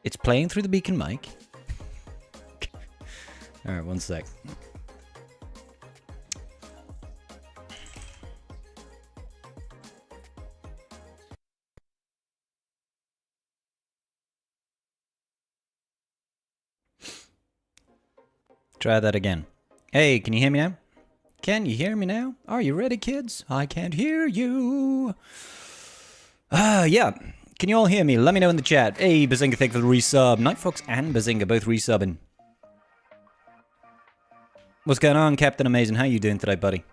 It's playing through the beacon mic. Alright, one sec. Try that again. Hey, can you hear me now? Can you hear me now? Are you ready, kids? I can't hear you. Yeah. Can you all hear me? Let me know in the chat. Hey, Bazinga, thank you for the resub. Nightfox and Bazinga both resubbing. What's going on, Captain Amazing? How you doing today, buddy?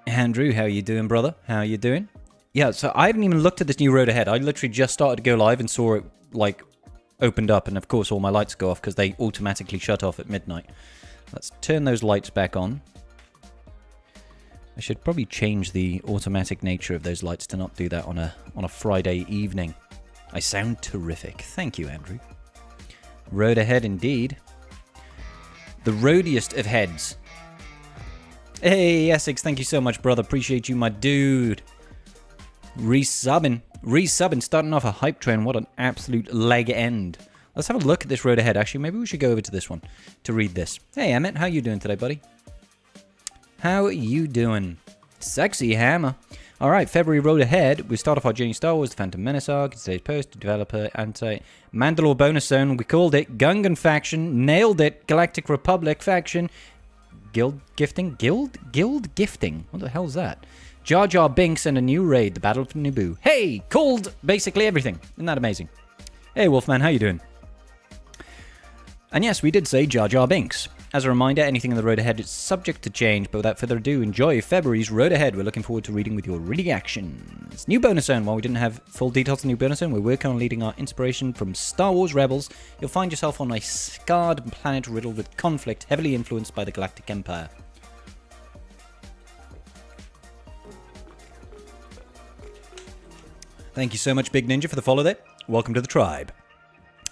Andrew, how you doing, brother? How you doing? Yeah, so I haven't even looked at this new road ahead. I literally just started to go live and saw it, like, opened up. And, of course, all my lights go off because they automatically shut off at midnight. Let's turn those lights back on. I should probably change the automatic nature of those lights to not do that on a Friday evening. I sound terrific. Thank you, Andrew. Road ahead indeed. The roadiest of heads. Hey, Essex, thank you so much, brother. Appreciate you, my dude. Resubbing, starting off a hype train. What an absolute leg end. Let's have a look at this road ahead. Actually, maybe we should go over to this one to read this. Hey, Emmett, how you doing today, buddy? How you doing? Sexy hammer. All right, February road ahead. We start off our journey Star Wars, The Phantom Menace arc. Today's post, developer, Mandalore bonus zone. We called it Gungan faction. Nailed it. Galactic Republic faction. Guild gifting? Guild gifting? What the hell's that? Jar Jar Binks and a new raid, the Battle of Naboo. Hey, called basically everything. Isn't that amazing? Hey, Wolfman, how you doing? And yes, we did say Jar Jar Binks. As a reminder, anything in the road ahead is subject to change, but without further ado, enjoy February's road ahead. We're looking forward to reading with your reactions. New bonus zone. While we didn't have full details on new bonus zone, we're working on leading our inspiration from Star Wars Rebels. You'll find yourself on a scarred planet riddled with conflict, heavily influenced by the Galactic Empire. Thank you so much, Big Ninja, for the follow there. Welcome to the tribe.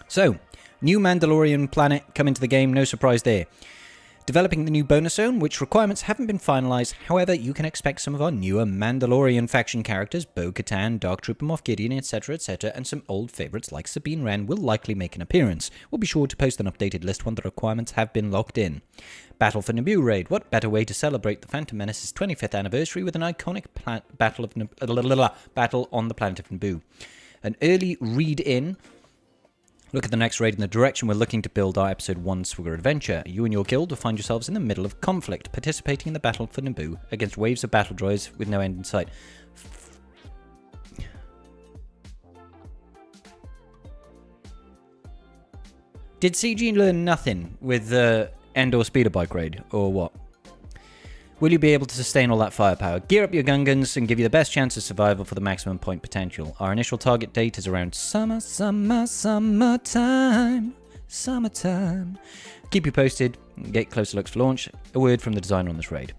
So, new Mandalorian planet coming to the game, no surprise there. Developing the new bonus zone, which requirements haven't been finalized. However, you can expect some of our newer Mandalorian faction characters, Bo-Katan, Dark Trooper Moff Gideon, etc., and some old favorites like Sabine Wren will likely make an appearance. We'll be sure to post an updated list when the requirements have been locked in. Battle for Naboo raid. What better way to celebrate the Phantom Menace's 25th anniversary with an iconic battle on the planet of Naboo. An early read-in. Look at the next raid in the direction we're looking to build our Episode 1 Swigger adventure. You and your guild will find yourselves in the middle of conflict, participating in the battle for Naboo against waves of battle droids with no end in sight. Did CG learn nothing with the Endor speeder bike raid, or what? Will you be able to sustain all that firepower? Gear up your Gungans and give you the best chance of survival for the maximum point potential. Our initial target date is around summertime. Keep you posted. Get closer looks for launch. A word from the designer on this raid.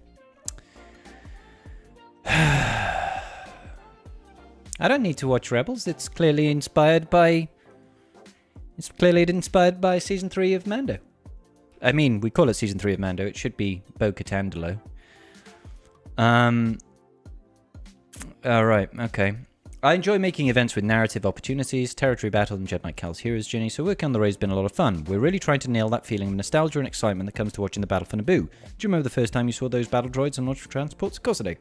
I don't need to watch Rebels. It's clearly inspired by Season 3 of Mando. I mean, we call it Season 3 of Mando. It should be Bo-Katan. Alright, okay. I enjoy making events with narrative opportunities, territory battle, and Jedi Knight Cal's hero's journey, so working on the raid's been a lot of fun. We're really trying to nail that feeling of nostalgia and excitement that comes to watching the battle for Naboo. Do you remember the first time you saw those battle droids on launch transports? Of course I do.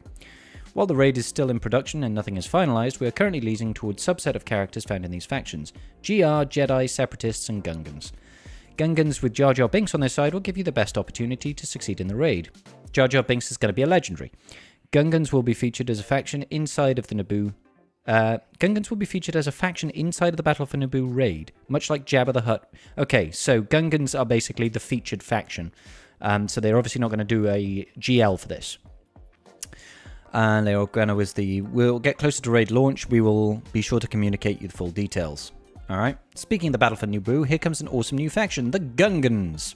While the raid is still in production and nothing is finalized, we are currently leading towards a subset of characters found in these factions. GR, Jedi, Separatists, and Gungans. Gungans with Jar Jar Binks on their side will give you the best opportunity to succeed in the raid. Jar Jar Binks is going to be a legendary. Gungans will be featured as a faction inside of the Naboo. Gungans will be featured as a faction inside of the Battle for Naboo raid, much like Jabba the Hutt. Okay, so Gungans are basically the featured faction. So they're obviously not going to do a GL for this. And they're going to, we'll get closer to raid launch. We will be sure to communicate you the full details. Alright, speaking of the Battle for Naboo, here comes an awesome new faction, the Gungans.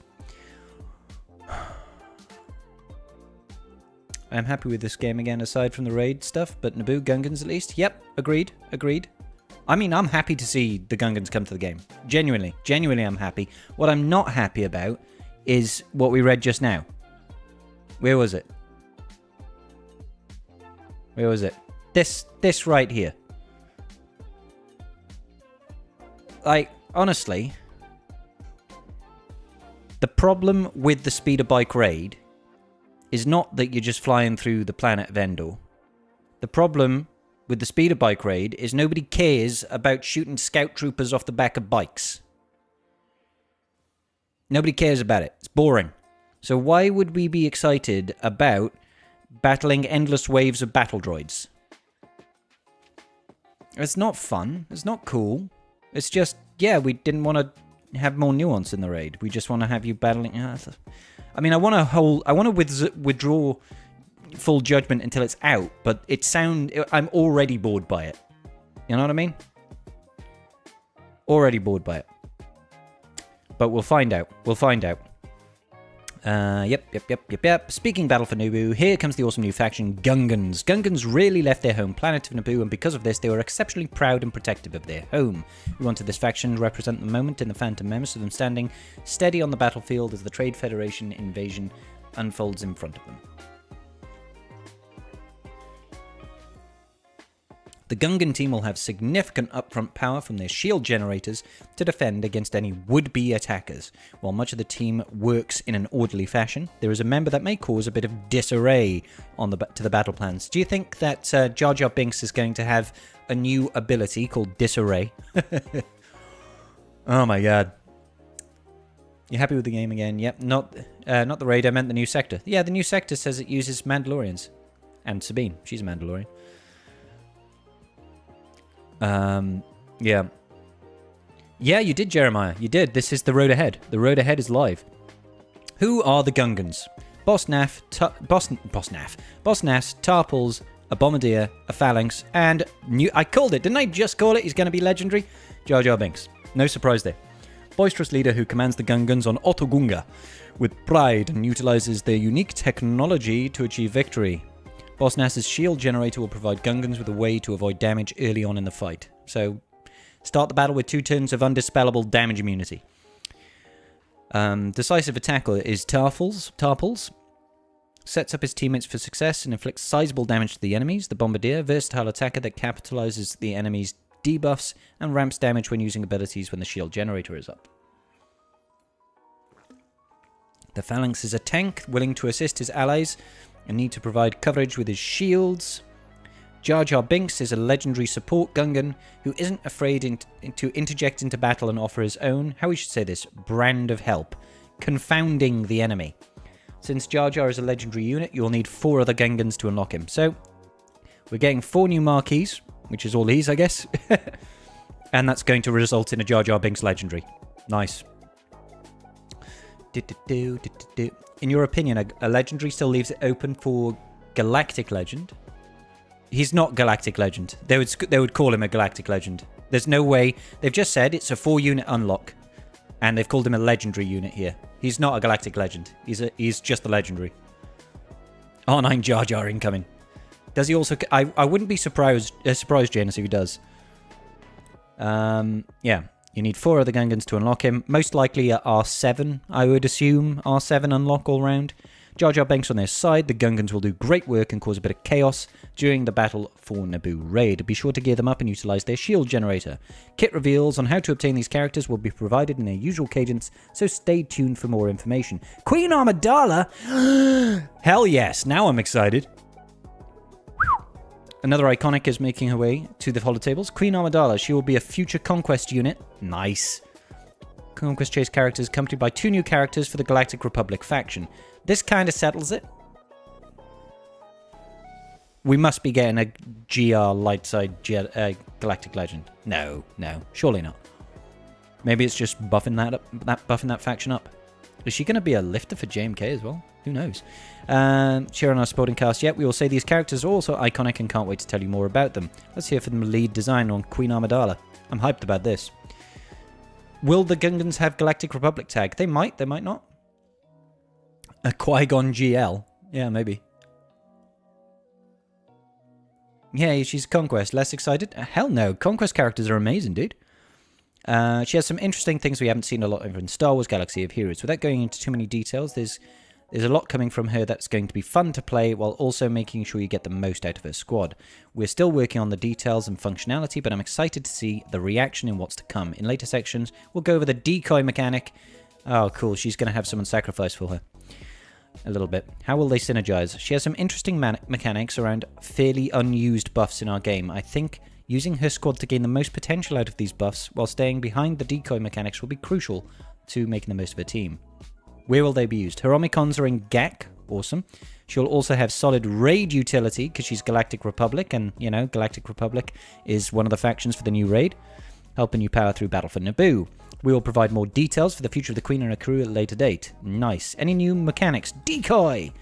I'm happy with this game again, aside from the raid stuff, but Naboo, Gungans at least. Yep, agreed. I mean, I'm happy to see the Gungans come to the game. Genuinely I'm happy. What I'm not happy about is what we read just now. Where was it? This right here. Like, honestly, the problem with the speeder bike raid is not that you're just flying through the planet of Endor. The problem with the speeder bike raid is nobody cares about shooting scout troopers off the back of bikes. Nobody cares about it. It's boring. So why would we be excited about battling endless waves of battle droids? It's not fun. It's not cool. It's just, yeah, we didn't want to have more nuance in the raid. We just want to have you battling. I mean, I want to withdraw full judgment until it's out, but I'm already bored by it. You know what I mean? Already bored by it. But we'll find out. We'll find out. Yep. Speaking battle for Naboo, here comes the awesome new faction, Gungans. Gungans really left their home planet of Naboo, and because of this, they were exceptionally proud and protective of their home. We wanted this faction to represent the moment in the Phantom Menace of them standing steady on the battlefield as the Trade Federation invasion unfolds in front of them. The Gungan team will have significant upfront power from their shield generators to defend against any would-be attackers. While much of the team works in an orderly fashion, there is a member that may cause a bit of disarray to the battle plans. Do you think that Jar Jar Binks is going to have a new ability called disarray? Oh my god. You happy with the game again? Yep, not the raid, I meant the new sector. Yeah, the new sector says it uses Mandalorians. And Sabine, she's a Mandalorian. Yeah. Yeah, you did, Jeremiah. You did. This is the road ahead. The road ahead is live. Who are the Gungans? Boss Nass, Tarpals, a Bombardier, a Phalanx, and I called it. Didn't I just call it? He's going to be legendary. Jar Jar Binks. No surprise there. Boisterous leader who commands the Gungans on Otogunga with pride and utilizes their unique technology to achieve victory. Boss Nass's shield generator will provide Gungans with a way to avoid damage early on in the fight. So, start the battle with 2 turns of undispellable damage immunity. Decisive attacker is Tarpals. Sets up his teammates for success and inflicts sizable damage to the enemies. The Bombardier, versatile attacker that capitalizes the enemy's debuffs and ramps damage when using abilities when the shield generator is up. The Phalanx is a tank willing to assist his allies and need to provide coverage with his shields. Jar Jar Binks is a legendary support Gungan who isn't afraid to interject into battle and offer his own, how we should say this, brand of help, confounding the enemy. Since Jar Jar is a legendary unit, you'll need 4 other Gungans to unlock him. So, we're getting 4 new marquees, which is all these, I guess. And that's going to result in a Jar Jar Binks legendary. Nice. In your opinion, a legendary still leaves it open for Galactic Legend? He's not Galactic Legend. They would call him a Galactic Legend. There's no way. They've just said it's a 4-unit unlock, and they've called him a legendary unit here. He's not a Galactic Legend. He's just a legendary. R9 Jar Jar incoming. Does he also? I wouldn't be surprised, Janus, if he does. Yeah. You need 4 other Gungans to unlock him. Most likely at R7, I would assume. R7 unlock all round. Jar Jar Binks on their side. The Gungans will do great work and cause a bit of chaos during the battle for Naboo raid. Be sure to gear them up and utilize their shield generator. Kit reveals on how to obtain these characters will be provided in their usual cadence, so stay tuned for more information. Queen Amidala? Hell yes, now I'm excited. Another iconic is making her way to the holotables. Queen Amidala, she will be a future Conquest unit. Nice. Conquest Chase characters accompanied by 2 new characters for the Galactic Republic faction. This kind of settles it. We must be getting a GR Lightside Galactic Legend. No, surely not. Maybe it's just buffing that faction up. Is she going to be a lifter for JMK as well? Who knows? Share on our supporting cast. Yet we will say these characters are also iconic and can't wait to tell you more about them. Let's hear from the lead design on Queen Amidala. I'm hyped about this. Will the Gungans have Galactic Republic tag? They might not. A Qui-Gon GL. Yeah, maybe. Yeah, she's Conquest. Less excited? Hell no. Conquest characters are amazing, dude. She has some interesting things we haven't seen a lot of in Star Wars Galaxy of Heroes. Without going into too many details, there's There's a lot coming from her that's going to be fun to play while also making sure you get the most out of her squad. We're still working on the details and functionality, but I'm excited to see the reaction in what's to come. In later sections, we'll go over the decoy mechanic. Oh, cool. She's going to have someone sacrifice for her. A little bit. How will they synergize? She has some interesting mechanics around fairly unused buffs in our game. I think using her squad to gain the most potential out of these buffs while staying behind the decoy mechanics will be crucial to making the most of her team. Where will they be used? Her Omicons are in GAC. Awesome. She'll also have solid raid utility because she's Galactic Republic, and, you know, Galactic Republic is one of the factions for the new raid, helping you power through Battle for Naboo. We will provide more details for the future of the Queen and her crew at a later date. Nice. Any new mechanics? Decoy!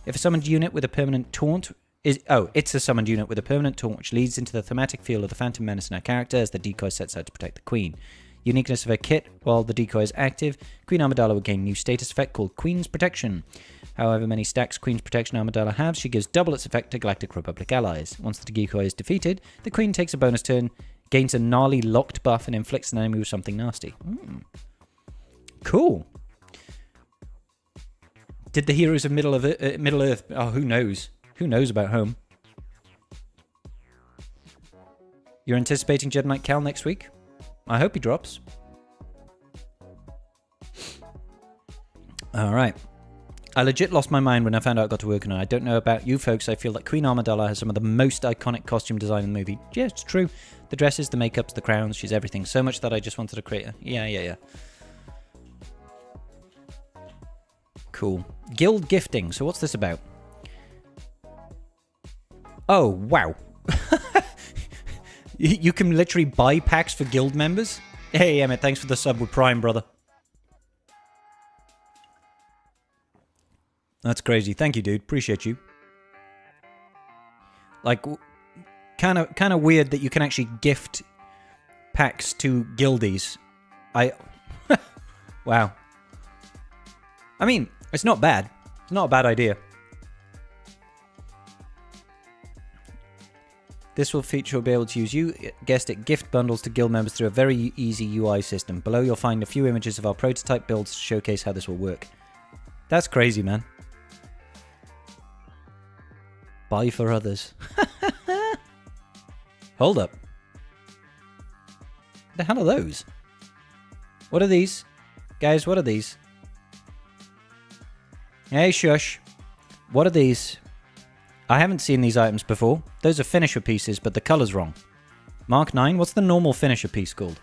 If a summoned unit with a permanent taunt is... Oh, it's a summoned unit with a permanent taunt, which leads into the thematic feel of the Phantom Menace in our character as the decoy sets out to protect the Queen. Uniqueness of her kit, while the decoy is active, Queen Amidala will gain new status effect called Queen's Protection. However many stacks Queen's Protection Amidala has, she gives double its effect to Galactic Republic allies. Once the decoy is defeated, the Queen takes a bonus turn, gains a gnarly locked buff, and inflicts an enemy with something nasty. Cool. Did the heroes of Middle Earth... Oh, who knows? Who knows about home? You're anticipating Jedi Knight Cal next week? I hope he drops. Alright. I legit lost my mind when I found out I got to work on it. I don't know about you folks. I feel that Queen Amidala has some of the most iconic costume design in the movie. Yeah, it's true. The dresses, the makeups, the crowns. She's everything. So much that I just wanted to create her. Yeah. Cool. Guild gifting. So what's this about? Oh, wow. You can literally buy packs for guild members? Hey, Emmett, thanks for the sub with Prime, brother. That's crazy. Thank you, dude. Appreciate you. Like, kind of weird that you can actually gift packs to guildies. Wow. I mean, it's not bad. It's not a bad idea. This will feature, will be able to use, you guessed it, gift bundles to guild members through a very easy UI system. Below you'll find a few images of our prototype builds to showcase how this will work. That's crazy, man. Buy for others. Hold up. The hell are those? What are these? Guys, what are these? Hey, shush. What are these? I haven't seen these items before. Those are finisher pieces, but the color's wrong. Mark 9, what's the normal finisher piece called?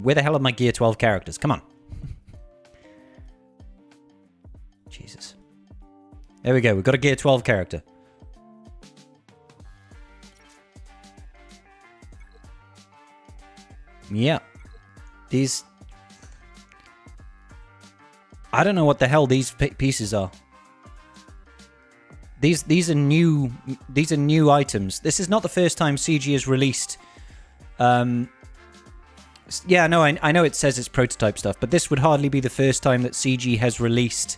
Where the hell are my Gear 12 characters? Come on. Jesus. There we go. We've got a Gear 12 character. Yeah. These... I don't know what the hell these pieces are. These are new items. This is not the first time CG has released... Yeah, no, I know it says it's prototype stuff, but this would hardly be the first time that CG has released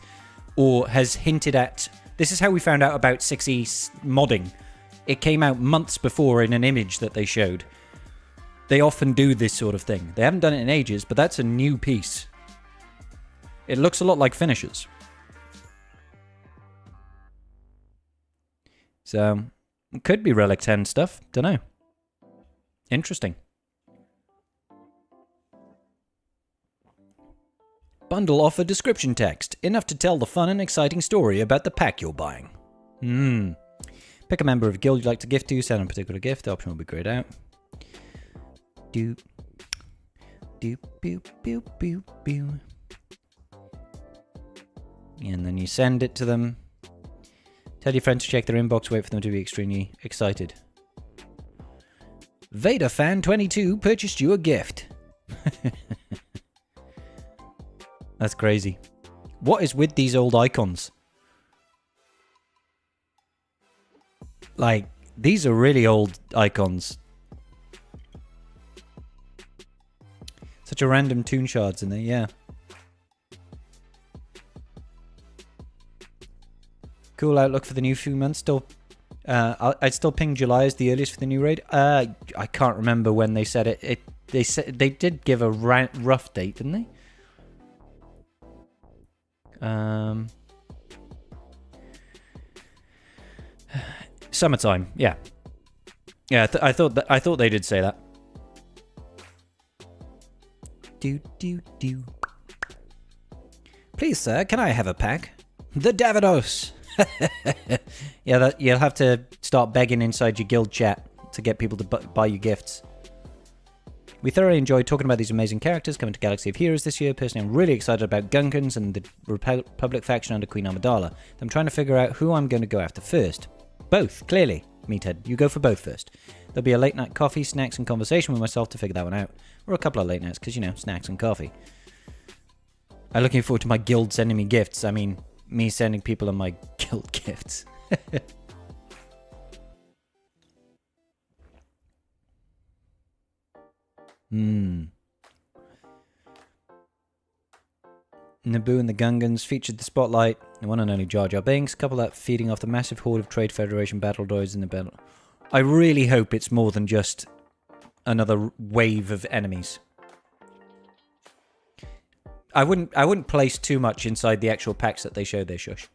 or has hinted at... This is how we found out about 6E modding. It came out months before in an image that they showed. They often do this sort of thing. They haven't done it in ages, but that's a new piece. It looks a lot like finishers. So, it could be Relic 10 stuff. Dunno. Interesting. Bundle offer description text. Enough to tell the fun and exciting story about the pack you're buying. Pick a member of a guild you'd like to gift to. Send a particular gift. The option will be grayed out. Doop. Doop, boop, boop, boop, boop. And then you send it to them. Tell your friends to check their inbox. Wait for them to be extremely excited. Vader Fan 22 purchased you a gift. That's crazy. What is with these old icons? Like, these are really old icons. Such a random toon shards in there, yeah. Cool outlook for the new few months. Still I'd still ping July as the earliest for the new raid. I can't remember when they said it. They did give a rough date, didn't they? Summertime. Yeah. Yeah. I thought they did say that. Do. Please, sir, can I have a pack? The Davidos. Yeah, you'll have to start begging inside your guild chat to get people to buy you gifts. We thoroughly enjoyed talking about these amazing characters coming to Galaxy of Heroes this year. Personally, I'm really excited about Gungans and the Republic faction under Queen Amidala. I'm trying to figure out who I'm going to go after first. Both, clearly. Meathead, you go for both first. There'll be a late night coffee, snacks, and conversation with myself to figure that one out. Or a couple of late nights, because, you know, snacks and coffee. I'm looking forward to my guild sending me gifts. I mean, me sending people on my guild gifts. Naboo and the Gungans featured the spotlight, the one and only Jar Jar Binks, couple that feeding off the massive horde of Trade Federation battle droids in the battle. I really hope it's more than just another wave of enemies. I wouldn't place too much inside the actual packs that they showed there, shush.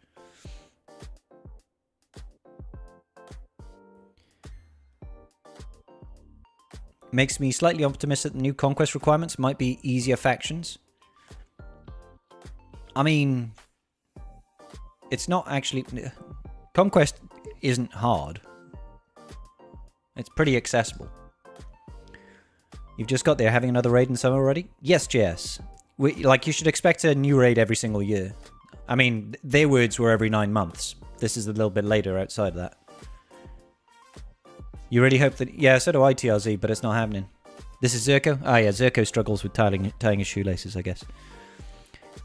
Makes me slightly optimistic that the new conquest requirements might be easier factions. I mean, it's not actually... Conquest isn't hard. It's pretty accessible. You've just got there having another raid in summer already? Yes, JS. You should expect a new raid every single year. I mean, their words were every 9 months. This is a little bit later outside of that. You really hope that... Yeah, so do I, TRZ, but it's not happening. This is Zerko? Ah, yeah, Zerko struggles with tying his shoelaces, I guess.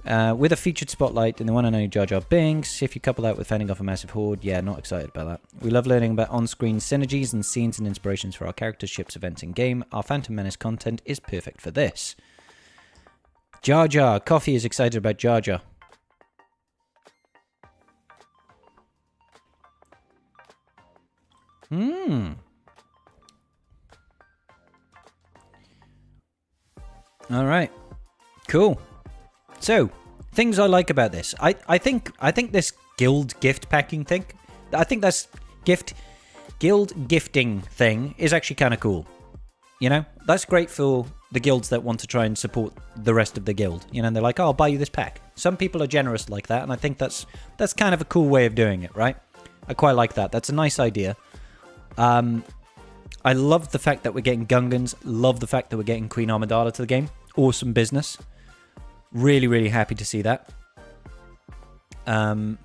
With a featured spotlight in the one and only Jar Jar Binks, if you couple that with fending off a massive horde, yeah, not excited about that. We love learning about on-screen synergies and scenes and inspirations for our characters, ships, events, and game. Our Phantom Menace content is perfect for this. Jar Jar. Coffee is excited about Jar Jar. Alright. Cool. So, things I like about this. I think this guild gift packing thing, I think that's guild gifting thing is actually kind of cool. You know, that's great for the guilds that want to try and support the rest of the guild. You know, and they're like, oh, I'll buy you this pack. Some people are generous like that, and I think that's kind of a cool way of doing it, right? I quite like that. That's a nice idea. I love the fact that we're getting Gungans. Love the fact that we're getting Queen Amidala to the game. Awesome business. Really, really happy to see that. I'm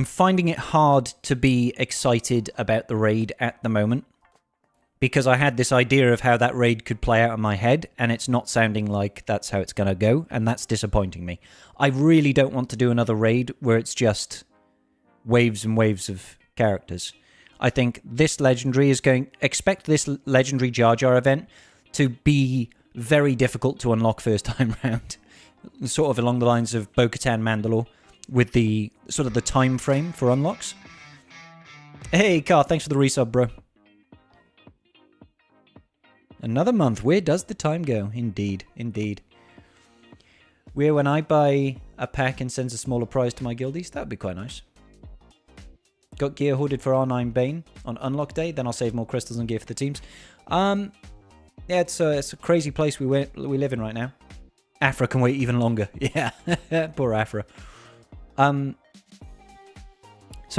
finding it hard to be excited about the raid at the moment because I had this idea of how that raid could play out in my head, and it's not sounding like that's how it's going to go, and that's disappointing me. I really don't want to do another raid where it's just waves and waves of characters. I think this legendary is going... Expect this legendary Jar Jar event to be very difficult to unlock first time round. Sort of along the lines of Bo-Katan Mandalore with the sort of the time frame for unlocks. Hey, Car, thanks for the resub, bro. Another month. Where does the time go? Indeed, indeed. Where when I buy a pack and sends a smaller prize to my guildies, that would be quite nice. Got gear hoarded for R9 Bane on unlock day, then I'll save more crystals and gear for the teams. Yeah, it's a crazy place we live in right now. Afra can wait even longer. Yeah, poor Afra. So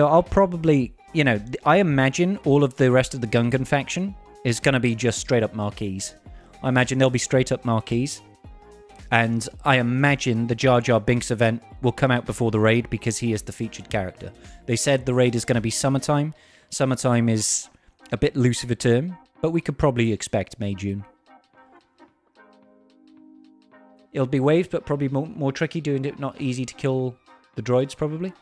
I'll probably, you know, I imagine all of the rest of the Gungan faction is going to be just straight up marquees. I imagine they'll be straight up marquees. And I imagine the Jar Jar Binks event will come out before the raid because he is the featured character. They said the raid is going to be summertime. Summertime is a bit loose of a term, but we could probably expect May, June. It'll be waves, but probably more tricky, doing it not easy to kill the droids, probably.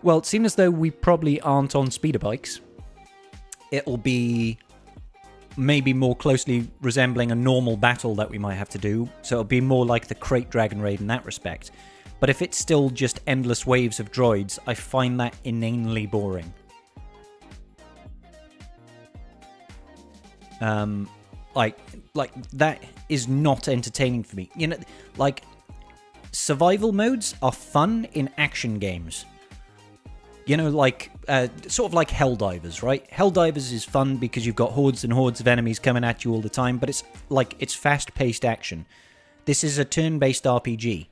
Well, it seems as though we probably aren't on speeder bikes. It'll be maybe more closely resembling a normal battle that we might have to do. So it'll be more like the Crate Dragon Raid in that respect. But if it's still just endless waves of droids, I find that inanely boring. Like that is not entertaining for me. You know, like survival modes are fun in action games. You know, like sort of like Helldivers, right? Helldivers is fun because you've got hordes and hordes of enemies coming at you all the time, but it's fast-paced action. This is a turn-based RPG.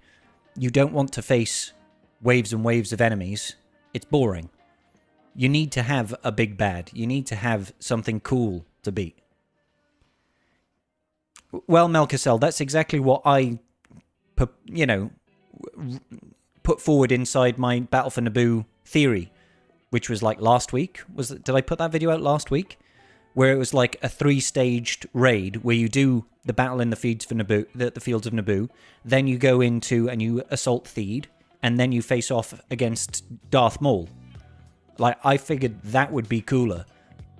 You don't want to face waves and waves of enemies. It's boring. You need to have a big bad. You need to have something cool to beat. Well, Melkicel, that's exactly what I, put forward inside my Battle for Naboo theory, which was like last week. Did I put that video out last week? Where it was like a 3-staged raid where you do the battle in the fields for Naboo, the fields of Naboo, then you go into and you assault Theed, and then you face off against Darth Maul. Like, I figured that would be cooler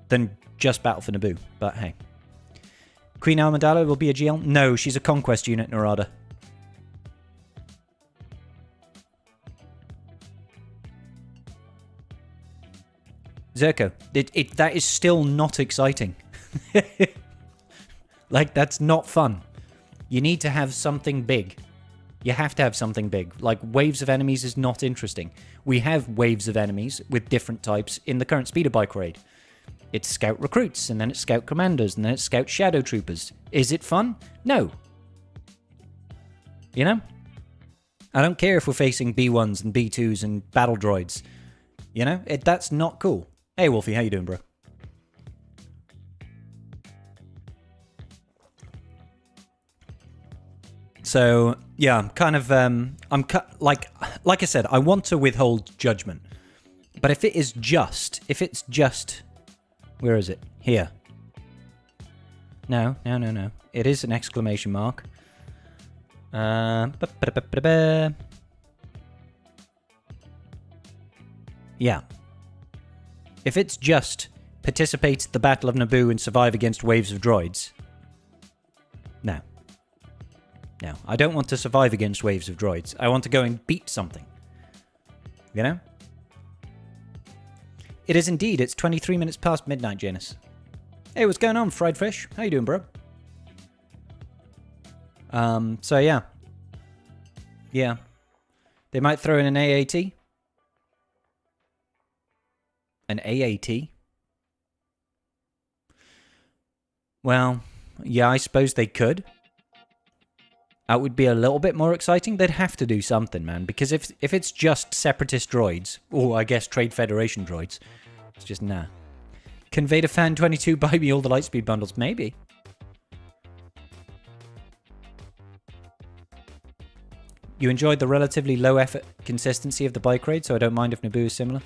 than just Battle for Naboo, but hey. Queen Amidala will be a GL? No, she's a conquest unit, Narada. Zerko, that is still not exciting. Like, that's not fun. You need to have something big. You have to have something big. Like, waves of enemies is not interesting. We have waves of enemies with different types in the current speeder bike raid. It's scout recruits, and then it's scout commanders, and then it's scout shadow troopers. Is it fun? No. You know? I don't care if we're facing B1s and B2s and battle droids. You know? That's not cool. Hey, Wolfie, how you doing, bro? So, yeah, I'm kind of, like I said, I want to withhold judgment. But if it's just, where is it? Here. No. It is an exclamation mark. Yeah. If it's just participate in the Battle of Naboo and survive against waves of droids. No. No, I don't want to survive against waves of droids. I want to go and beat something. You know? It is indeed. It's 23 minutes past midnight, Janus. Hey, what's going on, Fried Fish? How you doing, bro? So yeah. Yeah. They might throw in an AAT. An AAT? Well, yeah, I suppose they could. That would be a little bit more exciting. They'd have to do something, man. Because if it's just separatist droids, or I guess Trade Federation droids, it's just nah. Can Vader Fan 22 buy me all the Lightspeed bundles? Maybe. You enjoyed the relatively low effort consistency of the bike raid, so I don't mind if Naboo is similar.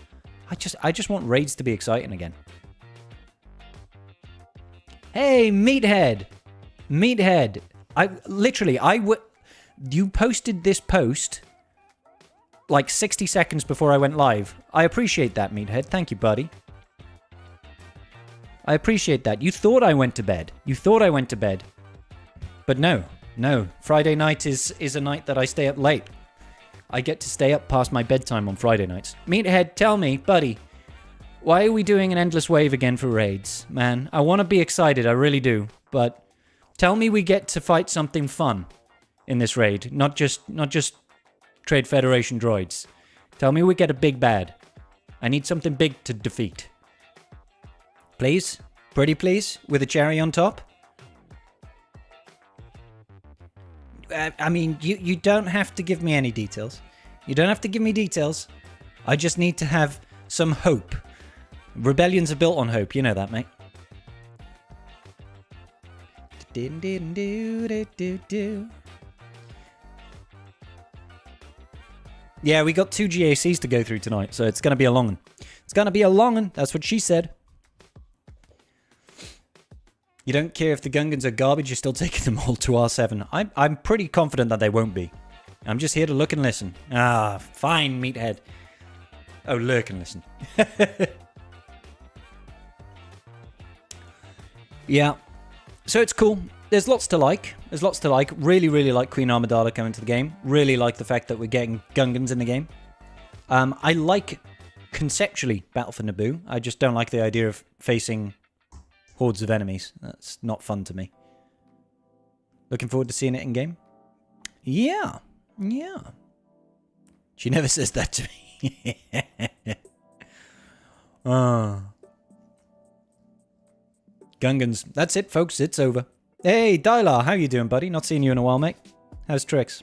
I just want raids to be exciting again. Hey, Meathead! Meathead! You posted this post like 60 seconds before I went live. I appreciate that, Meathead. Thank you, buddy. I appreciate that. You thought I went to bed. But no. Friday night is a night that I stay up late. I get to stay up past my bedtime on Friday nights. Meathead, tell me, buddy, why are we doing an endless wave again for raids? Man, I want to be excited, I really do. But tell me we get to fight something fun in this raid, not just Trade Federation droids. Tell me we get a big bad. I need something big to defeat. Please? Pretty please? With a cherry on top? I mean, you don't have to give me any details. You don't have to give me details. I just need to have some hope. Rebellions are built on hope, you know that, mate. Yeah, we got 2 GACs to go through tonight, so it's going to be a long one. It's going to be a long one, that's what she said. You don't care if the Gungans are garbage, you're still taking them all to R7. I'm pretty confident that they won't be. I'm just here to look and listen. Ah, fine, Meathead. Oh, lurk and listen. Yeah, So it's cool. There's lots to like. There's lots to like. Really, really like Queen Amidala coming to the game. Really like the fact that we're getting Gungans in the game. I like, conceptually, Battle for Naboo. I just don't like the idea of facing hordes of enemies. That's not fun to me. Looking forward to seeing it in game. Yeah. Yeah. She never says that to me. Gungans. That's it, folks. It's over. Hey, Dylar. How you doing, buddy? Not seen you in a while, mate. How's tricks?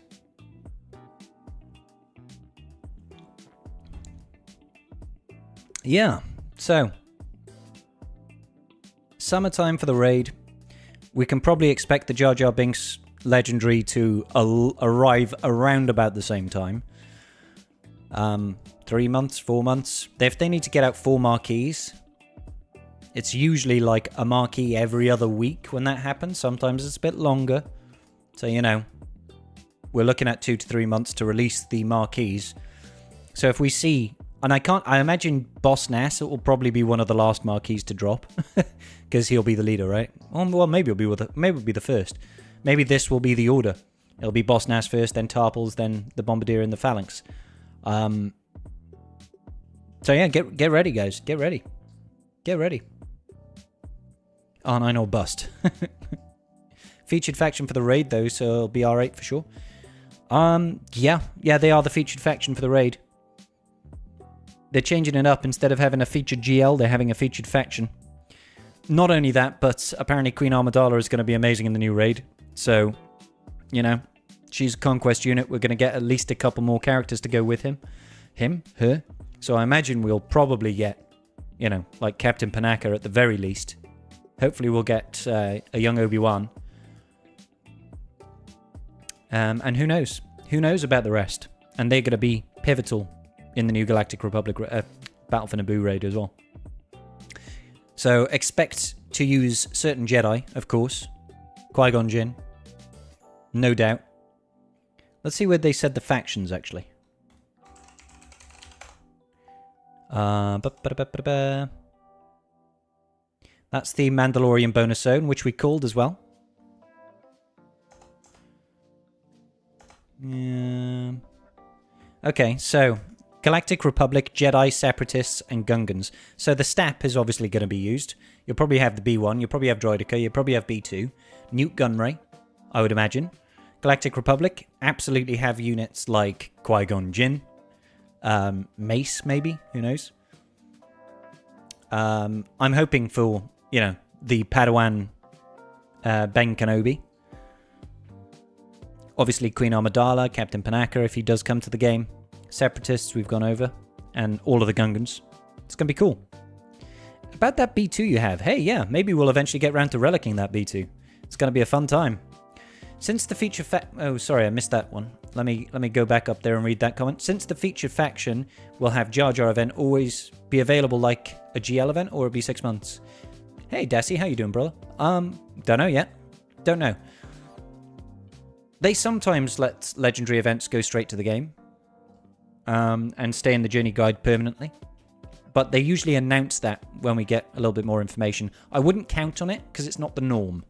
Yeah. So, summertime for the raid. We can probably expect the Jar Jar Binks legendary to arrive around about the same time. 3 months, 4 months. If they need to get out 4 marquees, it's usually like a marquee every other week when that happens. Sometimes it's a bit longer. So, you know, we're looking at 2 to 3 months to release the marquees. So if we see, and I imagine Boss Nass will probably be one of the last marquees to drop because he'll be the leader, right? Well, maybe it'll be the first. Maybe this will be the order. It'll be Boss Nass first, then Tarpals, then the Bombardier and the Phalanx. So yeah, get ready, guys. Get ready. Get ready. R9 or bust. Featured faction for the raid, though, so it'll be R8 for sure. Yeah, they are the featured faction for the raid. They're changing it up. Instead of having a featured GL, they're having a featured faction. Not only that, but apparently Queen Amidala is going to be amazing in the new raid. So, you know, she's a conquest unit. We're going to get at least a couple more characters to go with him. Her. So I imagine we'll probably get, you know, like Captain Panaka at the very least. Hopefully we'll get a young Obi-Wan. And who knows? Who knows about the rest? And they're going to be pivotal in the new Galactic Republic Battle for Naboo raid as well. So expect to use certain Jedi, of course. Qui-Gon Jinn. No doubt. Let's see where they said the factions, actually. That's the Mandalorian bonus zone, which we called as well. Okay, so Galactic Republic, Jedi, Separatists, and Gungans. So the STAP is obviously going to be used. You'll probably have the B1, you'll probably have Droideka, you'll probably have B2. Newt Gunray, I would imagine. Galactic Republic, absolutely have units like Qui-Gon Jinn. Mace, maybe, who knows? I'm hoping for, you know, the Padawan Ben Kenobi. Obviously Queen Amidala, Captain Panaka if he does come to the game. Separatists we've gone over. And all of the Gungans. It's going to be cool. About that B2 you have. Hey, yeah, maybe we'll eventually get round to relicking that B2. It's going to be a fun time. Since the feature oh, sorry, I missed that one. Let me go back up there and read that comment. Since the feature faction will have Jar Jar event always be available like a GL event, or it'll be 6 months. Hey, Dassie, how you doing, brother? Don't know yet. Don't know. They sometimes let legendary events go straight to the game. And stay in the journey guide permanently. But they usually announce that when we get a little bit more information. I wouldn't count on it, because it's not the norm.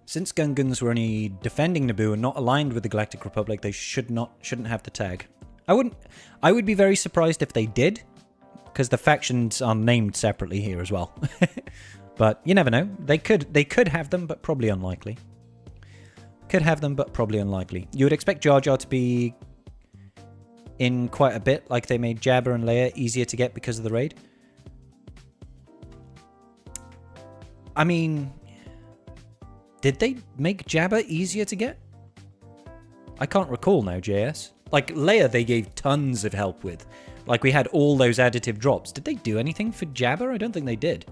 Since Gungans were only defending Naboo and not aligned with the Galactic Republic, they shouldn't have the tag. I would be very surprised if they did, because the factions are named separately here as well. But you never know. They could have them, but probably unlikely. Could have them, but probably unlikely. You would expect Jar Jar to be in quite a bit, like they made Jabba and Leia easier to get because of the raid. I mean, did they make Jabba easier to get? I can't recall now, JS. Like, Leia they gave tons of help with. Like, we had all those additive drops. Did they do anything for Jabba? I don't think they did.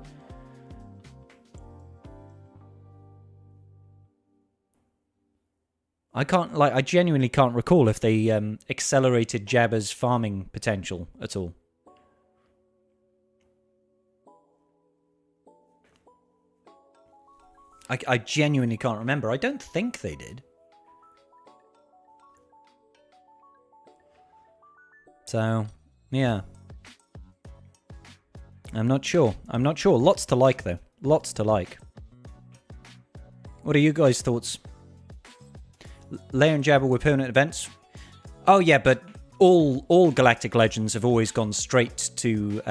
I genuinely can't recall if they accelerated Jabba's farming potential at all. I genuinely can't remember. I don't think they did. So, yeah. I'm not sure. Lots to like, though. Lots to like. What are you guys' thoughts? Layer and Jabber were permanent events. Oh, yeah, but all Galactic Legends have always gone straight to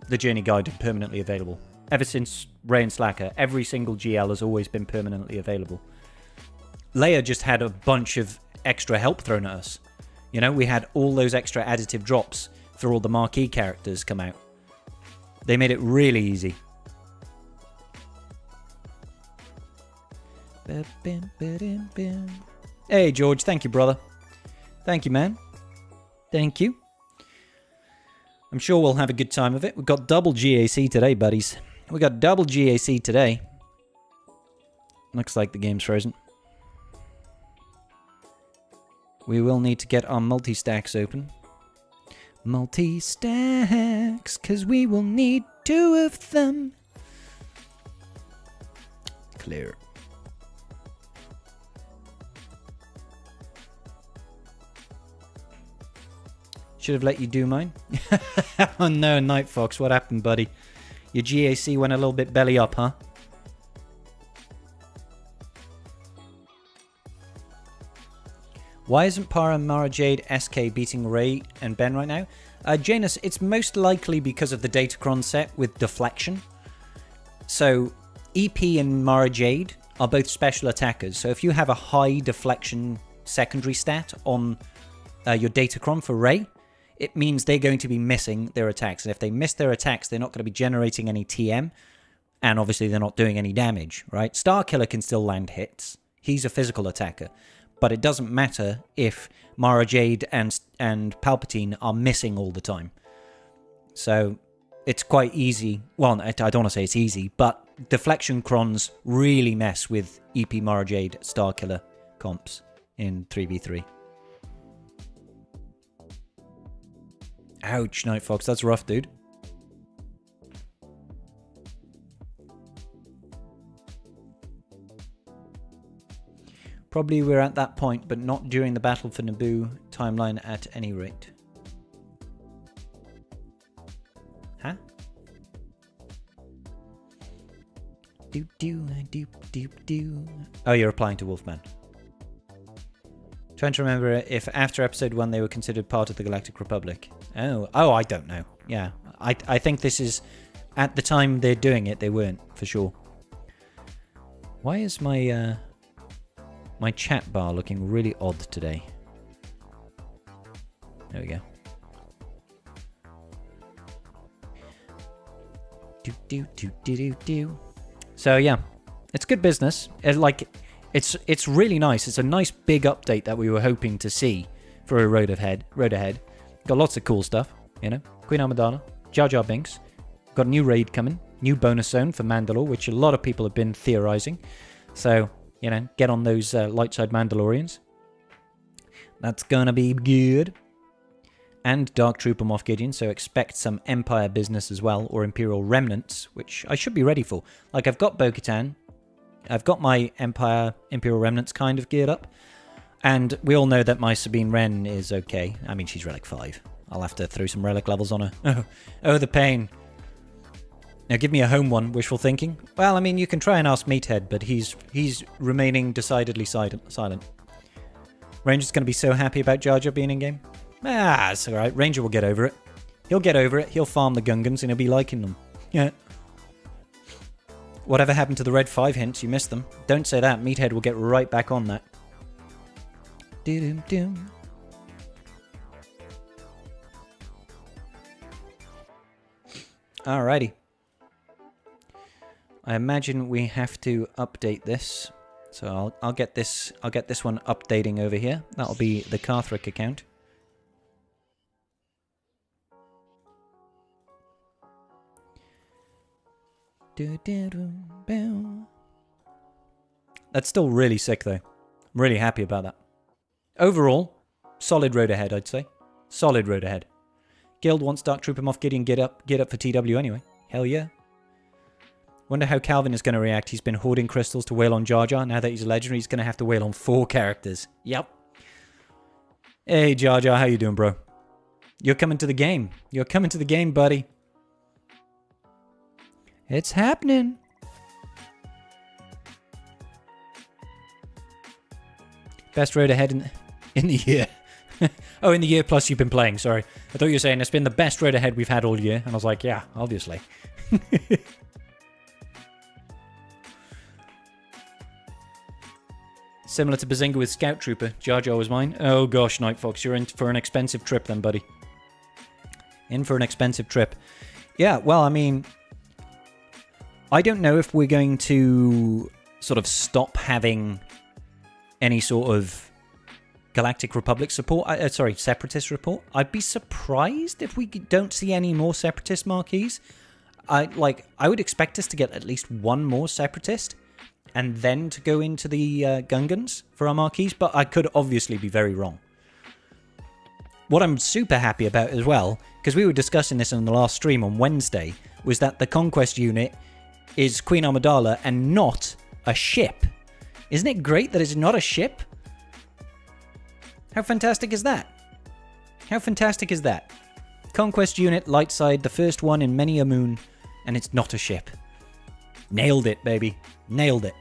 the Journey Guide and permanently available. Ever since Ray and Slacker, every single GL has always been permanently available. Layer just had a bunch of extra help thrown at us. You know, we had all those extra additive drops for all the marquee characters come out. They made it really easy. Hey, George. Thank you, brother. Thank you, man. Thank you. I'm sure we'll have a good time of it. We've got double GAC today, buddies. We got double GAC today. Looks like the game's frozen. We will need to get our multi-stacks open. Multi-stacks, because we will need 2 of them. Clear. Should have let you do mine. Oh no, Night Fox, what happened, buddy? Your GAC went a little bit belly up, huh? Why isn't Para, Mara Jade, SK beating Ray and Ben right now? Janus, it's most likely because of the Datacron set with deflection. So, EP and Mara Jade are both special attackers. So if you have a high deflection secondary stat on your Datacron for Ray, it means they're going to be missing their attacks. And if they miss their attacks, they're not going to be generating any TM. And obviously they're not doing any damage, right? Starkiller can still land hits. He's a physical attacker. But it doesn't matter if Mara Jade and Palpatine are missing all the time. So it's quite easy. Well, I don't want to say it's easy, but deflection crons really mess with EP Mara Jade Starkiller comps in 3v3. Ouch, Night Fox, that's rough, dude. Probably we're at that point, but not during the Battle for Naboo timeline at any rate. Huh? Oh, you're replying to Wolfman. Trying to remember if after episode 1 they were considered part of the Galactic Republic. Oh, I don't know. Yeah, I think this is... At the time they're doing it, they weren't, for sure. Why is my... my chat bar looking really odd today? There we go. So yeah, it's good business. It's really nice. It's a nice big update that we were hoping to see for a road ahead. Got lots of cool stuff, you know. Queen Amidala, Jar Jar Binks. Got a new raid coming, new bonus zone for Mandalore, which a lot of people have been theorizing. So, you know, get on those light side Mandalorians. That's gonna be good. And Dark Trooper Moff Gideon, so expect some Empire business as well, or Imperial Remnants, which I should be ready for. Like, I've got Bo-Katan, I've got my Imperial Remnants kind of geared up, and we all know that my Sabine Wren is okay. I mean, she's Relic 5. I'll have to throw some Relic levels on her. Oh, the pain. Now give me a home one, wishful thinking. Well, I mean, you can try and ask Meathead, but he's remaining decidedly silent. Ranger's going to be so happy about Jar Jar being in-game. Ah, it's alright. Ranger will get over it. He'll get over it. He'll farm the Gungans and he'll be liking them. Yeah. Whatever happened to the Red 5 hints? You missed them. Don't say that. Meathead will get right back on that. Doo-doo-doo. Alrighty. I imagine we have to update this. So I'll get this one updating over here. That'll be the Carthrick account. That's still really sick though. I'm really happy about that. Overall, solid road ahead, I'd say. Solid road ahead. Guild wants Dark Trooper Moff Gideon get up for TW anyway. Hell yeah. Wonder how Calvin is going to react. He's been hoarding crystals to wail on Jar Jar. Now that he's a legendary, he's going to have to wail on 4 characters. Yep. Hey Jar Jar, how you doing, bro? You're coming to the game. You're coming to the game, buddy. It's happening. Best road ahead in the year. Oh, in the year plus you've been playing, sorry. I thought you were saying it's been the best road ahead we've had all year. And I was like, yeah, obviously. Similar to Bazinga with Scout Trooper. Jar Jar was mine. Oh gosh, Night Fox, you're in for an expensive trip then, buddy. In for an expensive trip. Yeah, well, I mean, I don't know if we're going to sort of stop having any sort of Galactic Republic support. Sorry, Separatist report. I'd be surprised if we don't see any more Separatist marquees. I would expect us to get at least one more Separatist, and then to go into the Gungans for our marquees, but I could obviously be very wrong. What I'm super happy about as well, because we were discussing this in the last stream on Wednesday, was that the Conquest unit is Queen Amidala and not a ship. Isn't it great that it's not a ship? How fantastic is that? How fantastic is that? Conquest unit, light side, the first one in many a moon, and it's not a ship. Nailed it, baby. Nailed it.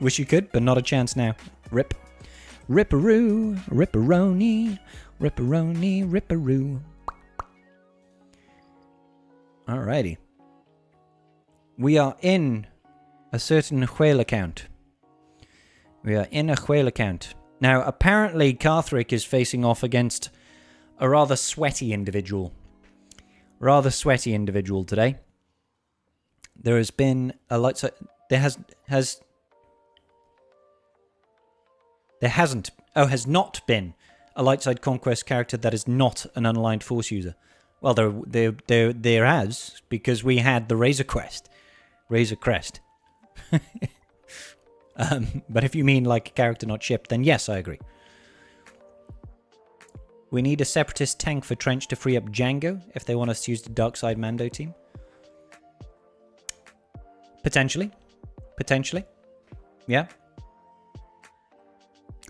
Wish you could, but not a chance now. Rip. Ripperoo, ripperoni, ripperoni, ripperoo. Alrighty. We are in a certain whale account. We are in a whale account. Now, apparently, Carthrick is facing off against a rather sweaty individual. Rather sweaty individual today. There has been a light side. There has not been a light side conquest character that is not an unaligned force user. Well, there has, because we had the Razor Crest. But if you mean like a character not shipped, then yes, I agree. We need a Separatist tank for Trench to free up Django if they want us to use the Dark Side Mando team. Potentially. Yeah.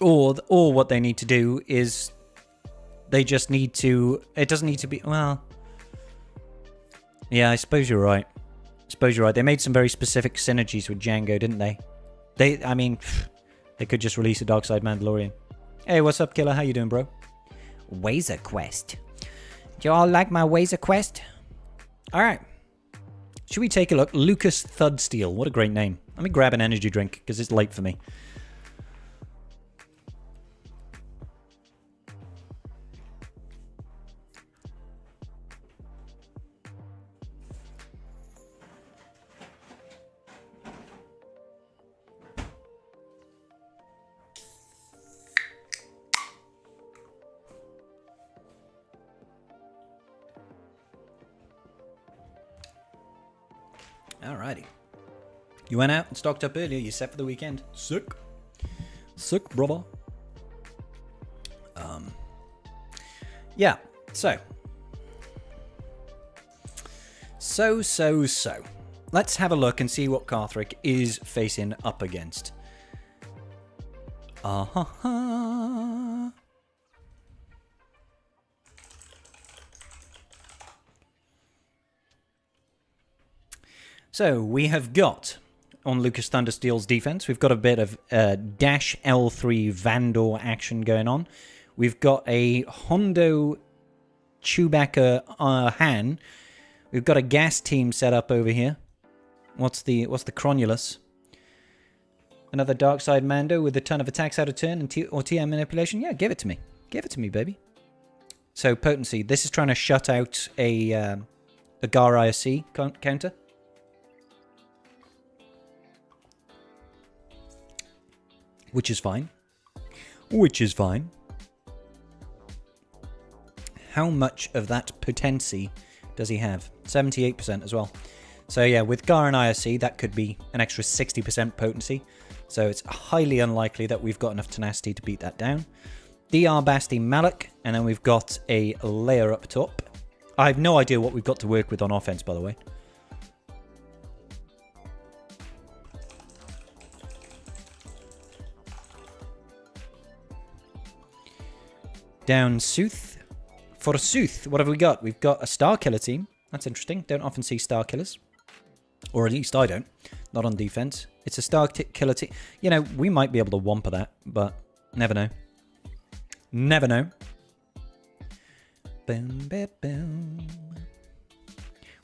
Or what they need to do is they just need to... It doesn't need to be... Well... Yeah, I suppose you're right. They made some very specific synergies with Django, didn't they? They could just release a Dark Side Mandalorian. Hey, what's up, Killer? How you doing, bro? Wazer Quest. Do you all like my Wazer Quest? Alright. Should we take a look? Lucas Thudsteel. What a great name. Let me grab an energy drink, because it's late for me. Alrighty. You went out and stocked up earlier. You set for the weekend. Sick, brother. Yeah. So. Let's have a look and see what Carthrick is facing up against. So, we have got, on Lucas Thundersteel's defense, we've got a bit of Dash L3 Vandor action going on. We've got a Hondo Chewbacca Han. We've got a gas team set up over here. What's the Cronulus? Another Dark Side Mando with a ton of attacks out of turn and or TM manipulation. Yeah, give it to me. Give it to me, baby. So, potency. This is trying to shut out a GAR ISC counter. Which is fine. How much of that potency does he have? 78% as well. So yeah, with GAR and ISC, that could be an extra 60% potency. So it's highly unlikely that we've got enough tenacity to beat that down. DR Basti Malak, and then we've got a layer up top. I have no idea what we've got to work with on offense, by the way. Down Sooth. For Sooth, what have we got? We've got a Star Killer team. That's interesting. Don't often see Star Killers. Or at least I don't. Not on defense. It's a Star Killer team. You know, we might be able to wampa that, but never know. Never know. Boom, boom, boom.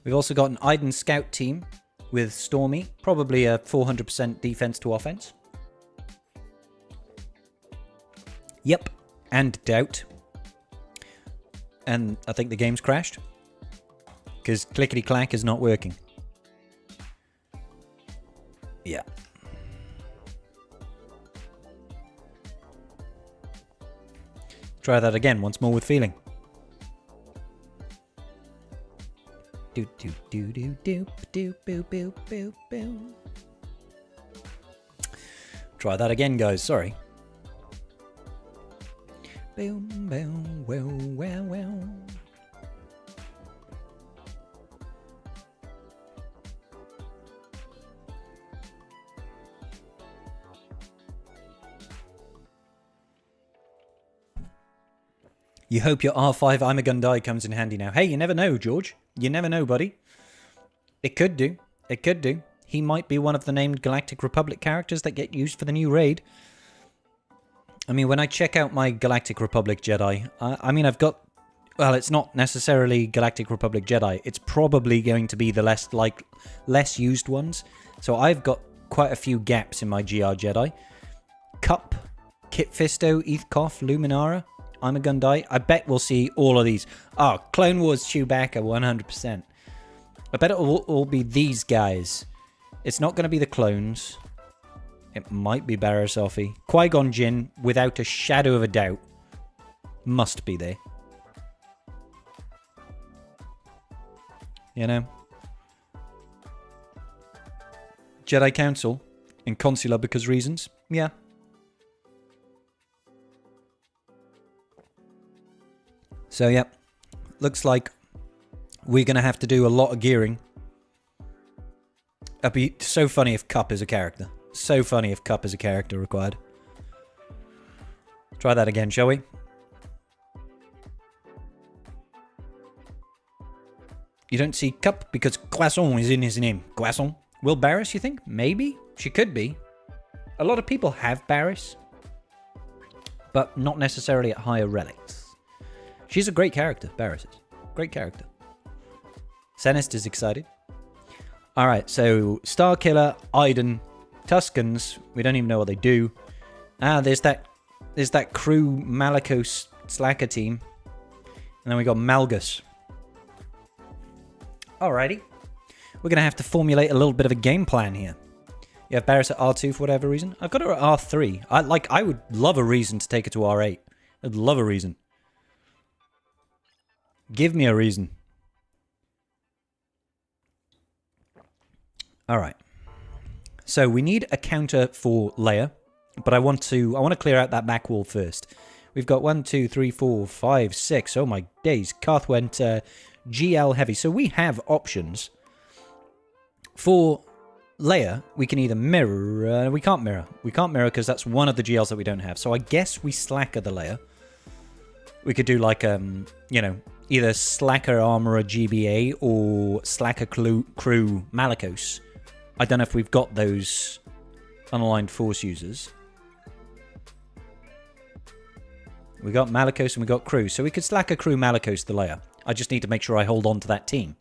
We've also got an Iden Scout team with Stormy. Probably a 400% defense to offense. Yep. And Doubt. And I think the game's crashed. Because clickety-clack is not working. Yeah. Try that again, once more with feeling. Do do do do do do boo boo boo boo. Try that again, guys. Sorry. Boom boom wow wow wow. You hope your R5 I'm a gun die comes in handy now. Hey, you never know, George. You never know, buddy. It could do. It could do. He might be one of the named Galactic Republic characters that get used for the new raid. I mean, when I check out my Galactic Republic Jedi, I mean, I've got... Well, it's not necessarily Galactic Republic Jedi. It's probably going to be the less used ones. So I've got quite a few gaps in my GR Jedi. Cup, Kit Fisto, Ethkoff, Luminara... I'm a gun die. I bet we'll see all of these. Oh, Clone Wars Chewbacca, 100%. I bet it will all be these guys. It's not going to be the clones. It might be Barriss Offee. Qui-Gon Jinn, without a shadow of a doubt, must be there. You know? Jedi Council in Consular because reasons. Yeah. So, yeah, looks like we're going to have to do a lot of gearing. It'd be so funny if Cup is a character. So funny if Cup is a character required. Try that again, shall we? You don't see Cup because Croissant is in his name. Croissant. Will Barriss, you think? Maybe? She could be. A lot of people have Barriss, but not necessarily at higher relics. She's a great character, Barriss is. Great character. Senist is excited. Alright, so Star Killer, Iden, Tuskens, we don't even know what they do. There's that crew Malicos Slacker team. And then we got Malgus. Alrighty. We're going to have to formulate a little bit of a game plan here. You have Barriss at R2 for whatever reason. I've got her at R3. I would love a reason to take her to R8. I'd love a reason. Give me a reason. Alright. So we need a counter for Leia, but I want to clear out that back wall first. We've got 1, 2, 3, 4, 5, 6. Oh my days. Karth went GL heavy. So we have options. For Leia, we can either mirror... we can't mirror. We can't mirror because that's one of the GLs that we don't have. So I guess we slacker the Leia. We could do like, you know... Either Slacker Armorer GBA or Slacker Crew Malicos. I don't know if we've got those unaligned Force users. We got Malicos and we got Crew. So we could Slacker Crew Malicos the Leia. I just need to make sure I hold on to that team.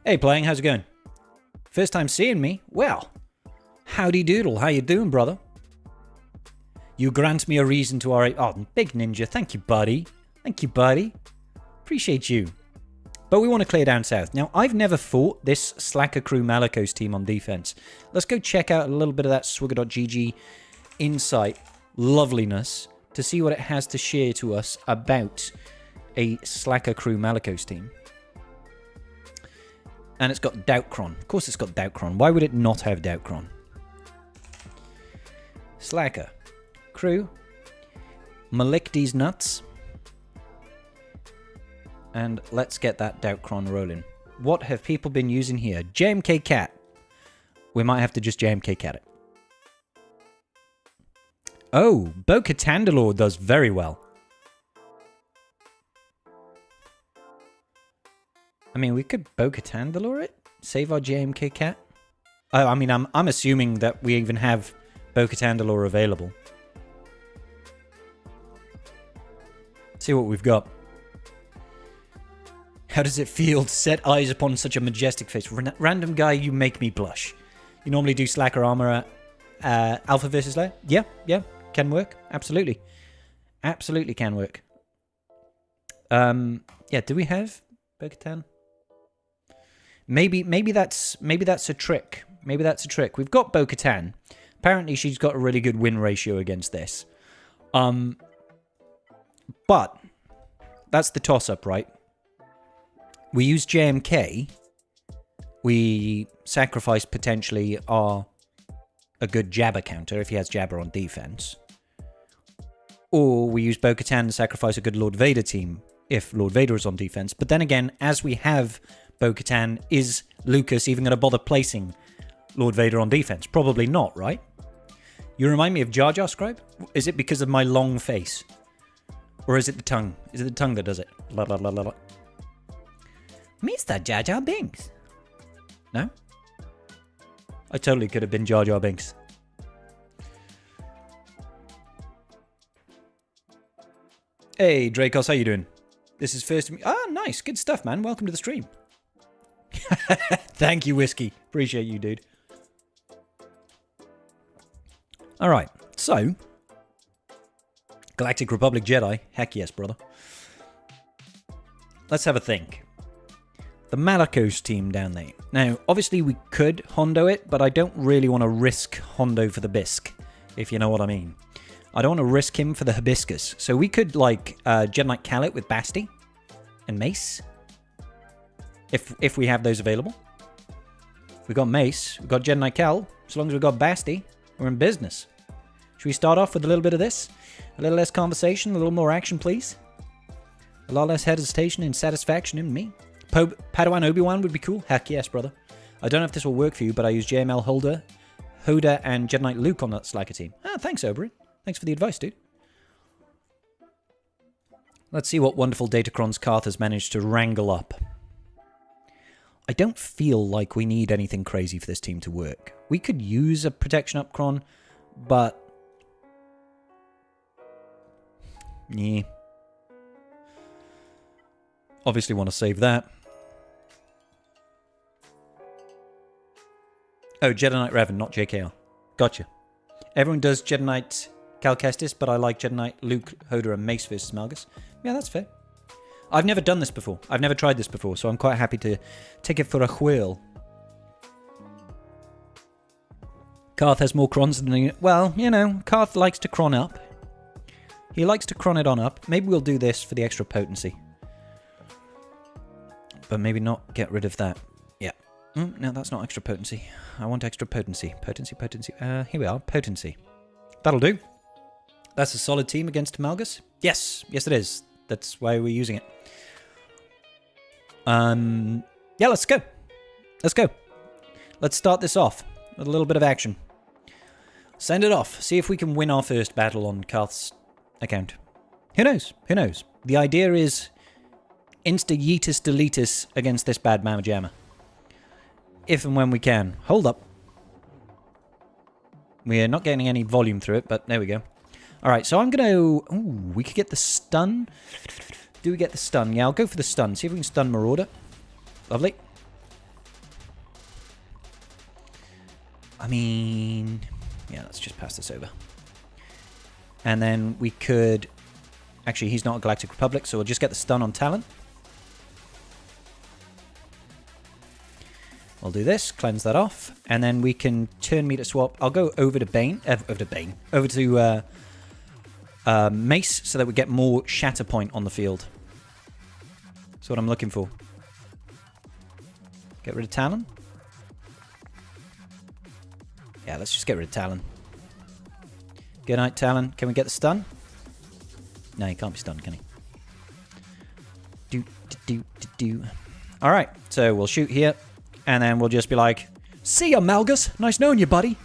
Hey, Playing, how's it going? First time seeing me? Well, howdy doodle. How you doing, brother? You grant me a reason to R8. Oh, Big Ninja. Thank you, buddy. Thank you, buddy. Appreciate you. But we want to clear down south. Now, I've never fought this Slacker Crew Malicos team on defense. Let's go check out a little bit of that Swigger.gg insight loveliness to see what it has to share to us about a Slacker Crew Malicos team. And it's got Doubtcron. Of course it's got Doubtcron. Why would it not have Doubtcron? Slacker Crew. Malik these nuts. And let's get that Doubtcron rolling. What have people been using here? JMK Cat. We might have to just JMK Cat it. Oh, Bo-Katan does very well. I mean, we could Bo-Katan Dolor it. Save our JMK cat. I mean, I'm assuming that we even have Bo-Katan Dolor available. See what we've got. How does it feel to set eyes upon such a majestic face? Random guy, you make me blush. You normally do Slacker Armor Alpha versus Layer? Yeah, can work. Absolutely. Absolutely can work. Yeah, do we have Bo-Katan? Maybe that's a trick. Maybe that's a trick. We've got Bo-Katan. Apparently she's got a really good win ratio against this. But that's the toss-up, right? We use JMK. We sacrifice potentially a good Jabber counter if he has Jabber on defense. Or we use Bo-Katan to sacrifice a good Lord Vader team if Lord Vader is on defense. But then again, as we have Bo-Katan, is Lucas even going to bother placing Lord Vader on defense? Probably not, right? You remind me of Jar Jar Scribe? Is it because of my long face? Or is it the tongue? Is it the tongue that does it? La, la, la, la, la. Mr. Jar Jar Binks. No? I totally could have been Jar Jar Binks. Hey, Dracos, how you doing? This is first... Ah, nice. Good stuff, man. Welcome to the stream. Thank you, Whiskey. Appreciate you, dude. Alright, so... Galactic Republic Jedi. Heck yes, brother. Let's have a think. The Malakos team down there. Now, obviously we could Hondo it, but I don't really want to risk Hondo for the bisque, if you know what I mean. I don't want to risk him for the hibiscus. So we could, like, Jedi Knight Cal it with Basti and Mace. If we have those available. We've got Mace, we've got Jedi Knight Cal. As long as we've got Basti, we're in business. Should we start off with a little bit of this? A little less conversation, a little more action, please? A lot less hesitation and satisfaction in me. Padawan Obi-Wan would be cool. Heck yes, brother. I don't know if this will work for you, but I use JML Hoda, and Jedi Knight Luke on that Slacker team. Ah, thanks, Oberyn. Thanks for the advice, dude. Let's see what wonderful Datacrons Karth has managed to wrangle up. I don't feel like we need anything crazy for this team to work. We could use a protection up Kron, but... yeah. Obviously want to save that. Oh, Jedi Knight Revan, not JKR. Gotcha. Everyone does Jedi Knight Cal Kestis, but I like Jedi Knight Luke, Hoda, and Mace versus Malgus. Yeah, that's fair. I've never done this before. I've never tried this before, so I'm quite happy to take it for a whirl. Karth has more crons than he... Well, you know, Karth likes to cron up. He likes to cron it on up. Maybe we'll do this for the extra potency. But maybe not get rid of that. Yeah. No, that's not extra potency. I want extra potency. Potency. Here we are. Potency. That'll do. That's a solid team against Malgus. Yes. Yes, it is. That's why we're using it. Yeah, let's go. Let's go. Let's start this off with a little bit of action. Send it off. See if we can win our first battle on Karth's account. Who knows? Who knows? The idea is insta-yeetus deletus against this bad mamma jamma. If and when we can. Hold up. We're not getting any volume through it, but there we go. Alright, so I'm going to... Ooh, we could get the stun. Do we get the stun? Yeah, I'll go for the stun. See if we can stun Marauder. Lovely. I mean... yeah, let's just pass this over. And then we could... actually, he's not a Galactic Republic, so we'll just get the stun on Talon. We'll do this, cleanse that off, and then we can turn meter swap. I'll go over to Bane, over to Mace, so that we get more shatter point on the field. That's what I'm looking for. Get rid of Talon. Yeah, let's just get rid of Talon. Good night, Talon. Can we get the stun? No, he can't be stunned, can he? All right, so we'll shoot here. And then we'll just be like, see ya, Malgus. Nice knowing you, buddy.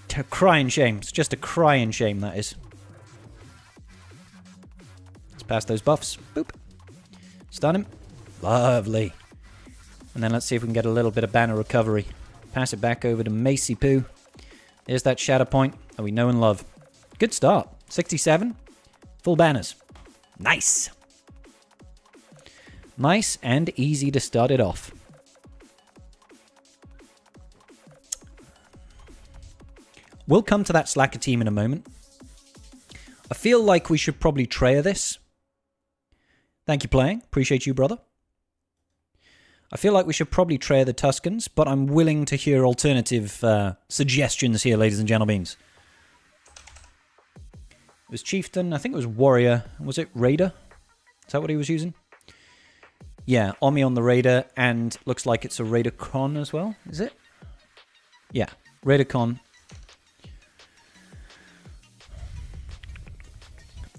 It's a crying shame. It's just a crying shame, that is. Let's pass those buffs. Boop. Stun him. Lovely. And then let's see if we can get a little bit of banner recovery. Pass it back over to Macy Poo. There's that shatter point that we know and love. Good start. 67. Full banners. Nice. Nice and easy to start it off. We'll come to that Slacker team in a moment. I feel like we should probably Treya this. Thank you, playing. Appreciate you, brother. I feel like we should probably Treya the Tuscans, but I'm willing to hear alternative suggestions here, ladies and gentlemen. It was Chieftain. I think it was Warrior. Was it Raider? Is that what he was using? Yeah, Omi on the Raider, and looks like it's a Raider Con as well. Is it? Yeah, Raider Con.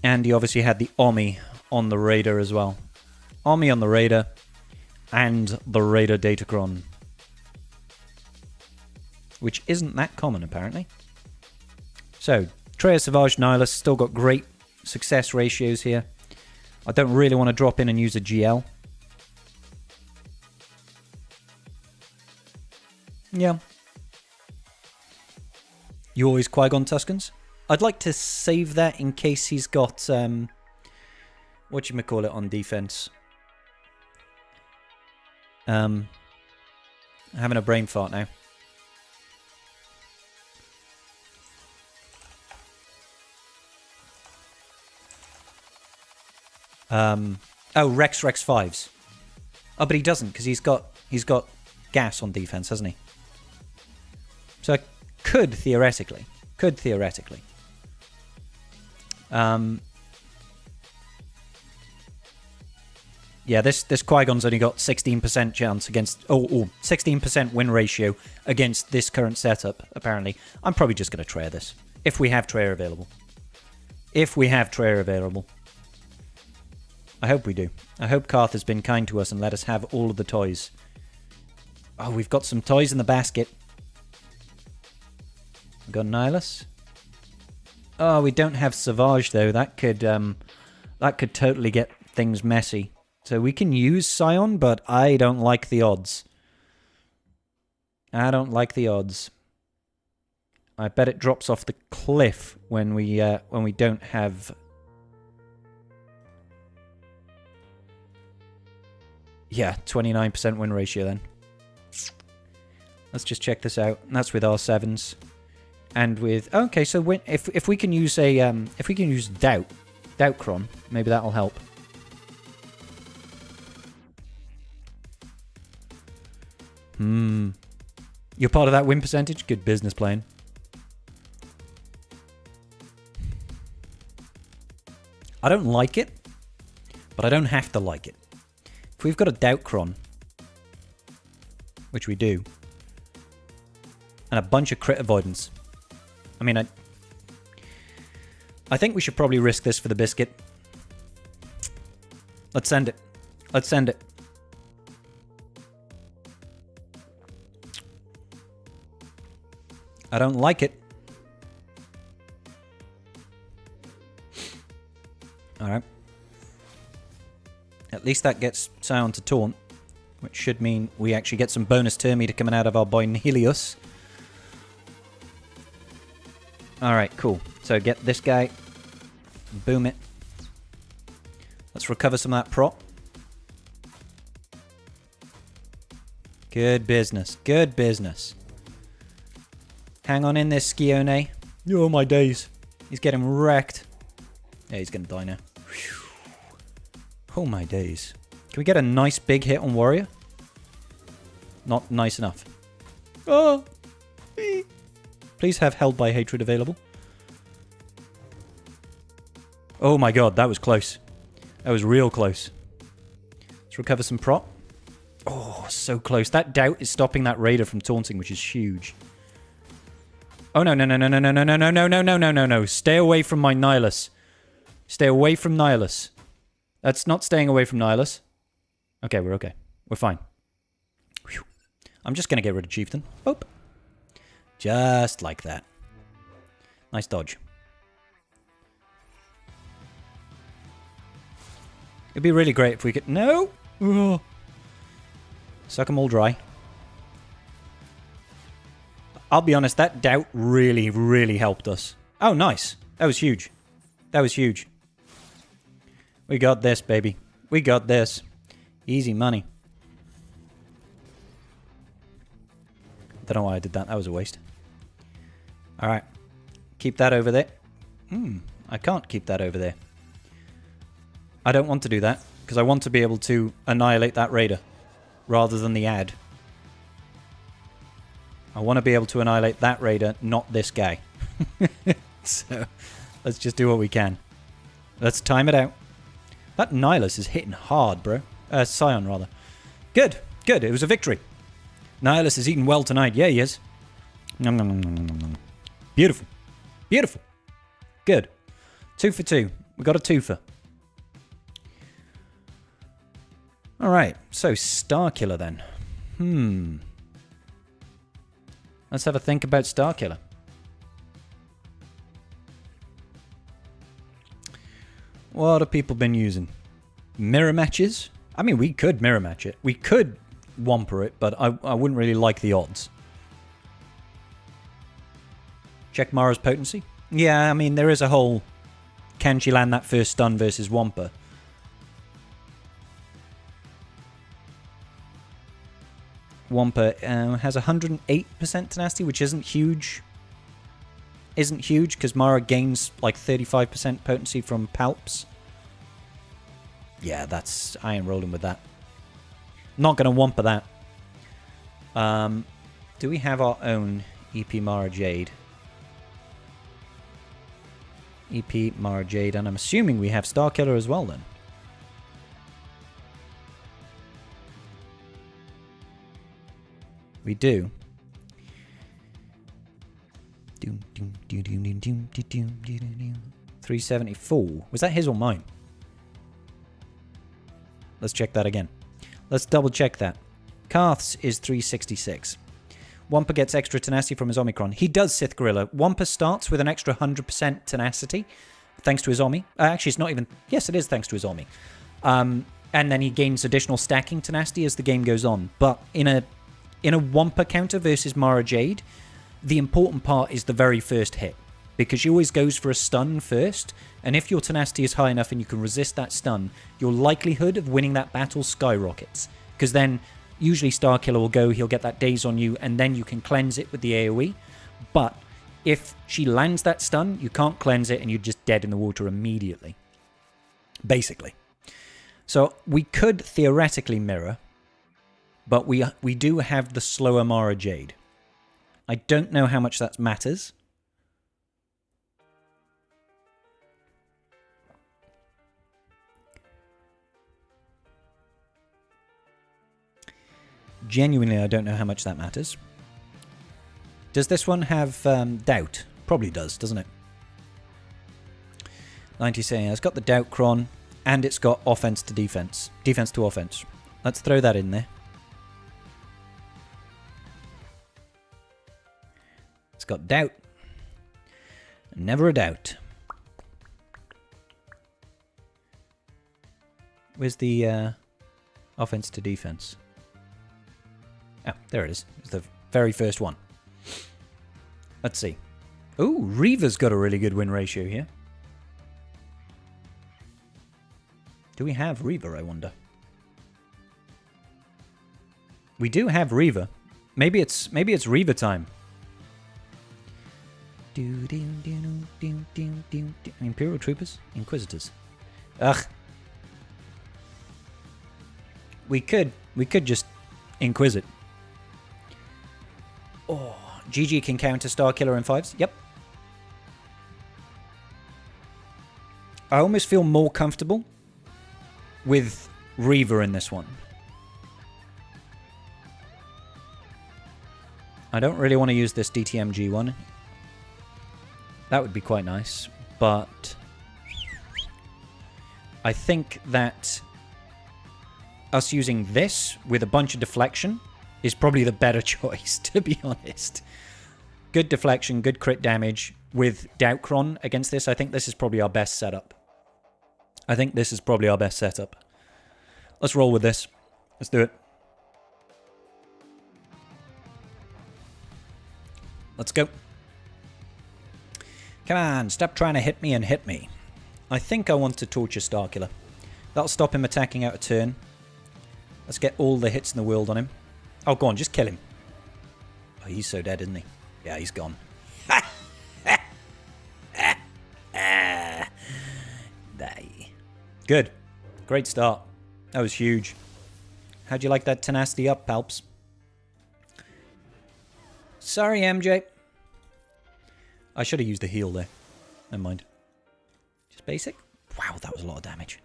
And he obviously had the Omi on the Raider as well. Omi on the Raider and the Raider Datacron. Which isn't that common, apparently. So, Treya, Savage, Nihilus still got great success ratios here. I don't really want to drop in and use a GL. Yeah. You always Qui-Gon Tuscans? I'd like to save that in case he's got, whatchamacallit on defense. Having a brain fart now. Oh, Rex 5s. Oh, but he doesn't, because he's got gas on defense, hasn't he? So I could theoretically. Yeah, this Qui-Gon's only got 16% chance against... 16% win ratio against this current setup, apparently. I'm probably just going to Treya this. If we have Treya available. I hope we do. I hope Karth has been kind to us and let us have all of the toys. Oh, we've got some toys in the basket. We've got Nihilus. Oh, we don't have Savage, though. That could totally get things messy. So we can use Scion, but I don't like the odds. I bet it drops off the cliff when we don't have... Yeah, 29% win ratio then. Let's just check this out. And that's with R7s. And with... Okay, so if we can use a... if we can use Doubtcron, maybe that'll help. You're part of that win percentage? Good business playing. I don't like it, but I don't have to like it. If we've got a Doubtcron, which we do, and a bunch of crit avoidance, I mean, I think we should probably risk this for the biscuit. Let's send it. I don't like it. Alright. At least that gets Scion to taunt, which should mean we actually get some bonus turn meter coming out of our boy Nihilius. Alright, cool. So get this guy. Boom it. Let's recover some of that prop. Good business. Hang on in there, Skione. Oh, my days. He's getting wrecked. Yeah, he's going to die now. Whew. Oh, my days. Can we get a nice big hit on Warrior? Not nice enough. Oh. Please have Held by Hatred available. Oh, my God. That was close. That was real close. Let's recover some prop. Oh, so close. That Doubt is stopping that Raider from taunting, which is huge. Oh, no. Stay away from my Nihilus. That's not staying away from Nihilus. Okay, we're okay. We're fine. Whew. I'm just going to get rid of Chieftain. Boop. Just like that. Nice dodge. It'd be really great if we could... No! Oh, Suck them all dry. I'll be honest, that doubt really, really helped us. Oh, nice. That was huge. That was huge. We got this, baby. We got this. Easy money. Don't know why I did that. That was a waste. Alright. Keep that over there. I can't keep that over there. I don't want to do that, because I want to be able to annihilate that raider, rather than the ad. I want to be able to annihilate that raider, not this guy. So, let's just do what we can. Let's time it out. That Nihilus is hitting hard, bro. Scion, rather. Good, good. It was a victory. Nihilus is eating well tonight. Yeah, he is. Nom, nom, nom, nom, nom, nom. Beautiful. Beautiful. Good. 2 for 2. We got a twofer. Alright, so Starkiller then. Let's have a think about Starkiller. What have people been using? Mirror matches? I mean, we could mirror match it. We could Whomper it, but I wouldn't really like the odds. Check Mara's potency? Yeah, I mean, there is a whole... Can she land that first stun versus Whomper? Whomper has 108% tenacity, which isn't huge. Isn't huge, because Mara gains like 35% potency from Palps. Yeah, that's... I ain't rolling with that. Not going to Whomper that. Do we have our own EP Mara Jade? EP Mara Jade, and I'm assuming we have Starkiller as well then. We do. 374. Was that his or mine? Let's check that again. Let's double check that. Karth's is 366. Whomper gets extra tenacity from his Omicron. He does, Sith Gorilla. Whomper starts with an extra 100% tenacity, thanks to his Omi. Actually, it's not even... Yes, it is thanks to his Omi. And then he gains additional stacking tenacity as the game goes on. But in a Whomper counter versus Mara Jade, the important part is the very first hit. Because she always goes for a stun first, and if your tenacity is high enough and you can resist that stun, your likelihood of winning that battle skyrockets. Because then, usually Starkiller will go, he'll get that daze on you, and then you can cleanse it with the AoE. But if she lands that stun, you can't cleanse it, and you're just dead in the water immediately. Basically. So, we could theoretically mirror, but we do have the slower Mara Jade. I don't know how much that matters. Genuinely, I don't know how much that matters. Does this one have doubt? Probably does, doesn't it? 90 saying it's got the doubt cron, and it's got offense to defense. Defense to offense. Let's throw that in there. It's got doubt. Never a doubt. Where's the offense to defense? Oh, there it is. It's the very first one. Let's see. Ooh, Reaver's got a really good win ratio here. Do we have Reaver, I wonder? We do have Reaver. Maybe it's Reaver time. Imperial Troopers? Inquisitors. Ugh. We could just Inquisit. Oh, GG can counter Starkiller in 5s. Yep. I almost feel more comfortable with Reaver in this one. I don't really want to use this DTMG one. That would be quite nice, but I think that us using this with a bunch of deflection is probably the better choice, to be honest. Good deflection, good crit damage with Doubtcron against this. I think this is probably our best setup. Let's roll with this. Let's do it. Let's go. Come on, stop trying to hit me and hit me. I think I want to torture Starkiller. That'll stop him attacking out a turn. Let's get all the hits in the world on him. Oh, go on, just kill him. Oh, he's so dead, isn't he? Yeah, he's gone. Die. Good. Great start. That was huge. How'd you like that tenacity up, Palps? Sorry, MJ. I should have used the heal there. Never mind. Just basic? Wow, that was a lot of damage.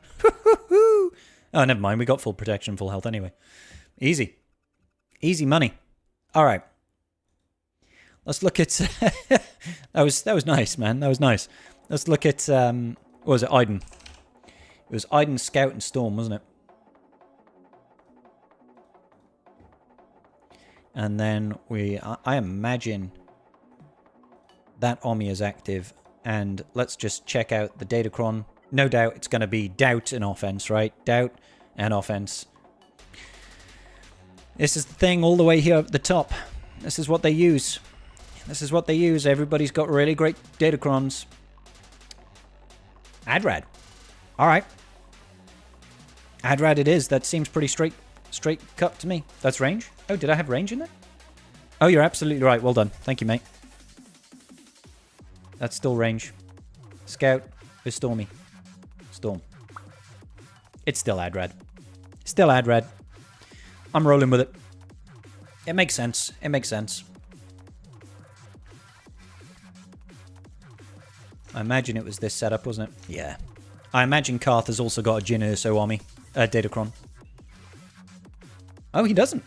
Oh, never mind. We got full protection, full health anyway. Easy. Easy money. All right. Let's look at... that was nice, man. That was nice. Let's look at... what was it? Iden. It was Iden, Scout, and Storm, wasn't it? And then I imagine that Omni is active. And let's just check out the Datacron. No doubt it's going to be Doubt and offense, right? Doubt and offense. This is the thing all the way here at the top. This is what they use. This is what they use. Everybody's got really great Datacrons. Adrad. Alright. Adrad it is. That seems pretty straight cut to me. That's range? Oh, did I have range in there? Oh, you're absolutely right. Well done. Thank you, mate. That's still range. Scout is Stormy. Storm. It's still Adrad. Still Adrad. I'm rolling with it. It makes sense. It makes sense. I imagine it was this setup, wasn't it? Yeah. I imagine Karth has also got a Jin Urso army. Datacron. Oh, he doesn't.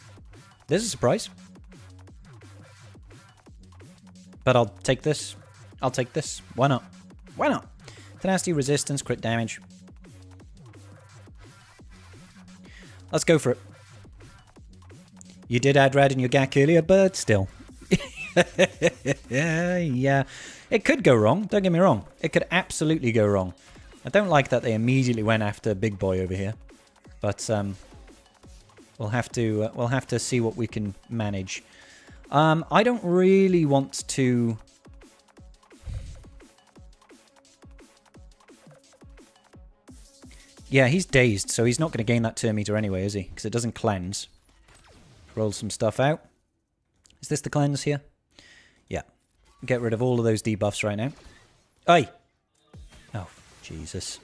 There's a surprise. But I'll take this. I'll take this. Why not? Why not? Tenacity, resistance, crit damage. Let's go for it. You did Adrad in your GAC earlier, but still. Yeah. It could go wrong. Don't get me wrong. It could absolutely go wrong. I don't like that they immediately went after Big Boy over here. But we'll have to see what we can manage. I don't really want to... Yeah, he's dazed, so he's not going to gain that turn meter anyway, is he? Because it doesn't cleanse. Roll some stuff out. Is this the cleanse here? Yeah. Get rid of all of those debuffs right now. Aye! Oh, Jesus.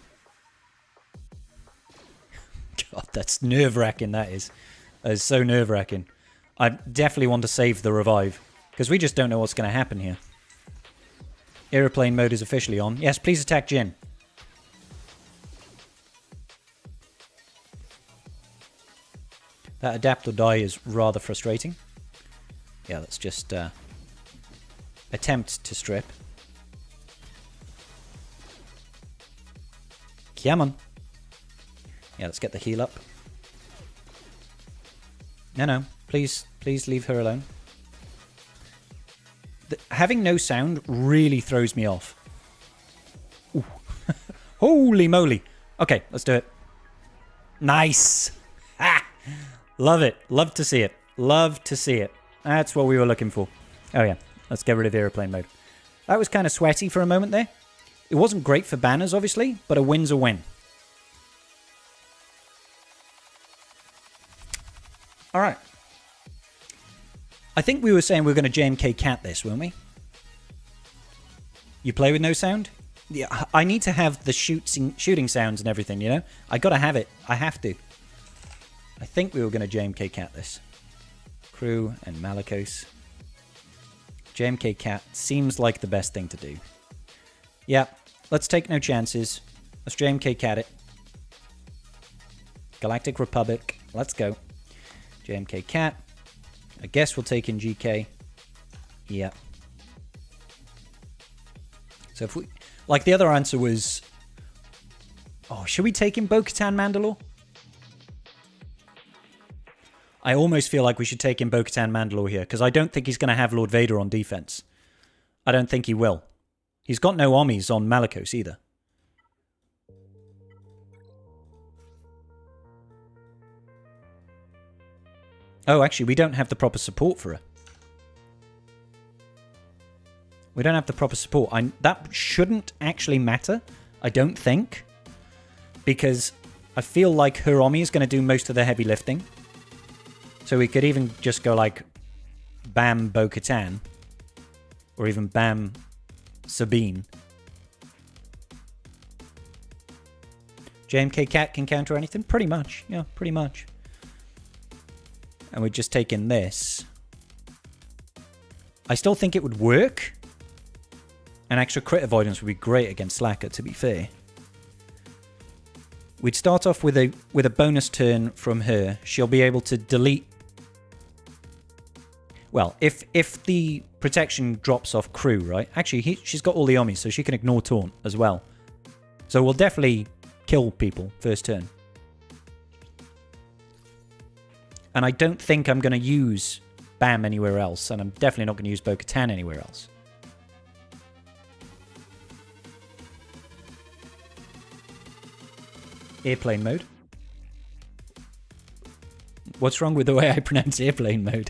God, that's nerve-wracking, that is. That is so nerve-wracking. I definitely want to save the revive, because we just don't know what's going to happen here. Aeroplane mode is officially on. Yes, please attack Jin. That adapt or die is rather frustrating. Yeah, let's just attempt to strip. Come on. Yeah, let's get the heal up. No. Please leave her alone. Having no sound really throws me off. Ooh. Holy moly. Okay, let's do it. Nice. Ah! Love it. Love to see it. Love to see it. That's what we were looking for. Oh yeah, let's get rid of airplane mode. That was kind of sweaty for a moment there. It wasn't great for banners, obviously, but a win's a win. All right. I think we were saying we were going to JMK cat this, weren't we? You play with no sound? Yeah, I need to have the shooting sounds and everything, you know? I got to have it. I have to. I think we were going to JMK cat this. Crew and Malicos. JMK cat seems like the best thing to do. Yeah, let's take no chances. Let's JMK cat it. Galactic Republic. Let's go. JMK cat. I guess we'll take in GK. Yeah. So if we... Like the other answer was... Oh, should we take in Bo-Katan Mandalore? I almost feel like we should take in Bo-Katan Mandalore here, because I don't think he's going to have Lord Vader on defense. I don't think he will. He's got no Omnis on Malicos either. Oh, actually, we don't have the proper support for her. We don't have the proper support. That shouldn't actually matter, I don't think. Because I feel like her Omi is going to do most of the heavy lifting. So we could even just go like Bam Bo-Katan. Or even Bam Sabine. JMK Cat can counter anything? Pretty much. Yeah, pretty much. And we're just taking this. I still think it would work. An extra crit avoidance would be great against Slacker, to be fair. We'd start off with a bonus turn from her. She'll be able to delete... Well, if the protection drops off crew, right? Actually, she's got all the Omis, so she can ignore taunt as well. So we'll definitely kill people first turn. And I don't think I'm going to use Bam anywhere else, and I'm definitely not going to use Bo-Katan anywhere else. Airplane mode. What's wrong with the way I pronounce airplane mode?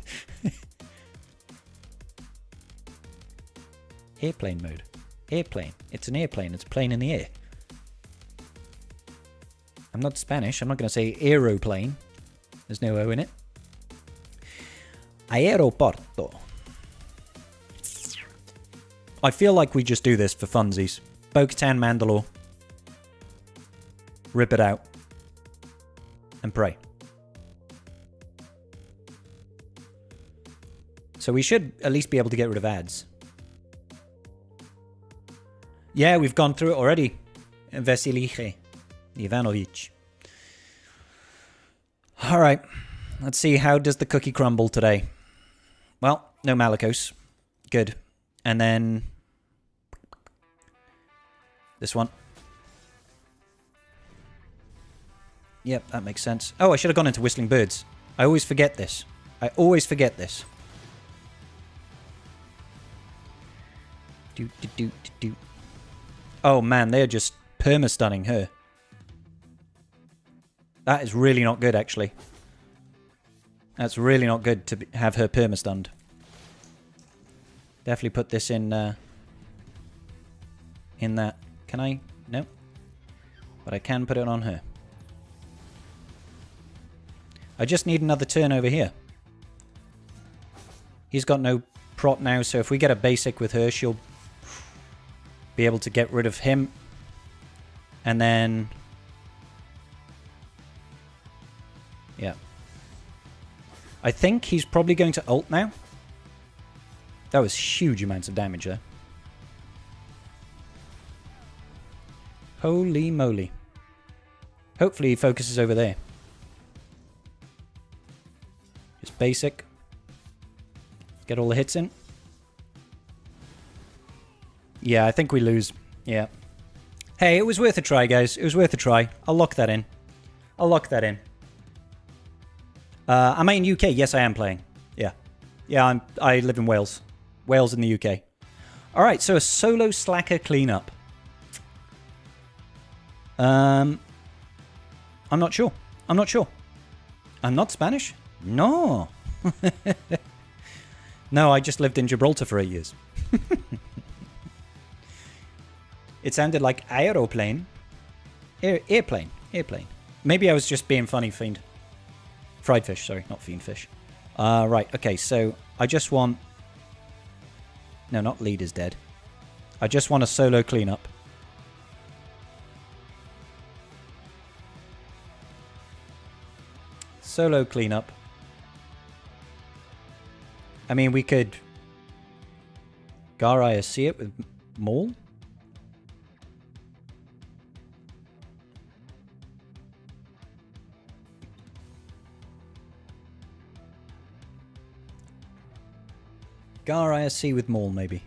Airplane mode. Airplane. It's an airplane. It's a plane in the air. I'm not Spanish. I'm not going to say aeroplane. There's no O in it. Aeroporto. I feel like we just do this for funsies. Bo-Katan Mandalore. Rip it out. And pray. So we should at least be able to get rid of ads. Yeah, we've gone through it already. Vasilije Ivanovic. Alright. Let's see, how does the cookie crumble today? Well, no Malicos. Good. And then... this one. Yep, that makes sense. Oh, I should have gone into Whistling Birds. I always forget this. I always forget this. Do. Oh man, they're just perma-stunning her. That is really not good, actually. That's really not good to have her perma-stunned. Definitely put this in that. Can I? No. But I can put it on her. I just need another turn over here. He's got no prot now, so if we get a basic with her, she'll be able to get rid of him. And then... yeah. I think he's probably going to ult now. That was huge amounts of damage there. Holy moly. Hopefully he focuses over there. Just basic. Get all the hits in. Yeah, I think we lose. Yeah. Hey, it was worth a try, guys. It was worth a try. I'll lock that in. I'll lock that in. Am I in UK? Yes, I am playing. Yeah. Yeah, I live in Wales. Wales in the UK. Alright, so a solo Slacker cleanup. I'm not sure. I'm not sure. I'm not Spanish? No. No, I just lived in Gibraltar for 8 years. It sounded like aeroplane. Airplane. Airplane. Maybe I was just being funny, Fiend. Fried fish, sorry, not fiend fish. Right, okay, so I just want... no, not lead is dead. I just want a solo cleanup. Solo cleanup. I mean, we could... Gar ISC it with Maul. Gar ISC with Maul, maybe.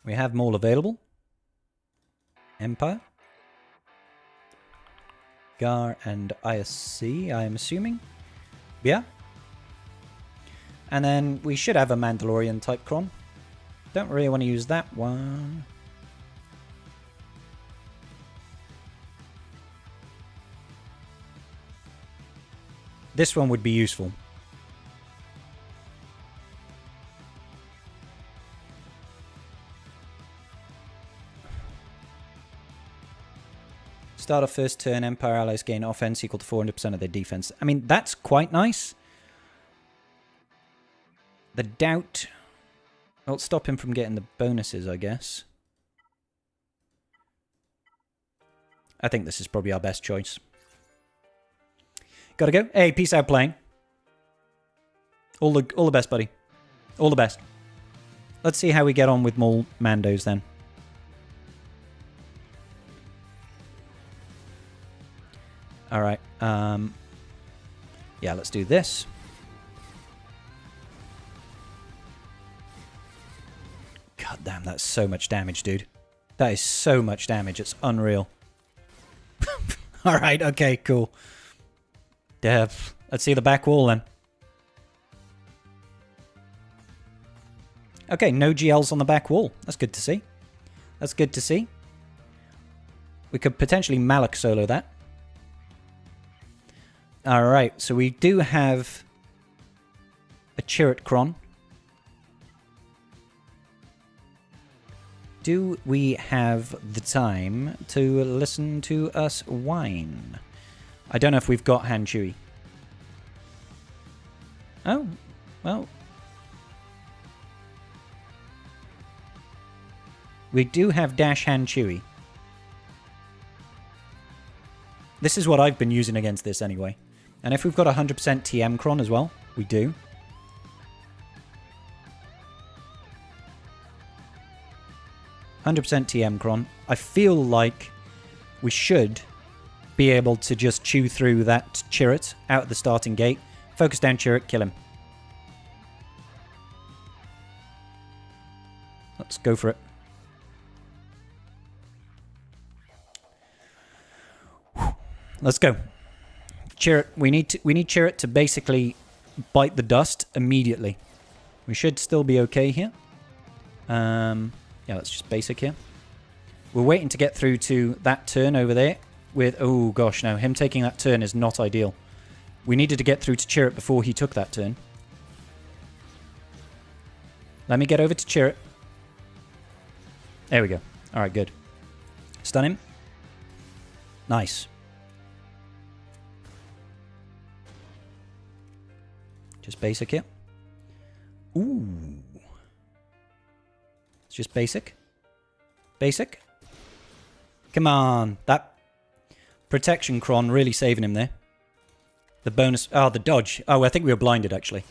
We have Maul available. Empire. Gar and ISC, I'm assuming. Yeah. And then we should have a Mandalorian type Cron. Don't really want to use that one. This one would be useful. Start of first turn, Empire allies gain offense equal to 400% of their defense. I mean, that's quite nice. The doubt... Well, stop him from getting the bonuses, I guess. I think this is probably our best choice. Gotta go. Hey, peace out playing. All the best, buddy. All the best. Let's see how we get on with more Mandos then. Alright. Yeah, let's do this. God damn, that's so much damage, dude. That is so much damage. It's unreal. Alright, okay, cool. Dev. Let's see the back wall then. Okay, no GLs on the back wall. That's good to see. That's good to see. We could potentially Malak solo that. Alright, so we do have a Chirrut Kron. Do we have the time to listen to us whine? I don't know if we've got Han Chewie. Oh, well. We do have Dash Han Chewie. This is what I've been using against this anyway. And if we've got 100% TM Kron as well, we do. TM Kron. I feel like we should be able to just chew through that Chirrut out of the starting gate. Focus down Chirrut, kill him. Let's go for it. Let's go. Chirrut, we need Chirrut to basically bite the dust immediately. We should still be okay here. Yeah, let's just basic here. We're waiting to get through to that turn over there with... Oh, gosh, no. Him taking that turn is not ideal. We needed to get through to Chirrut before he took that turn. Let me get over to Chirrut. There we go. All right, good. Stun him. Nice. Just basic here. Ooh. It's just basic. Basic. Come on. That protection Kron really saving him there. The bonus... Oh, the dodge. Oh, I think we were blinded, actually.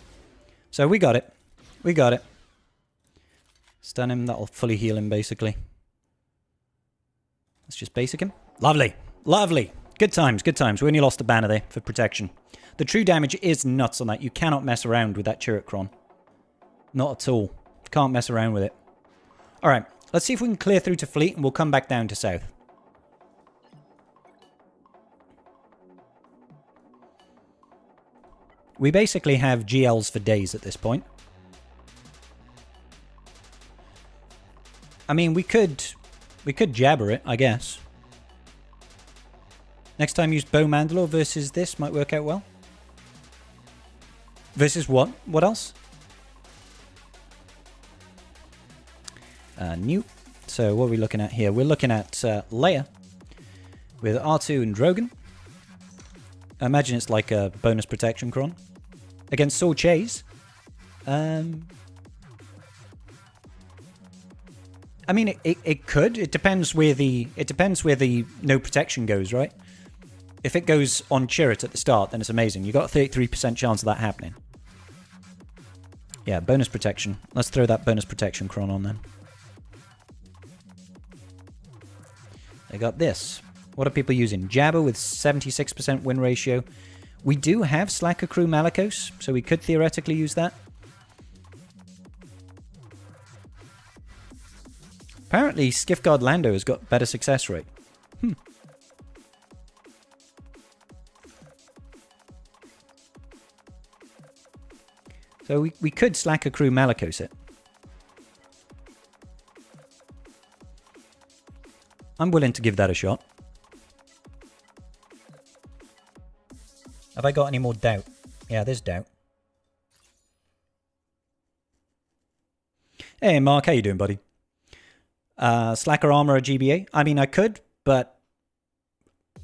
So we got it. We got it. Stun him. That'll fully heal him, basically. Let's just basic him. Lovely. Lovely. Good times. Good times. We only lost the banner there for protection. The true damage is nuts on that. You cannot mess around with that Chirrut Kron. Not at all. Can't mess around with it. Alright. Let's see if we can clear through to fleet and we'll come back down to south. We basically have GLs for days at this point. I mean, we could jabber it, I guess. Next time use Bow Mandalore versus this might work out well. Versus what? What else? New. So what are we looking at here? We're looking at Leia with R2 and Drogon. I imagine it's like a bonus protection Kron. Against Saw Chase. I mean, it could. It depends where the no protection goes, right? If it goes on Chirrut at the start, then it's amazing. You've got a 33% chance of that happening. Yeah, bonus protection. Let's throw that bonus protection Kron on then. They got this. What are people using? Jabba with 76% win ratio. We do have Slacker Crew Malakos, so we could theoretically use that. Apparently, Skiffguard Lando has got better success rate. So we could Slacker Crew Malakos it. I'm willing to give that a shot. Have I got any more doubt? Yeah, there's doubt. Hey, Mark, how you doing, buddy? Slacker Armor or GBA? I mean, I could, but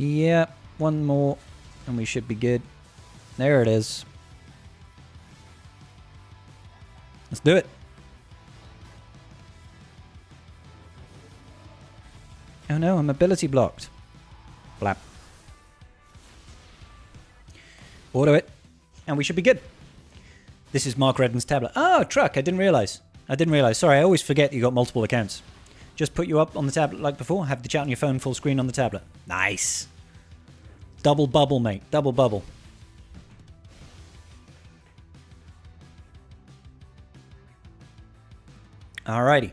Yeah, one more and we should be good. There it is. Let's do it. Oh no, I'm ability blocked. Blap. Auto it. And we should be good. This is Mark Redden's tablet. Oh, truck. I didn't realize. Sorry, I always forget you got multiple accounts. Just put you up on the tablet like before. Have the chat on your phone full screen on the tablet. Nice. Double bubble, mate. Double bubble. Alrighty.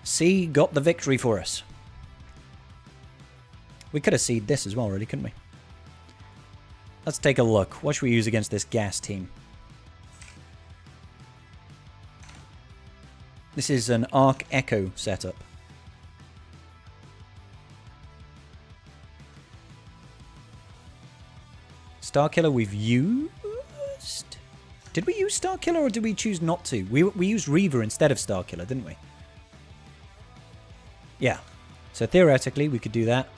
C got the victory for us. We could have seeded this as well, really, couldn't we? Let's take a look. What should we use against this gas team? This is an Arc Echo setup. Starkiller we've used? Did we use Starkiller or did we choose not to? We used Reaver instead of Starkiller, didn't we? Yeah. So theoretically we could do that.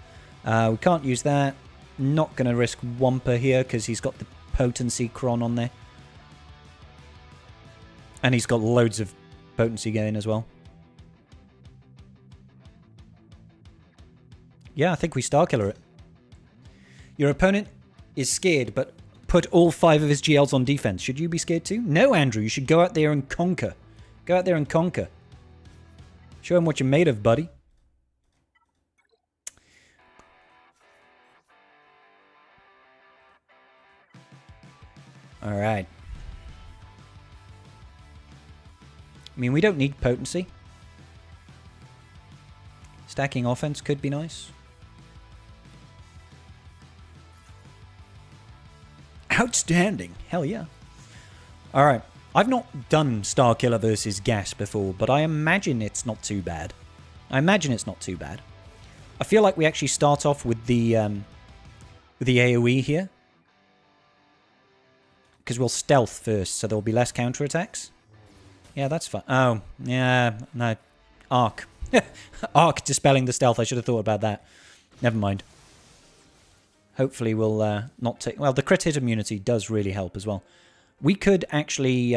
We can't use that. Not going to risk Wumper here because he's got the potency cron on there. And he's got loads of potency gain as well. Yeah, I think we Starkiller it. Your opponent is scared, but put all 5 of his GLs on defense. Should you be scared too? No, Andrew, you should go out there and conquer. Go out there and conquer. Show him what you're made of, buddy. Alright. I mean, we don't need potency. Stacking offense could be nice. Outstanding. Hell yeah. Alright. I've not done Starkiller versus Gas before, but I imagine it's not too bad. I feel like we actually start off with the AoE here. Because we'll stealth first, so there'll be less counterattacks. Yeah, that's fine. Oh, yeah, no. Arc. Arc dispelling the stealth. I should have thought about that. Never mind. Hopefully we'll not take... Well, the crit hit immunity does really help as well. We could actually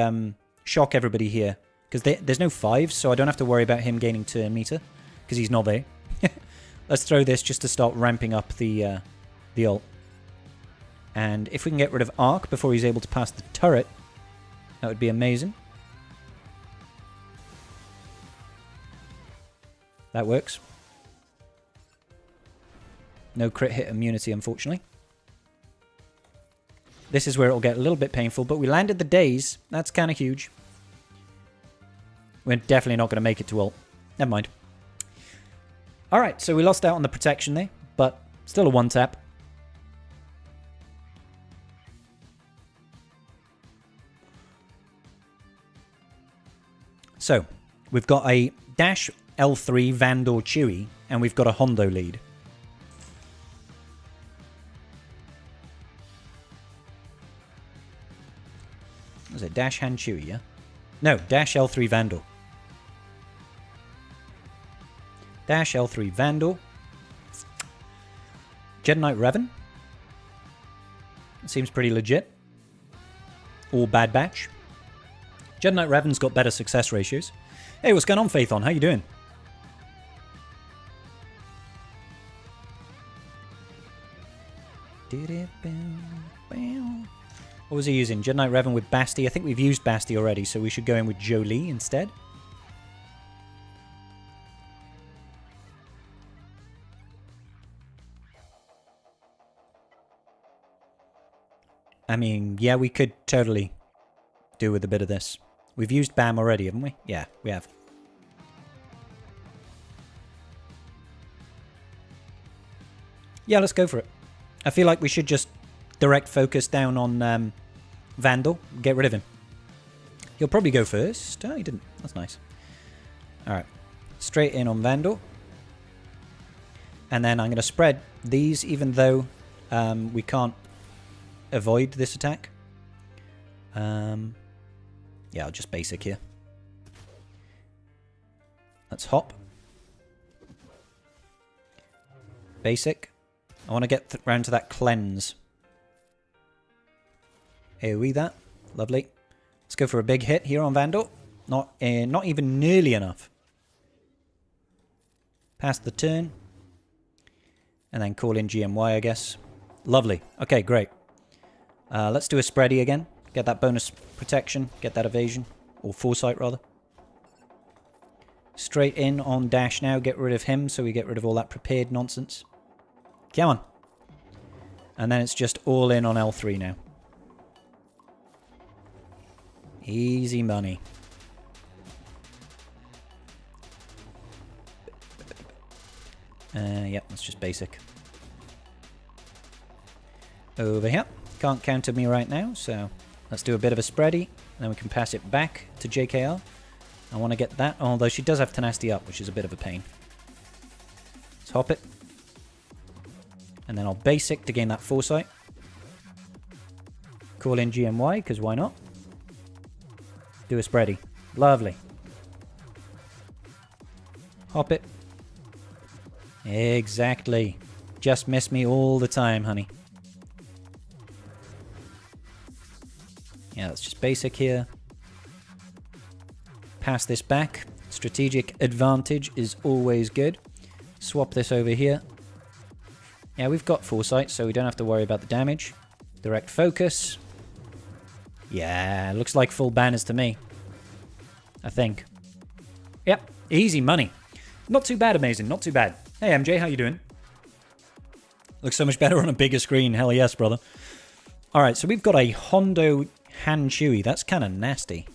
shock everybody here. Because there's no 5s, so I don't have to worry about him gaining turn meter. Because he's not there. Let's throw this just to start ramping up the ult. And if we can get rid of Arc before he's able to pass the turret, that would be amazing. That works. No crit hit immunity, unfortunately. This is where it'll get a little bit painful, but we landed the daze. That's kind of huge. We're definitely not going to make it to ult. Never mind. Alright, so we lost out on the protection there, but still a one-tap. So, we've got a Dash L3 Vandor Chewy, and we've got a Hondo lead. Was it Dash Han Chewy, yeah? No, Dash L3 Vandor. Dash L3 Vandor. Jedi Knight Revan. Seems pretty legit. All Bad Batch. Jedi Knight Revan's got better success ratios. Hey, what's going on, Faithon? How you doing? What was he using? Jedi Knight Revan with Basti. I think we've used Basti already, so we should go in with Jolie instead. I mean, yeah, we could totally do with a bit of this. We've used BAM already, haven't we? Yeah, we have. Yeah, let's go for it. I feel like we should just direct focus down on Vandal. Get rid of him. He'll probably go first. Oh, he didn't. That's nice. Alright. Straight in on Vandal. And then I'm going to spread these, even though we can't avoid this attack. Yeah, I'll just basic here. Let's hop. Basic. I want to get round to that cleanse. AoE that. Lovely. Let's go for a big hit here on Vandal. Not even nearly enough. Pass the turn. And then call in GMY, I guess. Lovely. Okay, great. Let's do a spready again. Get that bonus protection. Get that evasion. Or foresight, rather. Straight in on dash now. Get rid of him so we get rid of all that prepared nonsense. Come on. And then it's just all in on L3 now. Easy money. Yep, that's just basic. Over here. Can't counter me right now, so let's do a bit of a spready. Then we can pass it back to JKR. I want to get that, although she does have tenacity up, which is a bit of a pain. Let's hop it. And then I'll basic to gain that foresight. Call in GMY, because why not? Do a spready. Lovely. Hop it. Exactly. Just miss me all the time, honey. Yeah, that's just basic here. Pass this back. Strategic advantage is always good. Swap this over here. Yeah, we've got foresight, so we don't have to worry about the damage. Direct focus. Yeah, looks like full banners to me. I think. Yep, easy money. Not too bad, amazing. Not too bad. Hey, MJ, how you doing? Looks so much better on a bigger screen. Hell yes, brother. All right, so we've got a Hondo Han Chewy. That's kind of nasty.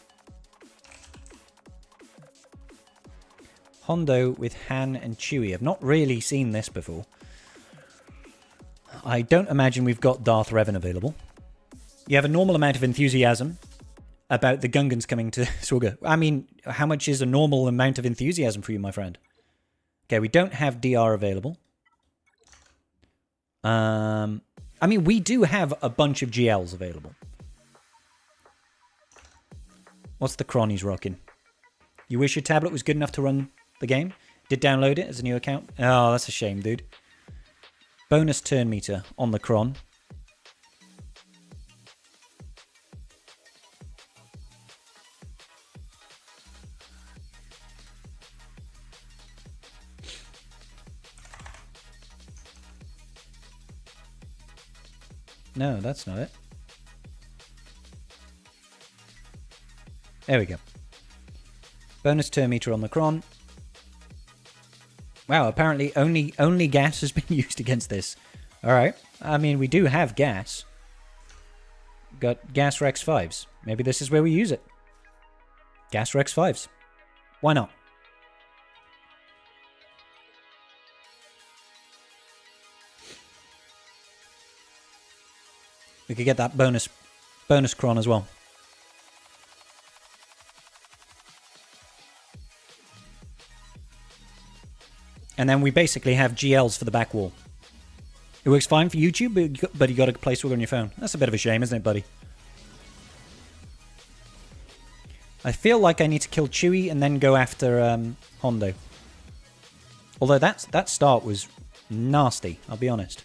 Hondo with Han and Chewy. I've not really seen this before. I don't imagine we've got Darth Revan available. You have a normal amount of enthusiasm about the Gungans coming to Swugger. I mean, how much is a normal amount of enthusiasm for you, my friend? Okay, we don't have DR available. I mean, we do have a bunch of GLs available. What's the cron he's rocking? You wish your tablet was good enough to run the game? Did download it as a new account? Oh, that's a shame, dude. Bonus turn meter on the cron. No, that's not it. There we go. Bonus turn meter on the cron. Wow, apparently only gas has been used against this. Alright. I mean, we do have gas. Got gas Rex 5s. Maybe this is where we use it. Gas Rex 5s. Why not? We could get that bonus cron as well. And then we basically have GLs for the back wall. It works fine for YouTube, but you got to play Swigger on your phone. That's a bit of a shame, isn't it, buddy? I feel like I need to kill Chewie and then go after Hondo. Although that start was nasty, I'll be honest.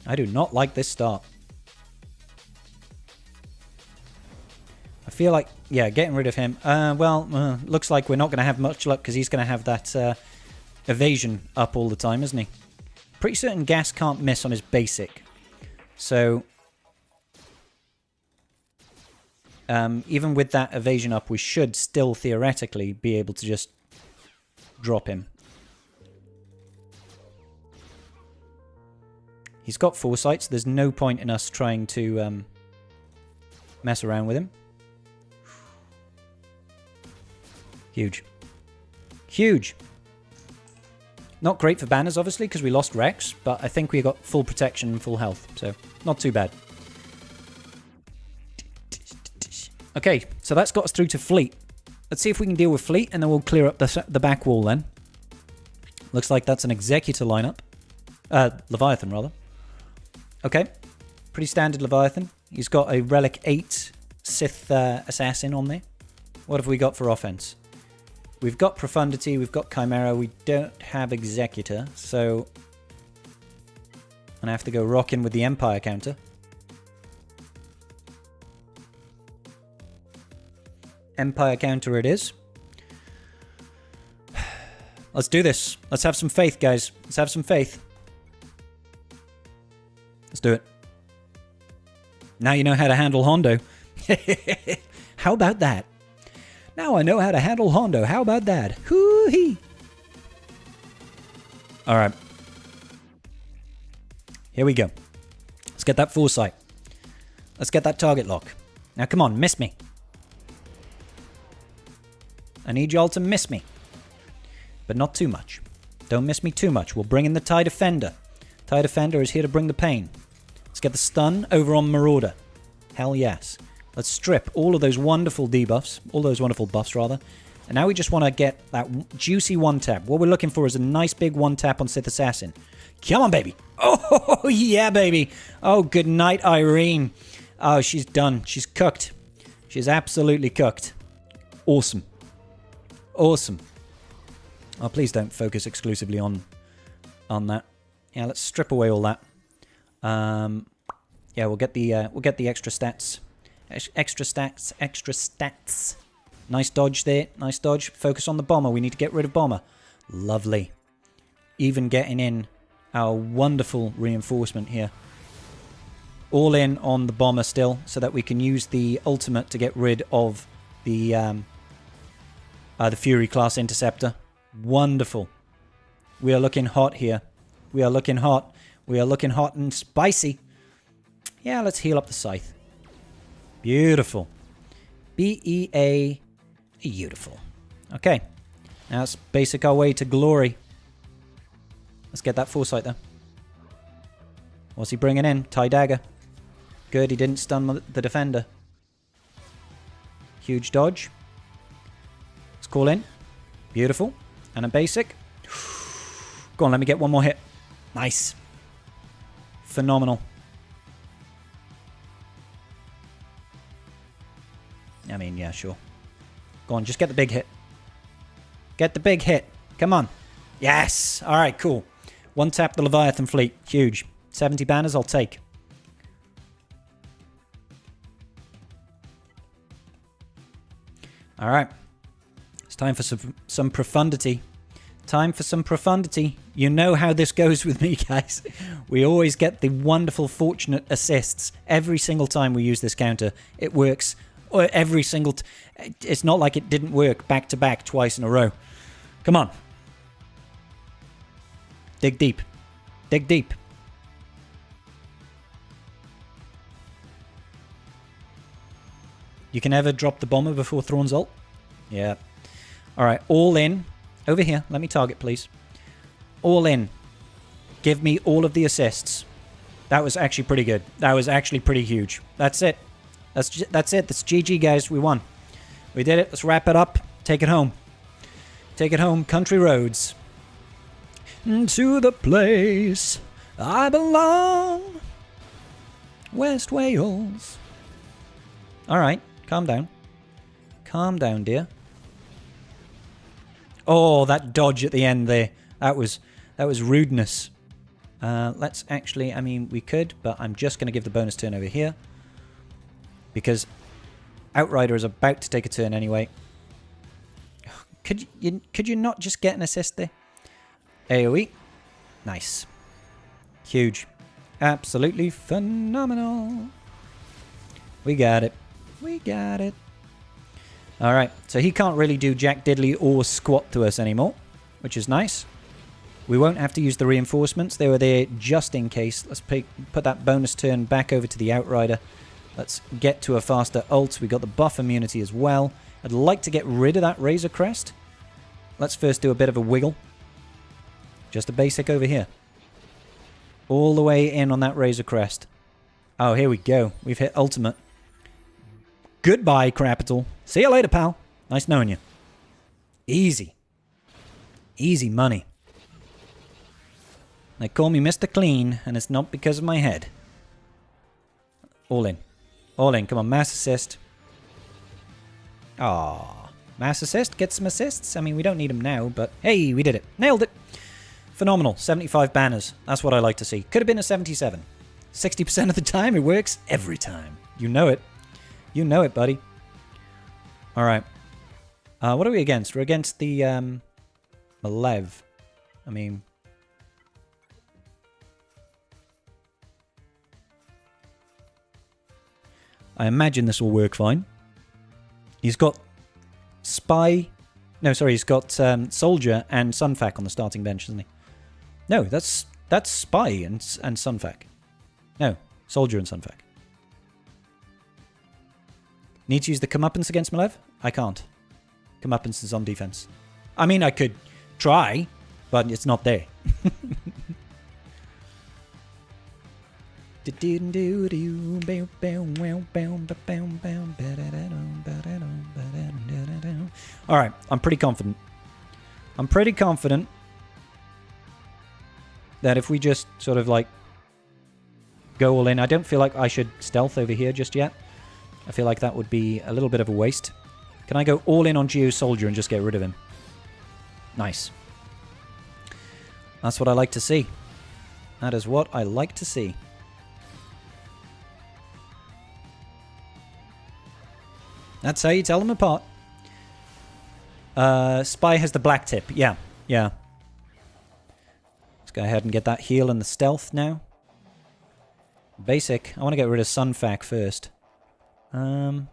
I do not like this start. I feel like, yeah, getting rid of him. Looks like we're not going to have much luck because he's going to have that evasion up all the time, isn't he? Pretty certain Gas can't miss on his basic. So, even with that evasion up, we should still theoretically be able to just drop him. He's got foresight, so there's no point in us trying to mess around with him. Huge. Huge. Not great for banners, obviously, because we lost Rex, but I think we got full protection and full health, so not too bad. Okay, so that's got us through to Fleet. Let's see if we can deal with Fleet, and then we'll clear up the back wall then. Looks like that's an Executor lineup. Leviathan, rather. Okay, pretty standard Leviathan. He's got a Relic 8 Sith Assassin on there. What have we got for offense? We've got Profundity, we've got Chimera, we don't have Executor, so... I'm gonna have to go rocking with the Empire counter. Empire counter it is. Let's do this. Let's have some faith, guys. Let's have some faith. Let's do it. Now you know how to handle Hondo. How about that? Now I know how to handle Hondo. How about that? Hoo-hee. All right. Here we go. Let's get that foresight. Let's get that target lock. Now come on, miss me. I need y'all to miss me. But not too much. Don't miss me too much. We'll bring in the TIE Defender. TIE Defender is here to bring the pain. Let's get the stun over on Marauder. Hell yes. Let's strip all of those wonderful debuffs. All those wonderful buffs, rather. And now we just want to get that juicy one-tap. What we're looking for is a nice big one-tap on Sith Assassin. Come on, baby. Oh, yeah, baby. Oh, good night, Irene. Oh, she's done. She's cooked. She's absolutely cooked. Awesome. Awesome. Oh, please don't focus exclusively on that. Yeah, let's strip away all that. Yeah, we'll get the extra stats. Extra stats. Nice dodge there. Nice dodge. Focus on the bomber. We need to get rid of bomber. Lovely. Even getting in our wonderful reinforcement here. All in on the bomber still, so that we can use the ultimate to get rid of the Fury class interceptor. Wonderful. We are looking hot here. We are looking hot. We are looking hot and spicy. Yeah, let's heal up the scythe. Beautiful. B-E-A. Beautiful. Okay. Now let's basic our way to glory. Let's get that foresight though. What's he bringing in? TIE Dagger. Good, he didn't stun the defender. Huge dodge. Let's call in. Beautiful. And a basic. Go on, let me get one more hit. Nice. Phenomenal. I mean, yeah, sure. Go on, just get the big hit. Get the big hit. Come on. Yes. All right, cool. One tap the Leviathan fleet. Huge. 70 banners, I'll take. All right. It's time for some profundity. Time for some profundity. You know how this goes with me, guys. We always get the wonderful, fortunate assists every single time we use this counter. It works every single... It's not like it didn't work back to back twice in a row. Come on. Dig deep. Dig deep. You can ever drop the bomber before Thrawn's ult? Yeah. Alright, all in. Over here. Let me target, please. All in. Give me all of the assists. That was actually pretty good. That was actually pretty huge. That's it. That's it. That's GG, guys. We won. We did it. Let's wrap it up. Take it home. Take it home. Country roads. To the place I belong. West Wales. Alright. Calm down. Calm down, dear. Oh, that dodge at the end there. That was rudeness. Let's actually, I mean, we could, but I'm just going to give the bonus turn over here. Because Outrider is about to take a turn anyway. Could you not just get an assist there? AoE. Nice. Huge. Absolutely phenomenal. We got it. We got it. Alright, so he can't really do jack diddly or squat to us anymore, which is nice. We won't have to use the reinforcements. They were there just in case. Let's put that bonus turn back over to the Outrider. Let's get to a faster ult. We got the buff immunity as well. I'd like to get rid of that Razor Crest. Let's first do a bit of a wiggle. Just a basic over here. All the way in on that Razor Crest. Oh, here we go. We've hit ultimate. Goodbye, Crapital. See you later, pal. Nice knowing you. Easy. Easy money. They call me Mr. Clean, and it's not because of my head. All in. All in. Come on, mass assist. Ah, Mass assist, get some assists. I mean, we don't need them now, but hey, we did it. Nailed it. Phenomenal. 75 banners. That's what I like to see. Could have been a 77. 60% of the time, it works every time. You know it. You know it, buddy. All right. What are we against? We're against the Malev. I mean... I imagine this will work fine. He's got Spy... No, sorry, he's got Soldier and Sunfac on the starting bench, isn't he? No, that's Spy and Sunfac. No, Soldier and Sunfac. Need to use the comeuppance against Malev? I can't. Comeuppance is on defense. I mean, I could try, but it's not there. Alright, I'm pretty confident. I'm pretty confident that if we just sort of like go all in, I don't feel like I should stealth over here just yet. I feel like that would be a little bit of a waste. Can I go all in on Geo Soldier and just get rid of him? Nice. That's what I like to see. That is what I like to see. That's how you tell them apart. Spy has the black tip. Yeah, yeah. Let's go ahead and get that heal and the stealth now. Basic. I want to get rid of Sunfac first. Let's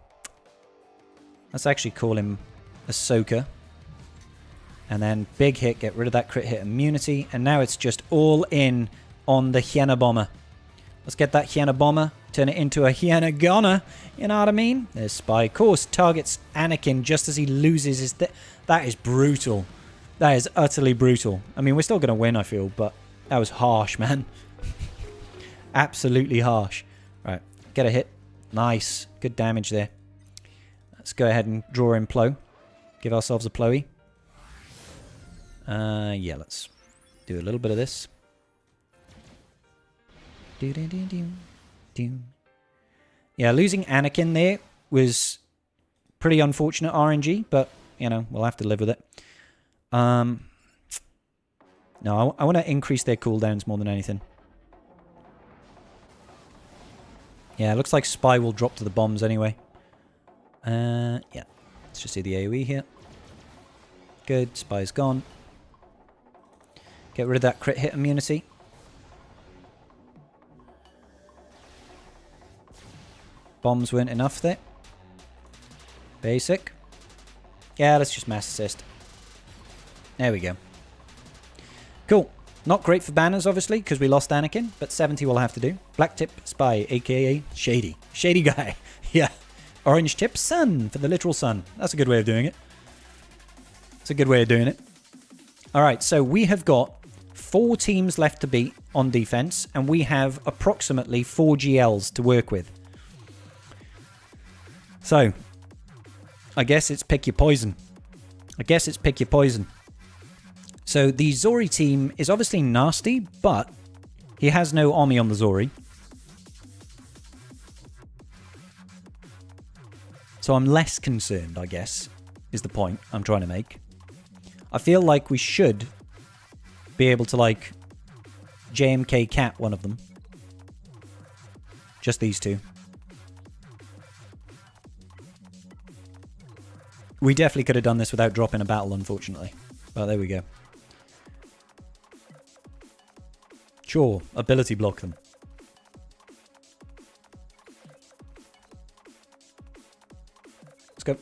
actually call him Ahsoka. And then big hit, get rid of that crit hit immunity. And now it's just all in on the Hyena Bomber. Let's get that Hyena Bomber, turn it into a Hyena Gunner. You know what I mean? There's Spy. Of course, targets Anakin just as he loses his... That is brutal. That is utterly brutal. I mean, we're still going to win, I feel, but that was harsh, man. Absolutely harsh. Right, get a hit. Nice. Good damage there. Let's go ahead and draw in Plo. Give ourselves a Ploey. Yeah, let's do a little bit of this. Yeah, losing Anakin there was pretty unfortunate RNG, but, you know, we'll have to live with it. No, I want to increase their cooldowns more than anything. Yeah, it looks like Spy will drop to the bombs anyway. Yeah, let's just see the AoE here. Good, Spy's gone. Get rid of that crit hit immunity. Bombs weren't enough there. Basic. Yeah, let's just mass assist. There we go. Cool. Not great for banners, obviously, because we lost Anakin, but 70 will have to do. Black tip Spy, a.k.a. Shady. Shady guy. Yeah. Orange tip Sun, for the literal sun. That's a good way of doing it. It's a good way of doing it. Alright, so we have got 4 teams left to beat on defense, and we have approximately 4 GLs to work with. So, I guess it's pick your poison. I guess it's pick your poison. So the Zori team is obviously nasty, but he has no Omi on the Zori. So I'm less concerned, I guess, is the point I'm trying to make. I feel like we should be able to, like, JMK cat one of them. Just these two. We definitely could have done this without dropping a battle, unfortunately. But there we go. Sure, ability block them. Let's go.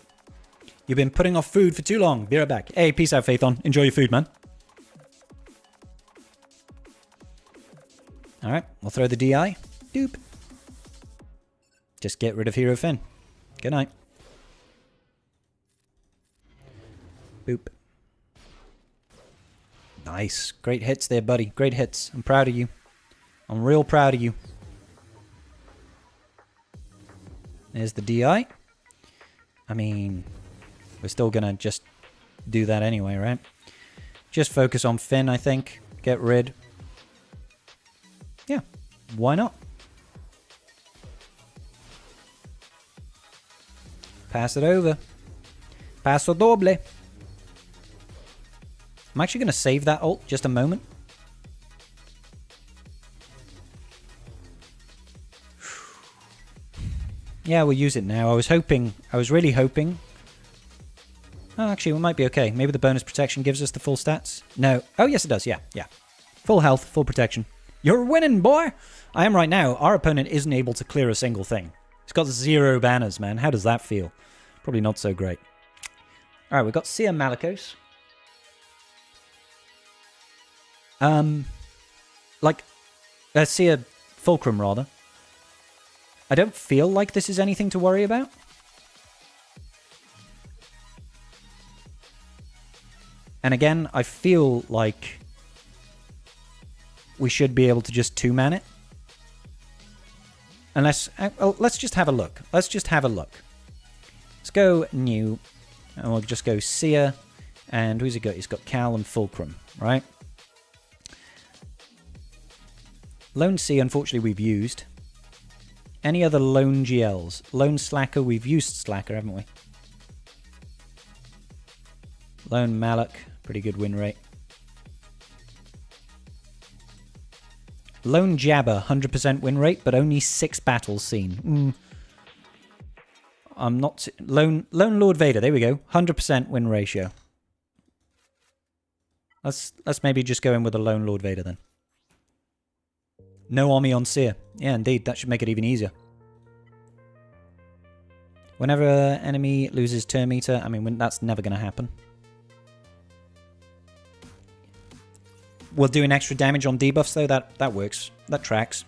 You've been putting off food for too long. Be right back. Hey, peace out, Phaethon. Enjoy your food, man. Alright, we'll throw the DI. Doop. Just get rid of Hero Finn. Good night. Boop. Nice. Great hits there, buddy. Great hits. I'm proud of you. I'm real proud of you. There's the DI. I mean, we're still going to just do that anyway, right? Just focus on Finn, I think. Get rid. Yeah. Why not? Pass it over. Paso doble. I'm actually going to save that ult just a moment. Yeah, we'll use it now. I was really hoping. Oh, actually, we might be okay. Maybe the bonus protection gives us the full stats. No. Oh, yes, it does. Yeah. Full health, full protection. You're winning, boy! I am right now. Our opponent isn't able to clear a single thing. He's got 0 banners, man. How does that feel? Probably not so great. Alright, we've got Sia Malicos. Sia Fulcrum, rather. I don't feel like this is anything to worry about. And again, I feel like we should be able to just 2-man it. Unless... well, let's just have a look. Let's go new. And we'll just go Sia. And who's he got? He's got Cal and Fulcrum, right? Lone C, unfortunately, we've used. Any other lone GLs? Lone Slacker, we've used Slacker, haven't we? Lone Malak, pretty good win rate. Lone Jabber, 100% win rate, but only 6 battles seen. I'm not... Lone Lord Vader, there we go. 100% win ratio. Let's maybe just go in with a Lone Lord Vader then. No army on Seer. Yeah, indeed, that should make it even easier. Whenever an enemy loses turn meter, I mean, that's never going to happen. We're doing extra damage on debuffs, though. That works. That tracks.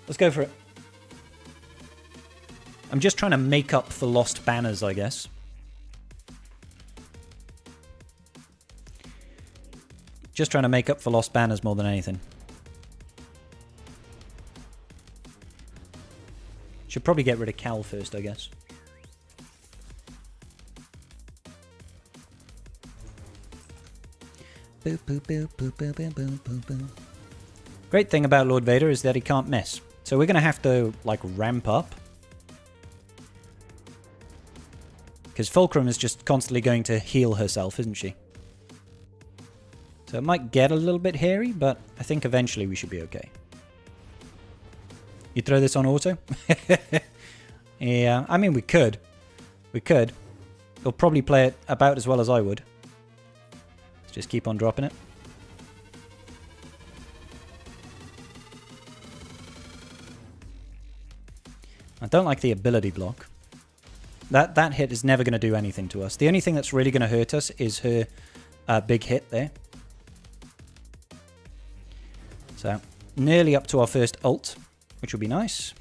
Let's go for it. I'm just trying to make up for lost banners, I guess. Just trying to make up for lost banners more than anything. Should probably get rid of Cal first, I guess. Great thing about Lord Vader is that he can't miss. So we're going to have to, like, ramp up. Because Fulcrum is just constantly going to heal herself, isn't she? So it might get a little bit hairy, but I think eventually we should be okay. You throw this on auto? Yeah, I mean, we could. We could. He'll probably play it about as well as I would. Let's just keep on dropping it. I don't like the ability block. That hit is never going to do anything to us. The only thing that's really going to hurt us is her big hit there. So, nearly up to our first ult, which will be nice.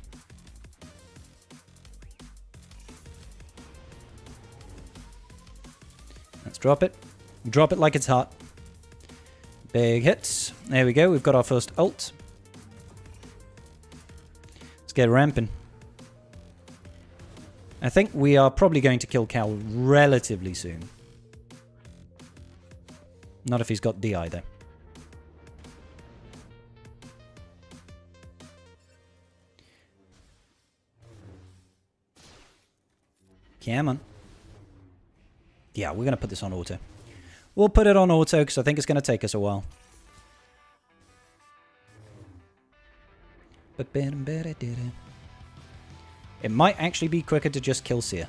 Let's drop it. Drop it like it's hot. Big hits. There we go. We've got our first ult. Let's get ramping. I think we are probably going to kill Cal relatively soon. Not if he's got DI though. Come on. Yeah, we're going to put this on auto. We'll put it on auto because I think it's going to take us a while. It might actually be quicker to just kill Seer.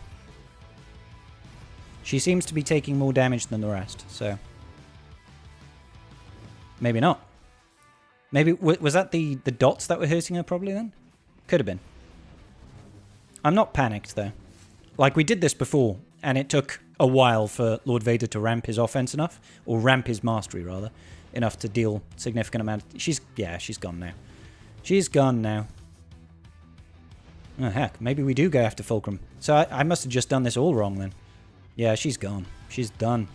She seems to be taking more damage than the rest, so... Maybe not. Maybe... Was that the dots that were hurting her probably then? Could have been. I'm not panicked, though. Like, we did this before, and it took a while for Lord Vader to ramp his offense enough, or ramp his mastery, rather, enough to deal significant amount... Yeah, she's gone now. She's gone now. Oh, heck, maybe we do go after Fulcrum. So I must have just done this all wrong, then. Yeah, she's gone. She's done.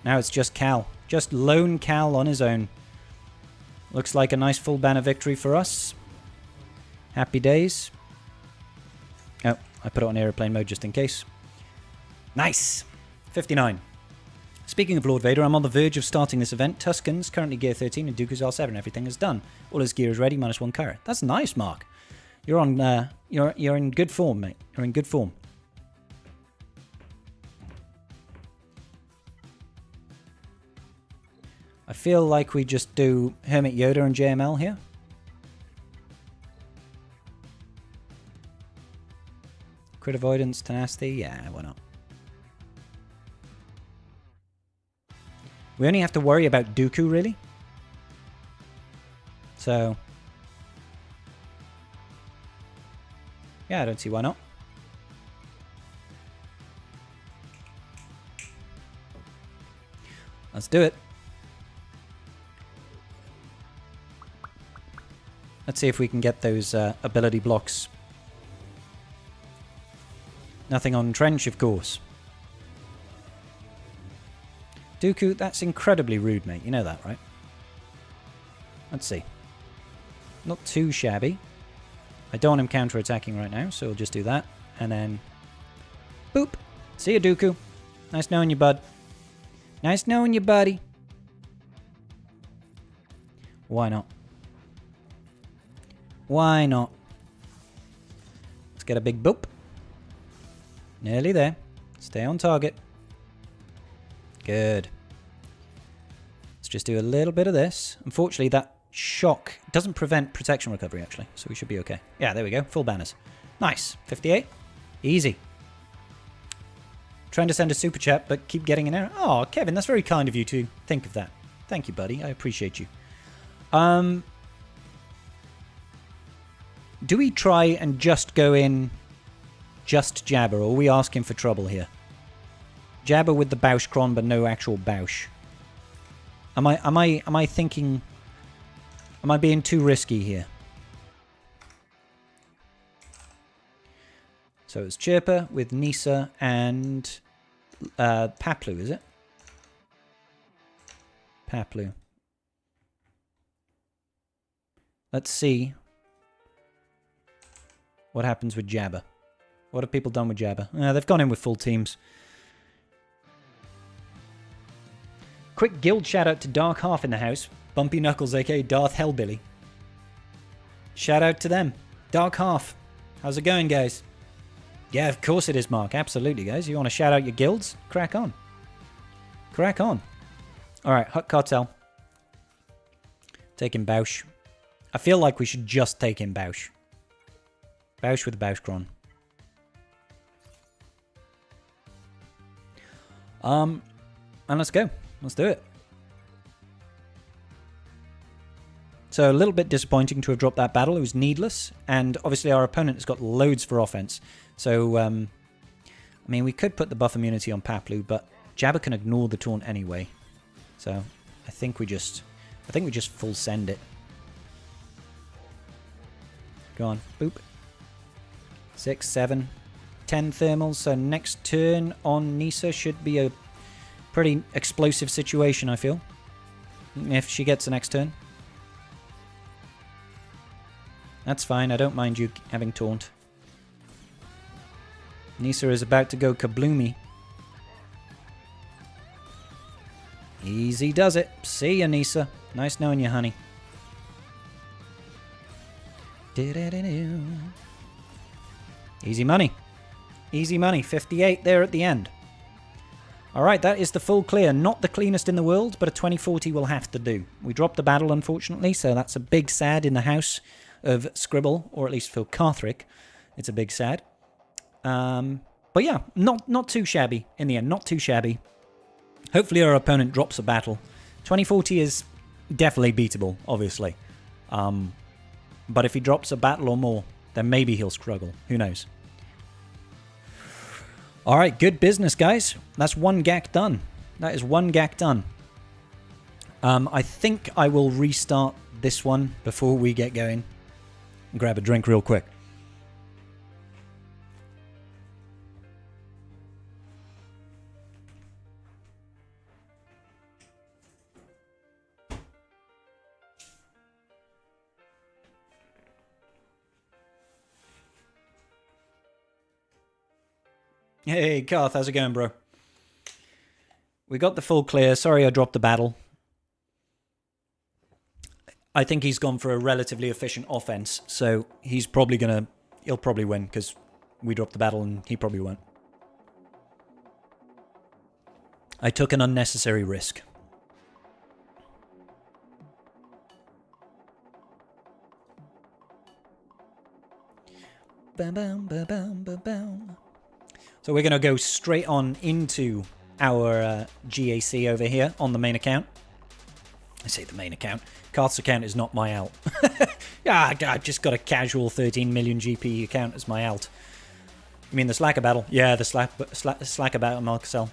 Now it's just Cal. Just lone Cal on his own. Looks like a nice full banner victory for us. Happy days. Oh, I put it on airplane mode just in case. Nice! 59. Speaking of Lord Vader, I'm on the verge of starting this event. Tuscan's currently gear 13 and Dooku's R7. Everything is done. All his gear is ready, -1 Kyra. That's nice, Mark. You're on. You're in good form, mate. You're in good form. I feel like we just do Hermit Yoda and JML here. Crit avoidance, tenacity, yeah, why not? We only have to worry about Dooku, really. So, yeah, I don't see why not. Let's do it. Let's see if we can get those ability blocks. Nothing on Trench, of course. Dooku, that's incredibly rude, mate. You know that, right? Let's see. Not too shabby. I don't want him counter-attacking right now, so we'll just do that. And then... boop! See you, Dooku. Nice knowing you, bud. Nice knowing you, buddy. Why not? Why not? Let's get a big boop. Nearly there. Stay on target. Good. Let's just do a little bit of this. Unfortunately, that shock doesn't prevent protection recovery, actually. So we should be okay. Yeah, there we go. Full banners. Nice. 58. Easy. Trying to send a super chat, but keep getting an error. Oh, Kevin, that's very kind of you to think of that. Thank you, buddy. I appreciate you. Do we try and just go in just Jabba, or are we asking for trouble here? Jabba with the Bausch Cron, but no actual Bausch. Am I thinking... am I being too risky here? So it's Chirpa with Nisa and Paplu, is it? Paplu. Let's see what happens with Jabba. What have people done with Jabba? They've gone in with full teams. Quick guild shout out to Dark Half in the house. Bumpy Knuckles, aka Darth Hellbilly. Shout out to them. Dark Half. How's it going, guys? Yeah, of course it is, Mark. Absolutely, guys. You want to shout out your guilds? Crack on. Crack on. Alright, Hutt Cartel. Taking Bausch. I feel like we should just take in Bausch. Bausch with Bausch Cron. And let's go. Let's do it. So a little bit disappointing to have dropped that battle. It was needless. And obviously our opponent has got loads for offense. So, I mean, we could put the buff immunity on Paplu, but Jabba can ignore the taunt anyway. So I think we just full send it. Go on. Boop. 6, 7, 10 thermals. So next turn on Nisa should be a pretty explosive situation, I feel. If she gets the next turn. That's fine. I don't mind you having taunt. Nisa is about to go kabloomy. Easy does it. See ya, Nisa. Nice knowing you, honey. Easy money. Easy money. 58 there at the end. Alright, that is the full clear. Not the cleanest in the world, but a 2040 will have to do. We dropped the battle, unfortunately, so that's a big sad in the house of Scribble, or at least for Carthrick. It's a big sad. But yeah, not too shabby in the end. Not too shabby. Hopefully our opponent drops a battle. 2040 is definitely beatable, obviously. But if he drops a battle or more, then maybe he'll struggle. Who knows? Alright, good business, guys. That's one GAC done. That is one GAC done. I think I will restart this one before we get going. Grab a drink real quick. Hey, Karth, how's it going, bro? We got the full clear. Sorry I dropped the battle. I think he's gone for a relatively efficient offense, so he's probably gonna... he'll probably win, because we dropped the battle and he probably won't. I took an unnecessary risk. So we're going to go straight on into our GAC over here on the main account. I say the main account. Karth's account is not my alt. Yeah, I've just got a casual 13 million GP account as my alt. You mean the Slacker battle? Yeah, the Slacker battle, Marcel.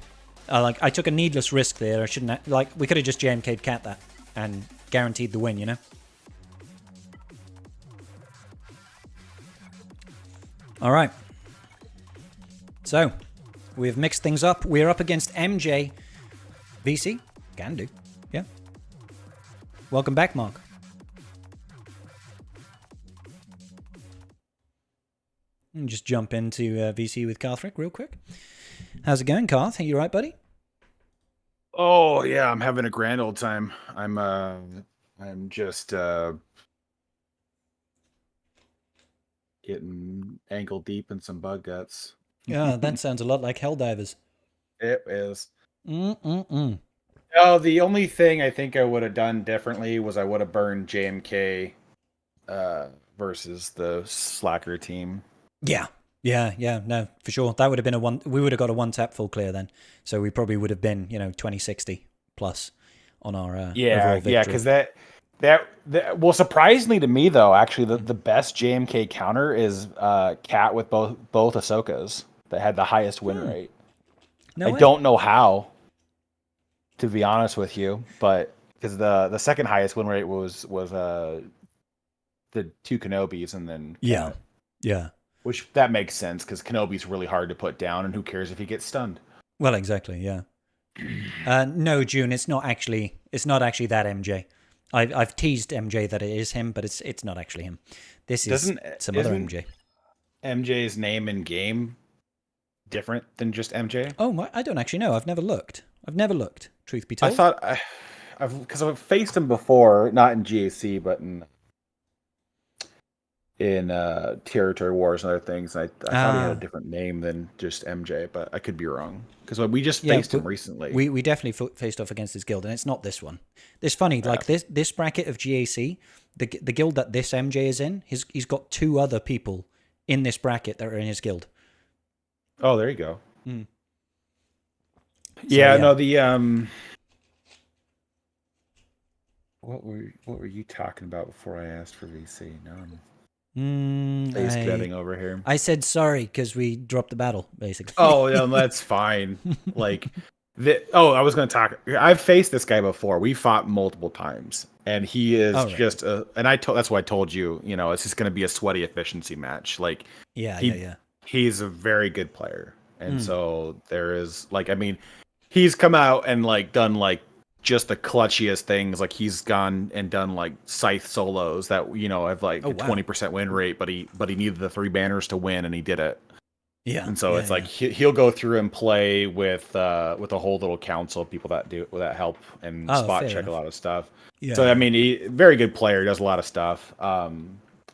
I took a needless risk there. I shouldn't have, we could have just JMK'd Cat that and guaranteed the win, you know? All right. So, we've mixed things up. We're up against MJ. VC? Can do. Yeah. Welcome back, Mark. And just jump into VC with Karthrick real quick. How's it going, Karth? Are you right, buddy? Oh yeah, I'm having a grand old time. I'm just getting ankle deep in some bug guts. Yeah, that sounds a lot like Helldivers. It is. Mm-mm-mm. Oh, the only thing I think I would have done differently was I would have burned JMK versus the Slacker team. Yeah, no, for sure. That would have been a one. We would have got a one-tap full clear then. So we probably would have been, 2060 plus on our overall victory. Yeah, because that well, surprisingly to me though, actually the best JMK counter is Cat with both Ahsokas that had the highest win rate. No I way. don't know how, to be honest with you, but because the second highest win rate was the two Kenobis, and then yeah. Which that makes sense because Kenobi's really hard to put down, and who cares if he gets stunned? Well, exactly. Yeah. No, June. It's not actually that MJ. I've teased MJ that it is him, but it's not actually him. This is some other MJ. MJ's name in game different than just MJ? Oh, I don't actually know. I've never looked. Truth be told, I thought because I've faced him before, not in GAC, but in Territory Wars and other things. I thought he had a different name than just MJ, but I could be wrong because we just faced him recently. We definitely faced off against his guild, and it's not this one. It's funny, like this bracket of GAC, the guild that this MJ is in, he's got two other people in this bracket that are in his guild. Oh, there you go. Mm. Yeah, no, the what were you talking about before I asked for VC? No, face getting over here. I said sorry because we dropped the battle, basically. Oh, yeah, that's fine. I was going to talk. I've faced this guy before. We fought multiple times, and he is just that's why I told you. It's just going to be a sweaty efficiency match. He's a very good player, and so there is he's come out and done just the clutchiest things. He's gone and done scythe solos that have 20% win rate, but he needed the 3 banners to win, and he did it. Yeah, and so he'll go through and play with a whole little council of people that help and spot check a lot of stuff. Yeah. So he very good player, does a lot of stuff.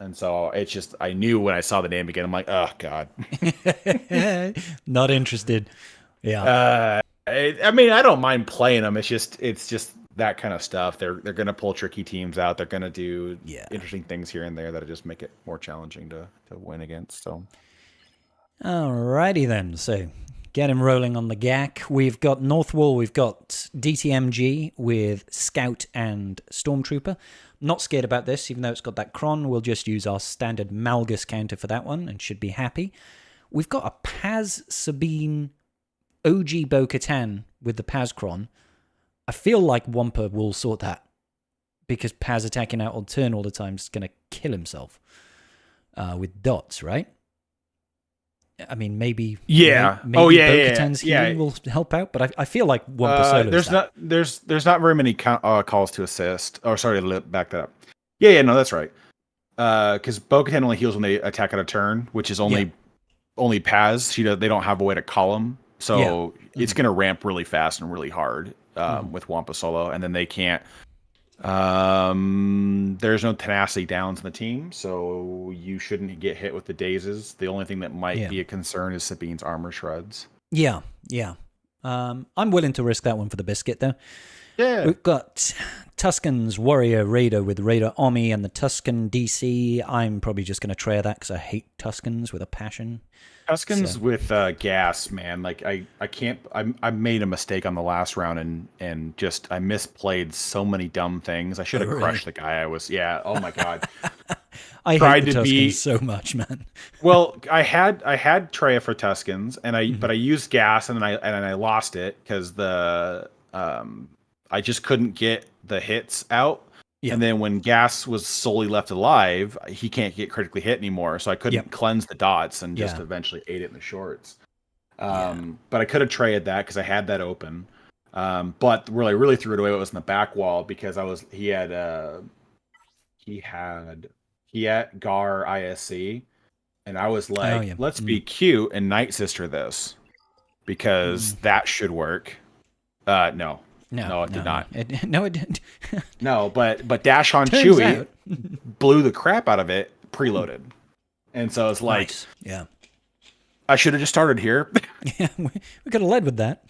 And so it's just I knew when I saw the name again, I'm like, oh god, not interested. Yeah. I don't mind playing them. It's just that kind of stuff. They're gonna pull tricky teams out. They're gonna do interesting things here and there that just make it more challenging to win against. So, alrighty then. So get him rolling on the GAC. We've got North Wall. We've got DTMG with Scout and Stormtrooper. Not scared about this, even though it's got that Cron. We'll just use our standard Malgus counter for that one and should be happy. We've got a Paz Sabine OG Bo-Katan with the Paz Cron. I feel like Wampa will sort that because Paz attacking out on turn all the time is going to kill himself with dots, right? I mean, maybe Bo-Katan's healing will help out, but I feel like Wampa solo. There's not very many calls to assist. Oh, sorry, back that up. Yeah, no, that's right. Because Bo-Katan only heals when they attack on a turn, which is only Paz. They don't have a way to call him, so it's going to ramp really fast and really hard with Wampa solo, and then they can't. There's no tenacity downs in the team, so you shouldn't get hit with the dazes. The only thing that might be a concern is Sabine's armor shreds. Yeah. I'm willing to risk that one for the biscuit, though. Yeah. We've got Tuscan's Warrior Raider with Raider Omi and the Tuscan DC. I'm probably just going to try that because I hate Tuscans with a passion. Tuscans with gas, man. Like I can't. I made a mistake on the last round and just I misplayed so many dumb things. I should have crushed the guy. I was Oh my god. I hate the Tuscans so much, man. Well, I had Treya for Tuscans, and but I used gas and I lost it because I just couldn't get the hits out. Yeah. And then when Gas was solely left alive, he can't get critically hit anymore. So I couldn't cleanse the dots and just eventually ate it in the shorts. But I could have traded that because I had that open. But where I really threw it away was in the back wall because he had Gar ISC, and I was like, let's be cute and Night Sister this because that should work. No, it did not. It didn't. No, but Dash on Chewy blew the crap out of it preloaded. And so it's like, yeah, I should have just started here. Yeah, we could have led with that.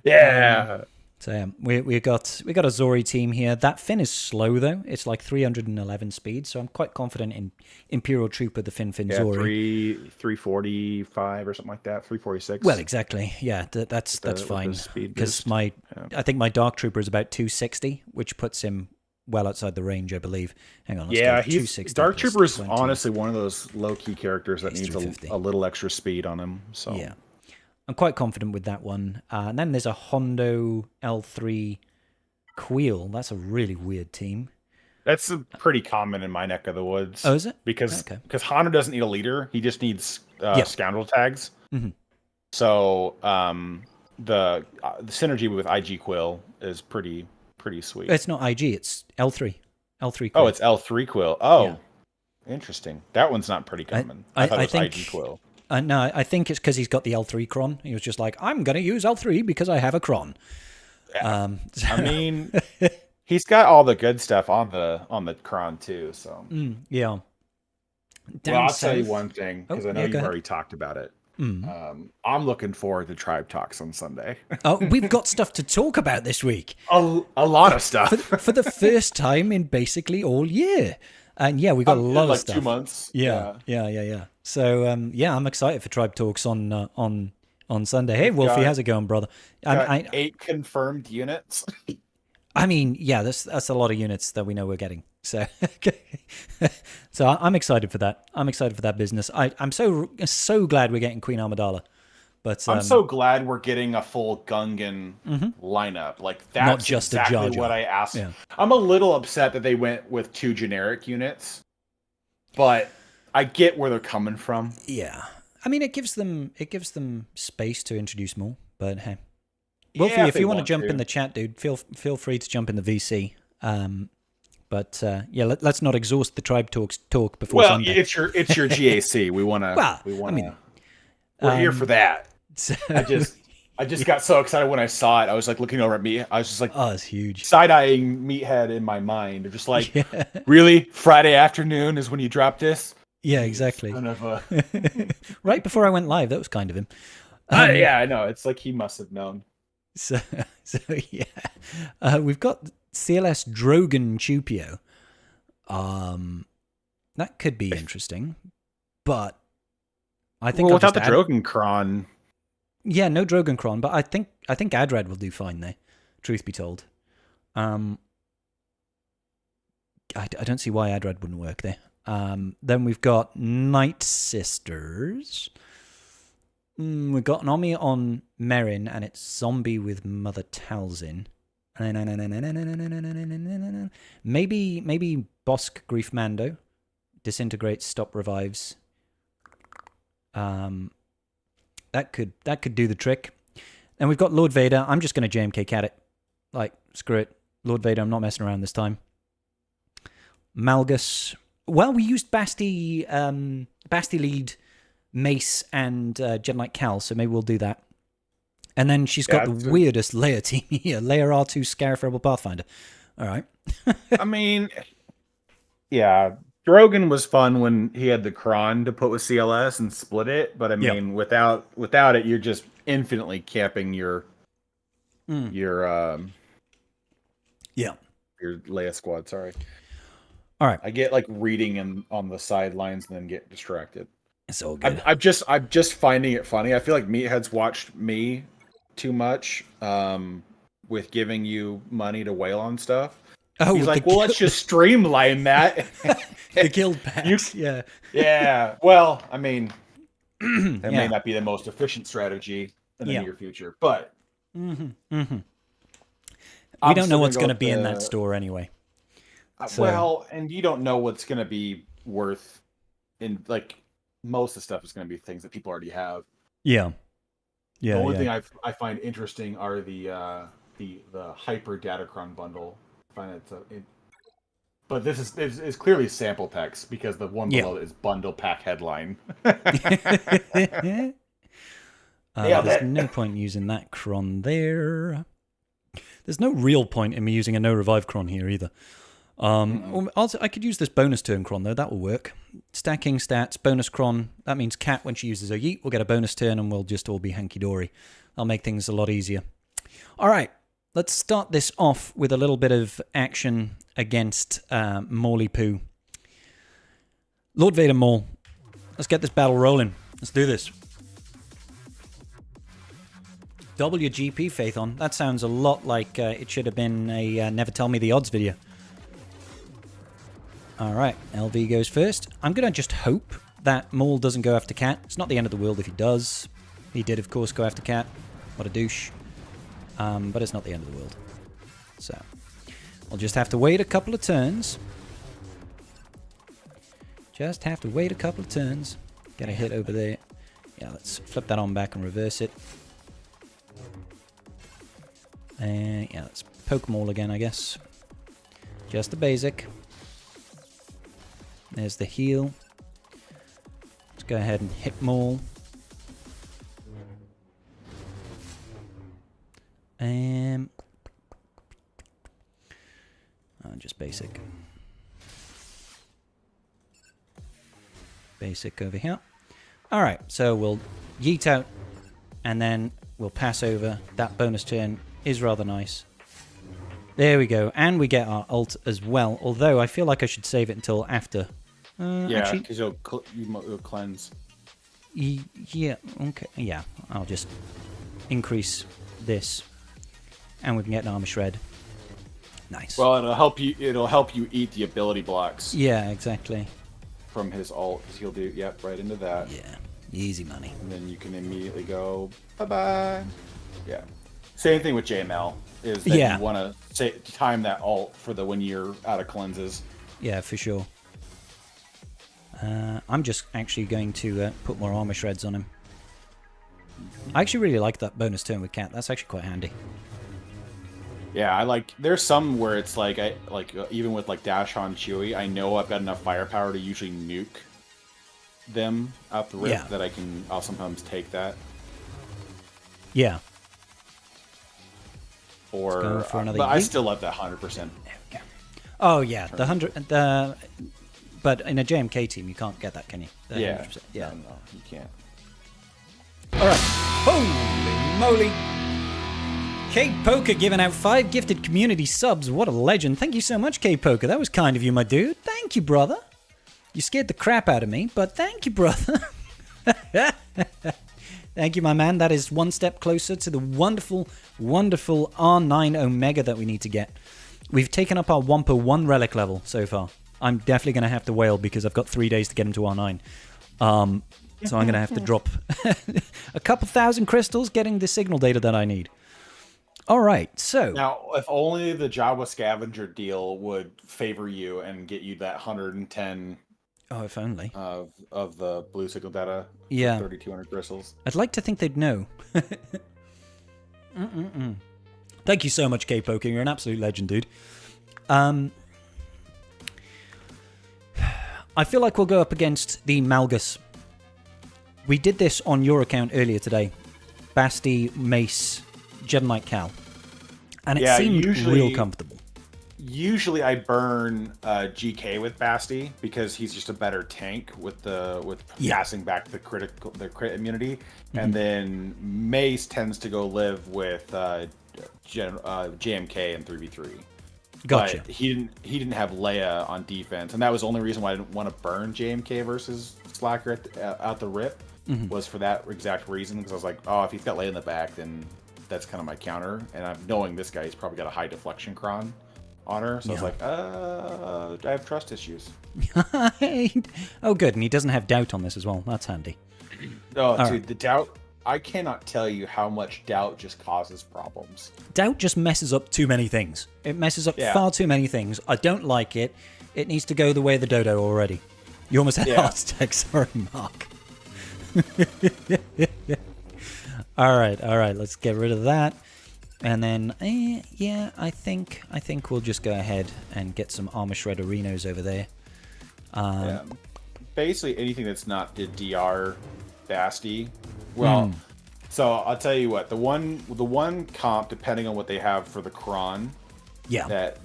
Yeah. So we got a Zori team here. That Finn is slow though. It's like 311 speed, so I'm quite confident in Imperial Trooper, the Finn Zori. 345 or something like that. 346. Well, exactly. Yeah, that's fine. Because I think my Dark Trooper is about 260, which puts him well outside the range, I believe. Hang on. Dark Trooper is honestly one of those low key characters that needs a little extra speed on him. So yeah. I'm quite confident with that one. And then there's a Hondo L3 Queel. That's a really weird team. That's pretty common in my neck of the woods. Oh, is it? Because Hondo doesn't need a leader. He just needs scoundrel tags. Mm-hmm. So the synergy with IG Quill is pretty sweet. It's not IG. It's L3. L3 Quill. Oh, it's L3 Quill. Oh, interesting. That one's not pretty common. I thought it was IG Quill. No, I think it's because he's got the L3 Cron. He was just like, I'm going to use L3 because I have a Cron. Yeah. I mean, he's got all the good stuff on the Cron too. So yeah. I'll tell you one thing because I know you've already talked about it. I'm looking forward to Tribe Talks on Sunday. Oh, we've got stuff to talk about this week. A lot of stuff for the first time in basically all year. And yeah, we got a lot of stuff. 2 months. Yeah. So I'm excited for Tribe Talks on Sunday. Hey, Wolfie, how's it going, brother? 8 confirmed units. I mean, yeah, that's a lot of units that we know we're getting. So, so I'm excited for that. I'm excited for that business. I'm so glad we're getting Queen Amidala. But I'm so glad we're getting a full Gungan lineup. Like that's not just exactly a Jar Jar. what I asked. Yeah. I'm a little upset that they went with 2 generic units, but I get where they're coming from. Yeah, I mean it gives them space to introduce more. But hey, Wolfie, if you want to jump in the chat, dude, feel free to jump in the VC. But let's not exhaust the Tribe talk before Sunday. It's your GAC. We want to. We're here for that. I just got so excited when I saw it. I was like looking over at me. I was just like, oh, it's huge. Side-eyeing Meathead in my mind. Just like, really? Friday afternoon is when you drop this? Yeah, exactly. Son of a... Right before I went live. That was kind of him. Yeah, I know. It's like he must have known. So yeah. We've got CLS Drogon Chupio. That could be interesting. But I think without the Drogon Cron. Yeah, no Drogon Cron, but I think Adrad will do fine there, truth be told. I don't see why Adrad wouldn't work there. Then we've got Night Sisters. We've got an Omi on Merrin, and it's Zombie with Mother Talzin. Maybe Bosk Grief Mando. Disintegrates, stop revives. That could do the trick. And we've got Lord Vader. I'm just going to JMK cat it. Like, screw it. Lord Vader, I'm not messing around this time. Malgus. Well, we used Basti lead, Mace, and Jedi Knight Cal, so maybe we'll do that. And then she's got the weirdest Leia team here. Leia R2 Scarif Rebel Pathfinder. All right. I mean, yeah. Drogon was fun when he had the Cron to put with CLS and split it, but I mean, without it, you're just infinitely capping your your Yeah. your Leia squad. Sorry. All right. I get like reading on the sidelines and then get distracted. It's all good. I'm just finding it funny. I feel like Meathead's watched me too much with giving you money to whale on stuff. Oh, he's like, well, let's just streamline that. The guild packs. Yeah. Yeah. Well, I mean, that may not be the most efficient strategy in the near future, but we don't know what's going to be in that store anyway. So. Well, and you don't know what's going to be worth in like most of the stuff is going to be things that people already have. Yeah. Yeah. The only thing I find interesting are the hyper Datacron bundle. I find but this is clearly sample text because the one below it is bundle pack headline. There's no point using that cron there. There's no real point in me using a no revive cron here either. Also, I could use this bonus turn cron though. That will work. Stacking stats, bonus cron. That means Cat, when she uses her yeet, will get a bonus turn and we'll just all be hanky dory. I'll make things a lot easier. All right, let's start this off with a little bit of action against Morley Poo. Lord Vader Maul. Let's get this battle rolling. Let's do this. WGP Phaethon. That sounds a lot like it should have been a Never Tell Me the Odds video. Alright, LV goes first. I'm going to just hope that Maul doesn't go after Cat. It's not the end of the world if he does. He did, of course, go after Cat. What a douche. But it's not the end of the world. So, I'll just have to wait a couple of turns. Just have to wait a couple of turns. Get a hit over there. Yeah, let's flip that on back and reverse it. Yeah, let's poke Maul again, I guess. Just the basic. There's the heal. Let's go ahead and hit Maul. Just basic. Basic over here. Alright, so we'll yeet out and then we'll pass over. That bonus turn is rather nice. There we go. And we get our ult as well. Although I feel like I should save it until after. Yeah, because you'll cleanse. Yeah, okay. Yeah, I'll just increase this. And we can get an armor shred. Nice. Well, it'll help you eat the ability blocks. Yeah, exactly. From his ult, because he'll do, right into that. Yeah, easy money. And then you can immediately go, bye-bye. Yeah. Same thing with JML, is that you want to time that ult for when you're out of cleanses. Yeah, for sure. I'm just actually going to put more armor shreds on him. I actually really like that bonus turn with Cat. That's actually quite handy. Yeah, there's some where it's even with Dash on Chewie, I know I've got enough firepower to usually nuke them out the rip that I'll sometimes take that. Yeah. Or but I still love that 100%. There we go. Oh yeah, the 100 but in a JMK team you can't get that, can you? Yeah. No, you can't. All right. Holy moly. K-Poker giving out 5 gifted community subs. What a legend. Thank you so much, K-Poker. That was kind of you, my dude. Thank you, brother. You scared the crap out of me, but thank you, brother. Thank you, my man. That is one step closer to the wonderful, wonderful R9 Omega that we need to get. We've taken up our Wampa 1 relic level so far. I'm definitely going to have to whale because I've got 3 days to get him to R9. So I'm going to have to drop a couple thousand crystals getting the signal data that I need. All right, so... Now, if only the Jawa scavenger deal would favor you and get you that 110... Oh, if only. Of the blue signal data. Yeah. 3,200 crystals. I'd like to think they'd know. Thank you so much, K-Poker. You're an absolute legend, dude. I feel like we'll go up against the Malgus. We did this on your account earlier today. Basti, Mace, Jedi Knight Cal. And it seemed real comfortable. Usually I burn GK with Basti because he's just a better tank with passing back the crit immunity, and then Mace tends to go live with JMK and 3v3. Gotcha. But he didn't have Leia on defense, and that was the only reason why I didn't want to burn JMK versus Slacker out the rip, was for that exact reason, because I was like, oh, if he's got Leia in the back, then that's kind of my counter, and I'm knowing this guy, he's probably got a high deflection cron on her, so I was like, I have trust issues. Oh, good, and he doesn't have doubt on this as well. That's handy. Oh, dude, right. The doubt, I cannot tell you how much doubt just causes problems. Doubt just messes up too many things. It messes up far too many things. I don't like it. It needs to go the way of the dodo already. You almost had heart attack. Sorry, Mark. All right, let's get rid of that. And then, I think we'll just go ahead and get some Armor Shredder Renos over there. Basically, anything that's not the DR Basti. Well, so I'll tell you what. The one comp, depending on what they have for the Kron, that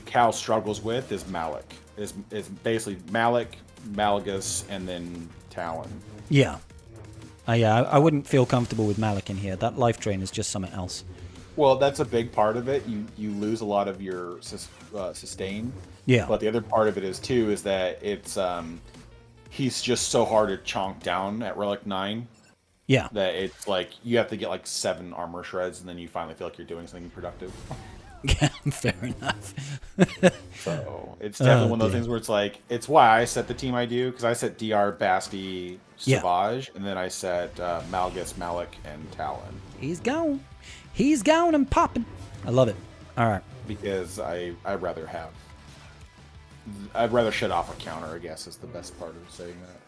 Cal struggles with is Malik. Is basically Malik, Malgus, and then Talon. Yeah. I wouldn't feel comfortable with Malik in here. That life drain is just something else. Well, that's a big part of it. You lose a lot of your sustain. Yeah. But the other part of it is that it's he's just so hard to chonk down at Relic 9. Yeah. That it's like you have to get like 7 armor shreds, and then you finally feel like you're doing something productive. Yeah, fair enough. So it's definitely one of those things where it's like, it's why I set the team I do, because I set DR, Basti, Savage, and then I set Malgus, Malik, and Talon. He's gone and popping. I love it. All right. Because I'd rather shut off a counter, I guess, is the best part of saying that.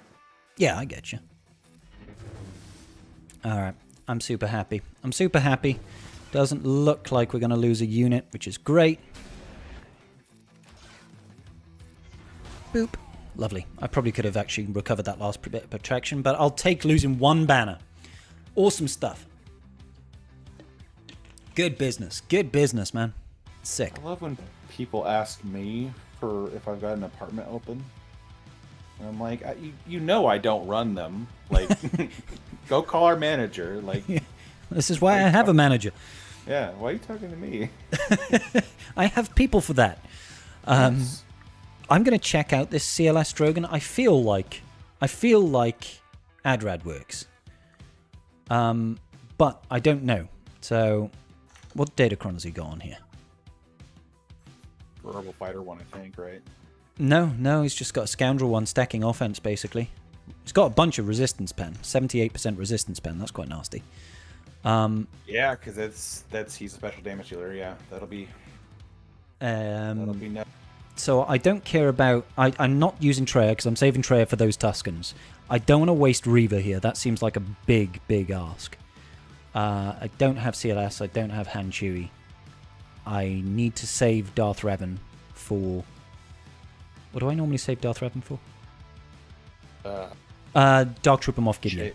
Yeah, I get you. All right. I'm super happy. Doesn't look like we're going to lose a unit, which is great. Boop. Lovely. I probably could have actually recovered that last bit of protection, but I'll take losing 1 banner. Awesome stuff. Good business, man. Sick. I love when people ask me for if I've got an apartment open. And I'm like, you know I don't run them. Like, go call our manager. Like, this is why I have a manager. Yeah, why are you talking to me? I have people for that. Yes. I'm going to check out this CLS Drogon. I feel like Adrad works. But I don't know. So, what Datacron has he got on here? Verbal Fighter 1, I think, right? No, he's just got a Scoundrel 1 stacking offense, basically. He's got a bunch of resistance pen. 78% resistance pen. That's quite nasty. Yeah, because he's a special damage dealer. Yeah, that'll be no. So I don't care about. I'm not using Treya because I'm saving Treya for those Tuskens. I don't want to waste Reaver here. That seems like a big ask. I don't have CLS. I don't have Han Chewie. I need to save Darth Revan for. What do I normally save Darth Revan for? Dark Trooper Moff Gideon.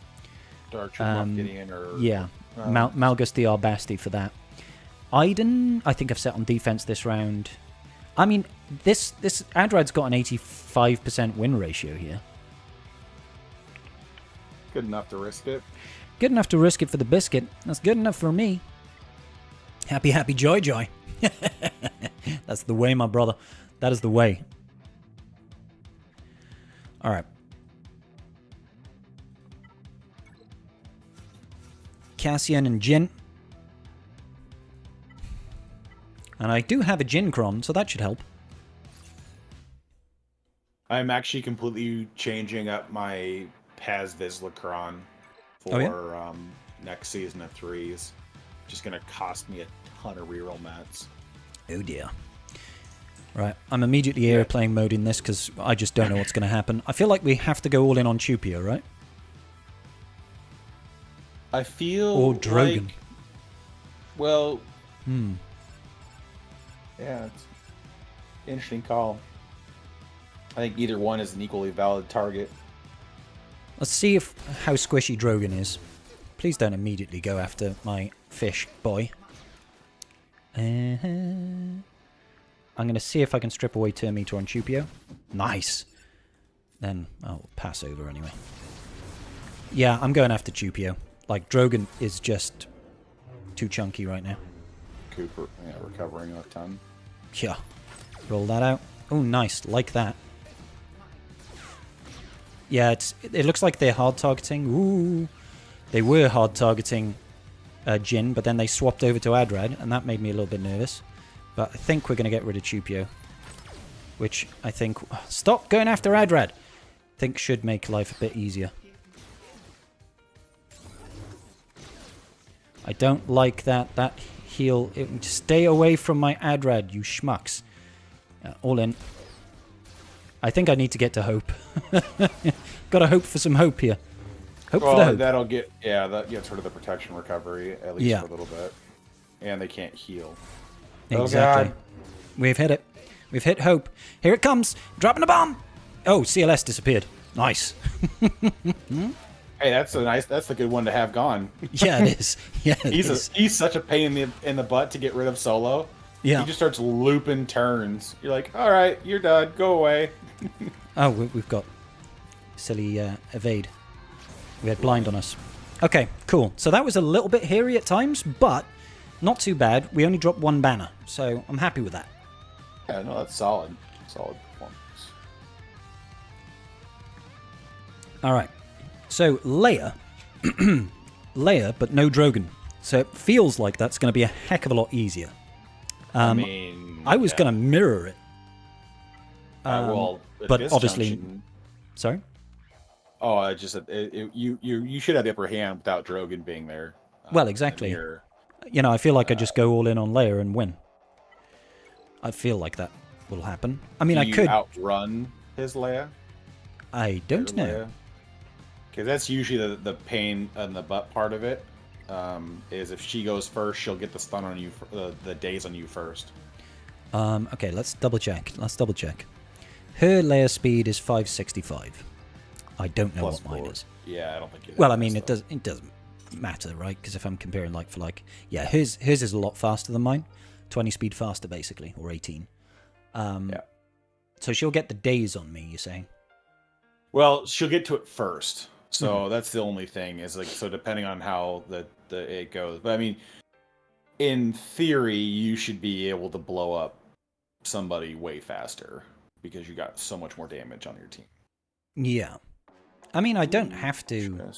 Dark Trooper Moff Gideon, or Malgus DR Basti for that. Iden, I think I've set on defense this round. I mean, this Adrad's got an 85% win ratio here. Good enough to risk it. Good enough to risk it for the biscuit. That's good enough for me. Happy, joy. That's the way, my brother. That is the way. All right. Cassian and Jin. And I do have a Jin Cron, so that should help. I'm actually completely changing up my Paz Vizsla Cron for next season of 3s. Just going to cost me a ton of reroll mats. Oh dear. Right, I'm immediately airplane mode in this because I just don't know what's going to happen. I feel like we have to go all in on Chupio, right? I feel or Drogon. Like, well, yeah, it's an interesting call. I think either one is an equally valid target. Let's see how squishy Drogon is. Please don't immediately go after my fish boy. I'm going to see if I can strip away Turn Meter on Chupio. Nice. Then I'll pass over anyway. Yeah, I'm going after Chupio. Like, Drogon is just too chunky right now. Cooper, yeah, recovering a ton. Yeah. Roll that out. Oh, nice. Like that. Yeah, it looks like they're hard targeting. Ooh. They were hard targeting Jin, but then they swapped over to Adrad, and that made me a little bit nervous. But I think we're going to get rid of Chupio. Which I think... Stop going after Adrad! I think should make life a bit easier. I don't like that. That heal... Stay away from my Adrad, you schmucks. All in. I think I need to get to hope. Gotta hope for some hope here. Hope for the hope. That'll get... Yeah, that gets rid of the protection recovery, at least for a little bit. And they can't heal. Exactly. Oh, God. We've hit it. We've hit hope. Here it comes. Dropping a bomb. Oh, CLS disappeared. Nice. Hey, that's a good one to have gone. Yeah, it is. Yeah, he's such a pain in the butt to get rid of solo. Yeah. He just starts looping turns. You're like, all right, you're done. Go away. Oh, we've got silly evade. We had blind on us. Okay, cool. So that was a little bit hairy at times, but not too bad. We only dropped one banner, so I'm happy with that. Yeah, no, that's solid. Solid performance. All right. So Leia, Leia, but no Drogon. So it feels like that's going to be a heck of a lot easier. I was going to mirror it. But obviously, sorry. Oh, I just you should have the upper hand without Drogon being there. Well, exactly. You know, I feel like I just go all in on Leia and win. I feel like that will happen. I mean, I could outrun his Leia. I don't know. Because that's usually the pain in the butt part of it. Is if she goes first, she'll get the stun on you, the daze on you first. Okay, let's double check. Her Leia speed is 565. I don't know what mine is. Yeah, I don't think it is. Well, I mean, it doesn't matter, right? Because if I'm comparing like for like, yeah, hers is a lot faster than mine. 20 speed faster, basically, or 18. Yeah. So she'll get the daze on me, you're saying? Well, she'll get to it first. So that's the only thing is like, so depending on how it goes. But I mean, in theory, you should be able to blow up somebody way faster because you got so much more damage on your team. Yeah. I mean, I don't have to.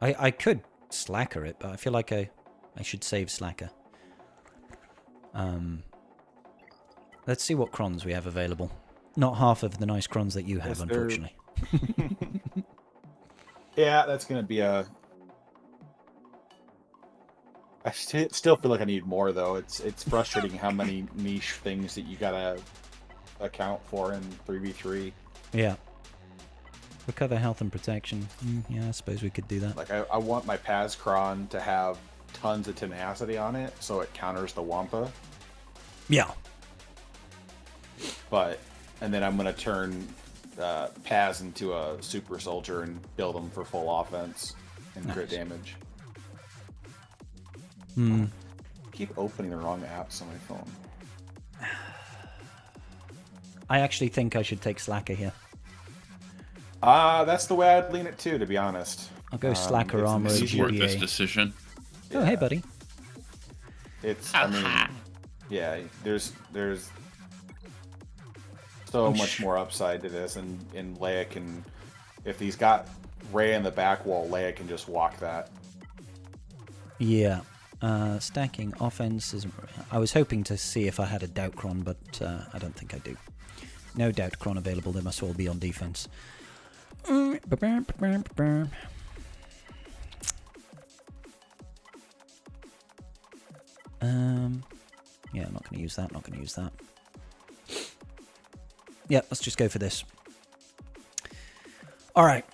I could slacker it, but I feel like I should save slacker. Let's see what crons we have available. Not half of the nice crons that you have, unfortunately. Yeah, that's going to be a... I still feel like I need more, though. It's frustrating how many niche things that you got to account for in 3v3. Yeah. Recover health and protection. Yeah, I suppose we could do that. Like, I want my Paz Cron to have tons of tenacity on it, so it counters the Wampa. Yeah. And then I'm going to turn Paz into a super soldier and build him for full offense and crit damage. I keep opening the wrong apps on my phone. I actually think I should take Slacker here. That's the way I'd lean it too, to be honest. I'll go Slacker armor. Support this decision. Oh, hey, buddy. I mean, yeah, there's so much more upside to this, and Leia can, if he's got Rey in the back wall, Leia can just walk that. Yeah. Stacking offense is... I was hoping to see if I had a Doubtcron, but I don't think I do. No Doubtcron available, they must all be on defense. Yeah, I'm not going to use that, Yeah, let's just go for this. Alright.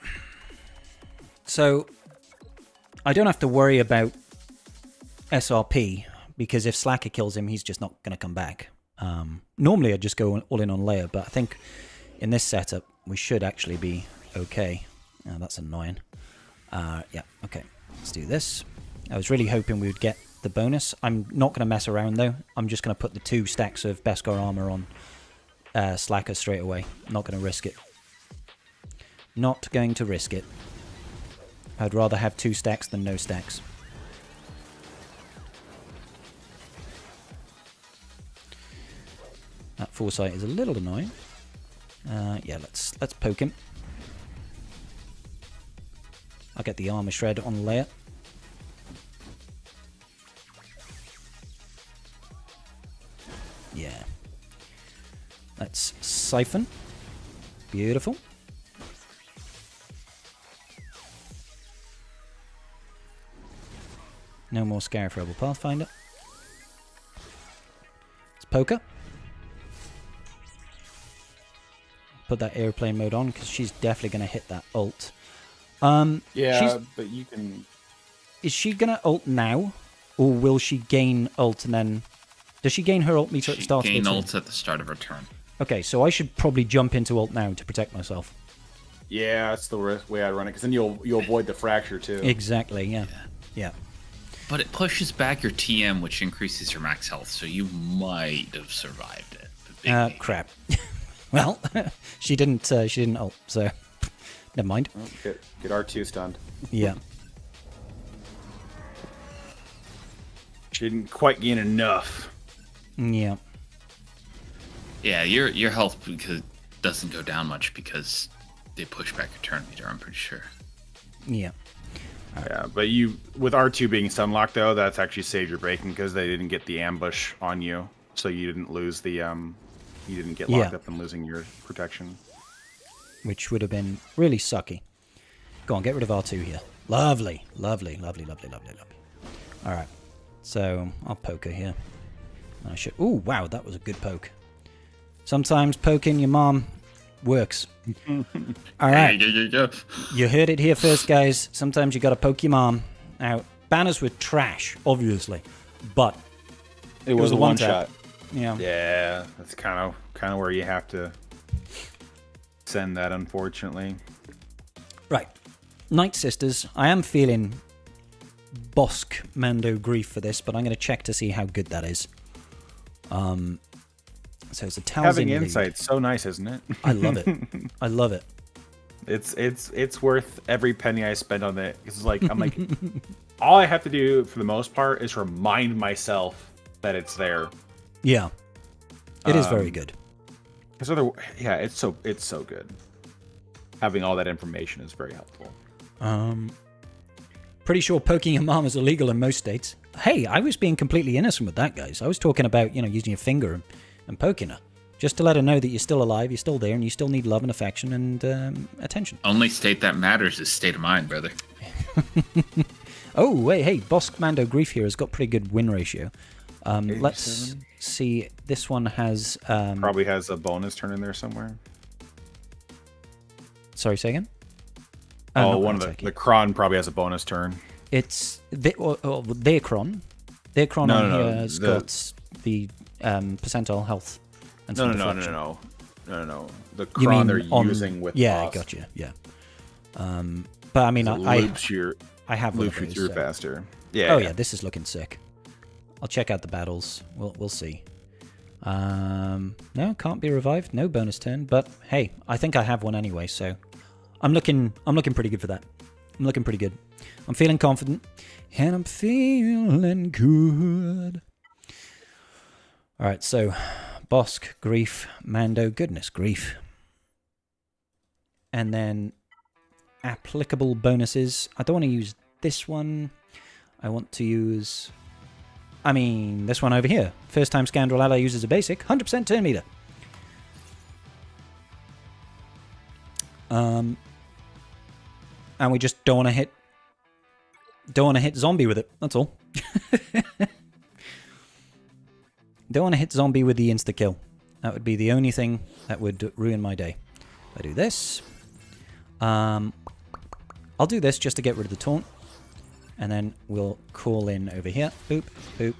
So, I don't have to worry about SRP, because if Slacker kills him, he's just not going to come back. Normally I'd just go all in on Leia, but I think in this setup, we should actually be okay. Oh, that's annoying. Yeah, okay. Let's do this. I was really hoping we would get the bonus. I'm not going to mess around, though. I'm just going to put the 2 stacks of Beskar armor on Slacker straight away. Not going to risk it. Not going to risk it. I'd rather have 2 stacks than no stacks. That foresight is a little annoying. Yeah, let's poke him. I'll get the armor shred on layer. Yeah. Let's siphon. Beautiful. No more Scarif Rebel Pathfinder. Let's poker. Put that airplane mode on because she's definitely going to hit that ult. Yeah, but you can... Is she going to ult now? Or will she gain ult and then... Does she gain her ult meter at the start of her turn? Gain ult at the start of her turn. Okay, so I should probably jump into ult now to protect myself. Yeah, that's the way I run it, because then you'll avoid the fracture too. Exactly, yeah. But it pushes back your TM, which increases your max health, so you might have survived it. Crap. Well, she didn't ult, so never mind. Oh, get R2 stunned. Yeah. She didn't quite gain enough. Yeah. Yeah, your health doesn't go down much because they push back your turn meter, I'm pretty sure. Yeah. Right. Yeah, but with R2 being stun locked though, that's actually saved your breaking because they didn't get the ambush on you, so you didn't lose the you didn't get locked up and losing your protection. Which would have been really sucky. Go on, get rid of R2 here. Lovely, lovely, lovely, lovely, lovely, lovely. All right, so I'll poke her here. I should. Ooh, wow, that was a good poke. Sometimes poking your mom works. All right. You heard it here first, guys. Sometimes you got to poke your mom. Now, banners were trash, obviously, but it was a one shot. Yeah. Yeah, that's kind of where you have to send that, unfortunately. Right. Night Sisters. I am feeling Bosk Mando grief for this, but I'm going to check to see how good that is. So it's a Talzin having insight, so nice, isn't it? I love it. I love it. It's worth every penny I spend on it. It's like I'm like, all I have to do for the most part is remind myself that it's there. Yeah, it is very good. It's so good. Having all that information is very helpful. Pretty sure poking your mom is illegal in most states. Hey, I was being completely innocent with that, guys. I was talking about using your finger and poking her. Just to let her know that you're still alive, you're still there, and you still need love and affection and attention. Only state that matters is state of mind, brother. Oh, wait, hey, Bosk Mando Grief here has got pretty good win ratio. Let's see. This one has... probably has a bonus turn in there somewhere. Sorry, say again? One of the Kron probably has a bonus turn. It's... their Kron. Their Kron on here has got the percentile health. And No. The Kron they're using with Yeah, Bosk. gotcha. Yeah. But I mean, I have loops you through faster. Yeah. Yeah, this is looking sick. I'll check out the battles. We'll see. No, can't be revived. No bonus turn. But hey, I think I have one anyway, so I'm looking pretty good for that. I'm looking pretty good. I'm feeling confident, and I'm feeling good. All right, so Bosk, Grief, Mando, goodness grief. And then applicable bonuses. I don't want to use this one. I want to use... this one over here. First time Scoundrel ally uses a basic, 100% turn meter. And we just don't want to hit zombie with it. That's all. Don't want to hit zombie with the insta kill. That would be the only thing that would ruin my day. I do this. I'll do this just to get rid of the taunt. And then we'll call in over here. Boop, boop.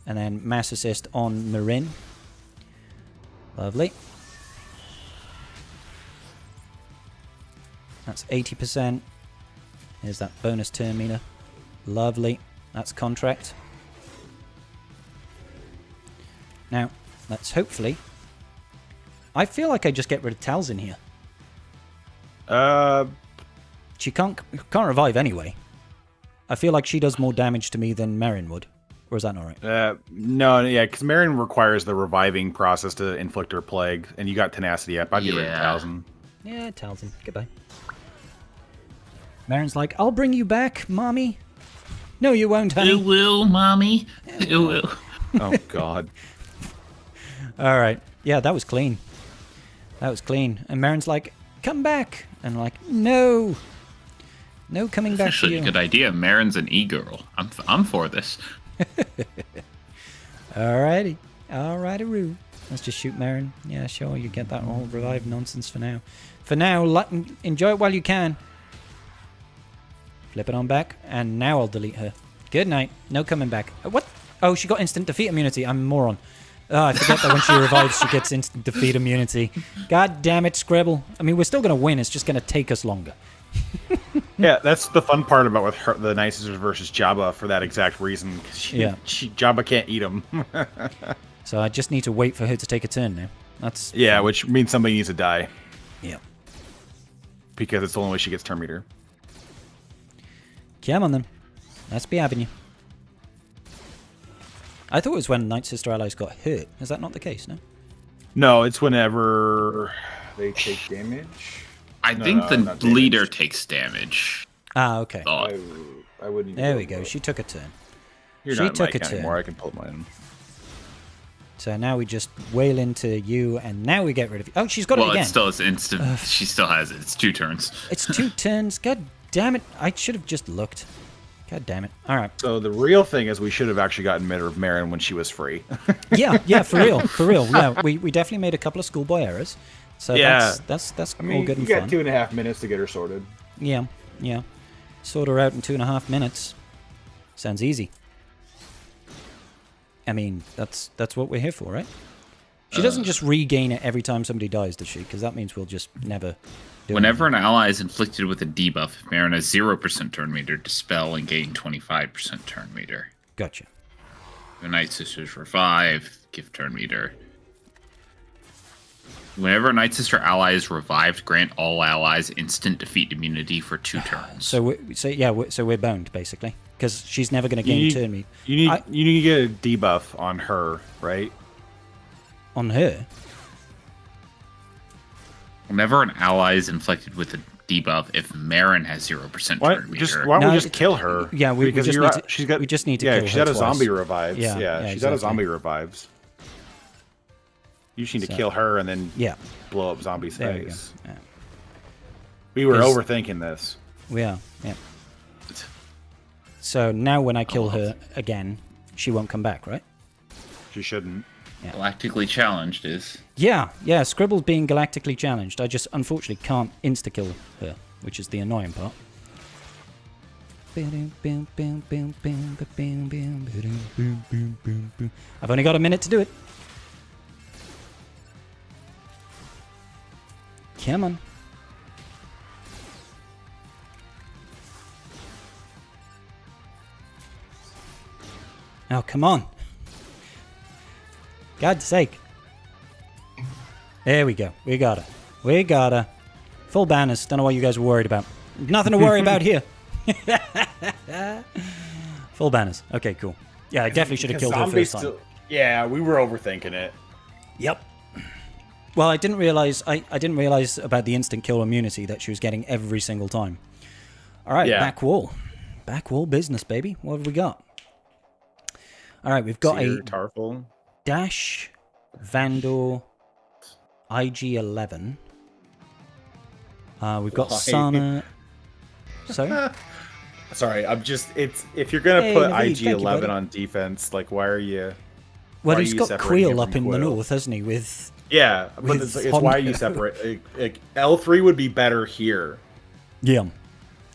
And then mass assist on Marin. Lovely. That's 80%. Here's that bonus turn meter. Lovely. That's contract. Now, let's hopefully... I feel like I just get rid of Talzin here. She can't revive anyway. I feel like she does more damage to me than Marin would. Or is that not right? No, yeah, because Marin requires the reviving process to inflict her plague, and you got tenacity up. I'd get rid of Talzin. Yeah, Talzin. Goodbye. Marin's like, I'll bring you back, mommy. No, you won't, honey. It will, mommy. It will. Oh, God. All right. Yeah, that was clean. That was clean. And Marin's like, come back. And I'm like, no. No coming back to you. Actually, a good idea. Marin's an e-girl. I'm for this. Alrighty. Alrighty-roo. Let's just shoot Marin. Yeah, sure, you get that whole revive nonsense for now. For now, enjoy it while you can. Flip it on back, and now I'll delete her. Good night. No coming back. What? Oh, she got instant defeat immunity. I'm a moron. Oh, I forget that when she revives, she gets instant defeat immunity. God damn it, Scribble. I mean, we're still going to win. It's just going to take us longer. Yeah, that's the fun part about with her, the Night Sisters versus Jabba for that exact reason. Jabba can't eat them. So I just need to wait for her to take a turn now. That's fun. Which means somebody needs to die. Yeah. Because it's the only way she gets turn meter. Come on then. Let's be having you. I thought it was when Night Sister allies got hurt. Is that not the case, no? No, it's whenever they take damage. I think the leader takes damage. Ah, okay. I wouldn't. There we go. She took a turn. She took a turn. Anymore. I can pull mine. So now we just wail into you, and now we get rid of you. Oh, she's got it again. Well, it still is instant. She still has it. It's 2 turns. It's 2 turns. God damn it. I should have just looked. God damn it. All right. So the real thing is we should have actually gotten rid of Marin when she was free. yeah, for real. For real. Yeah, we definitely made a couple of schoolboy errors. So yeah. that's I mean, all good and you fun. got 2.5 minutes to get her sorted. Yeah. Sort her out in 2.5 minutes. Sounds easy. I mean, that's what we're here for, right? She doesn't just regain it every time somebody dies, does she? Because that means we'll just never do Whenever an ally is inflicted with a debuff, Marin has 0% turn meter, dispel, and gain 25% turn meter. Gotcha. The Night Sisters revive, give turn meter. Whenever a Night Sister ally is revived, grant all allies instant defeat immunity for 2 turns. So we're boned basically because she's never going to gain turn meter. You need to get a debuff on her, right? On her. Whenever an ally is inflicted with a debuff, if Marin has 0% turn meter, why don't we just kill her? Yeah, we just need to. She's got. We just need to kill her. She's out of twice. zombie revives. Yeah, she's out of zombie revives. You just need to kill her and then blow up zombie's face. Yeah. We were overthinking this. We are. Yeah. So now when I kill her again, she won't come back, right? She shouldn't. Yeah. Galactically challenged is. Yeah. Scribble's being galactically challenged. I just unfortunately can't insta-kill her, which is the annoying part. I've only got a minute to do it. Come on. Oh, come on. God's sake. There we go. We got her. We got her. Full banners. Don't know what you guys were worried about. Nothing to worry about here. Full banners. Okay, cool. Yeah, I definitely should have killed her first time. Yeah, we were overthinking it. Yep. Well, I didn't realize didn't realize about the instant kill immunity that she was getting every single time. All right, back wall. Back wall business, baby. What have we got? All right, we've got a Tarful. Dash Vandor IG-11. We've got Sana. Sorry? Sorry, I'm just if you're gonna put IG-11 on defense, like why are you? Well, he's got Creel up in the north, hasn't he? With but it's why are you separate? Like, L3 would be better here. Yeah.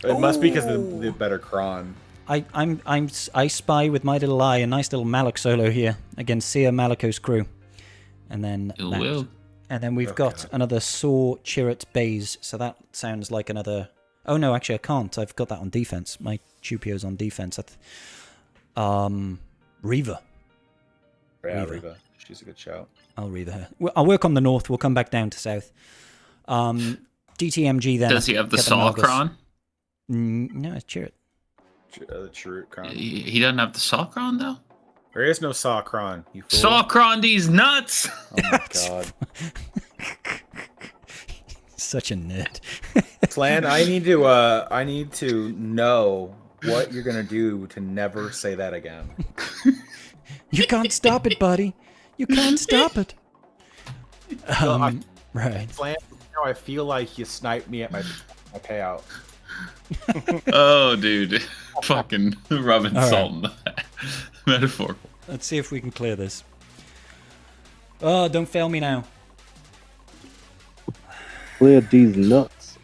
It must be because of the better Kron. I spy with my little eye a nice little Malak solo here against Seer Malakos crew, and then we've got another Saw Chirrut Bays. So that sounds like another. Oh no, actually I can't. I've got that on defense. My Chupio's on defense. Reaver. Yeah, Reaver. Reva. She's a good shout. I'll Reaver her. I'll work on the north. We'll come back down to south. DTMG then. Does he have the Get Saw Malgus. Cron? No, it's Chirrut. The Chirrut Cron. He doesn't have the Saw Cron though. There is no Saw Cron. You fool. Saw Cron these nuts. Oh my god. Such a nerd. Slan, I need to know what you're gonna do to never say that again. You can't stop it, buddy. You can't stop it. Right. Slan, I feel like you sniped me at my payout. Oh, dude. Fucking rubbing All salt in the metaphorical. Let's see if we can clear this. Oh, don't fail me now. Clear these nuts.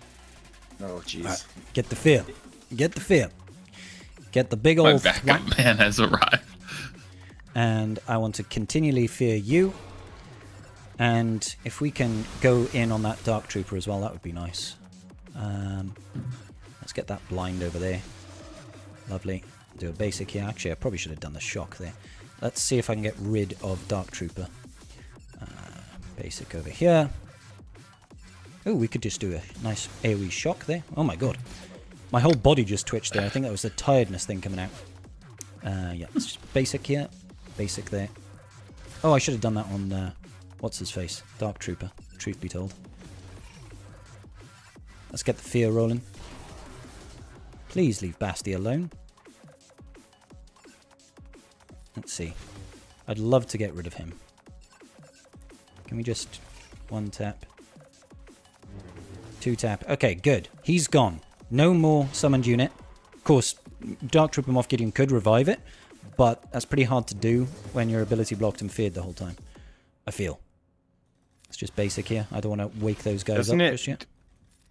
Oh, jeez. Right. Get the fear. Get the fear. Get the big My old backup thwack. man has arrived. And I want to continually fear you. And if we can go in on that Dark Trooper as well, that would be nice. Let's get that blind over there. Lovely. Do a basic here. Actually, I probably should have done the shock there. Let's see if I can get rid of Dark Trooper. Basic over here. Oh, we could just do a nice AoE shock there. Oh my god. My whole body just twitched there. I think that was the tiredness thing coming out. Yeah, let's just basic here. Basic there. Oh, I should have done that on, what's his face? Dark Trooper, truth be told. Let's get the fear rolling. Please leave Basti alone. Let's see. I'd love to get rid of him. Can we just one tap? Two tap. Okay, good. He's gone. No more summoned unit. Of course, Dark Trooper Moff Gideon could revive it, but that's pretty hard to do when your ability blocked and feared the whole time. I feel. It's just basic here. I don't want to wake those guys up just yet.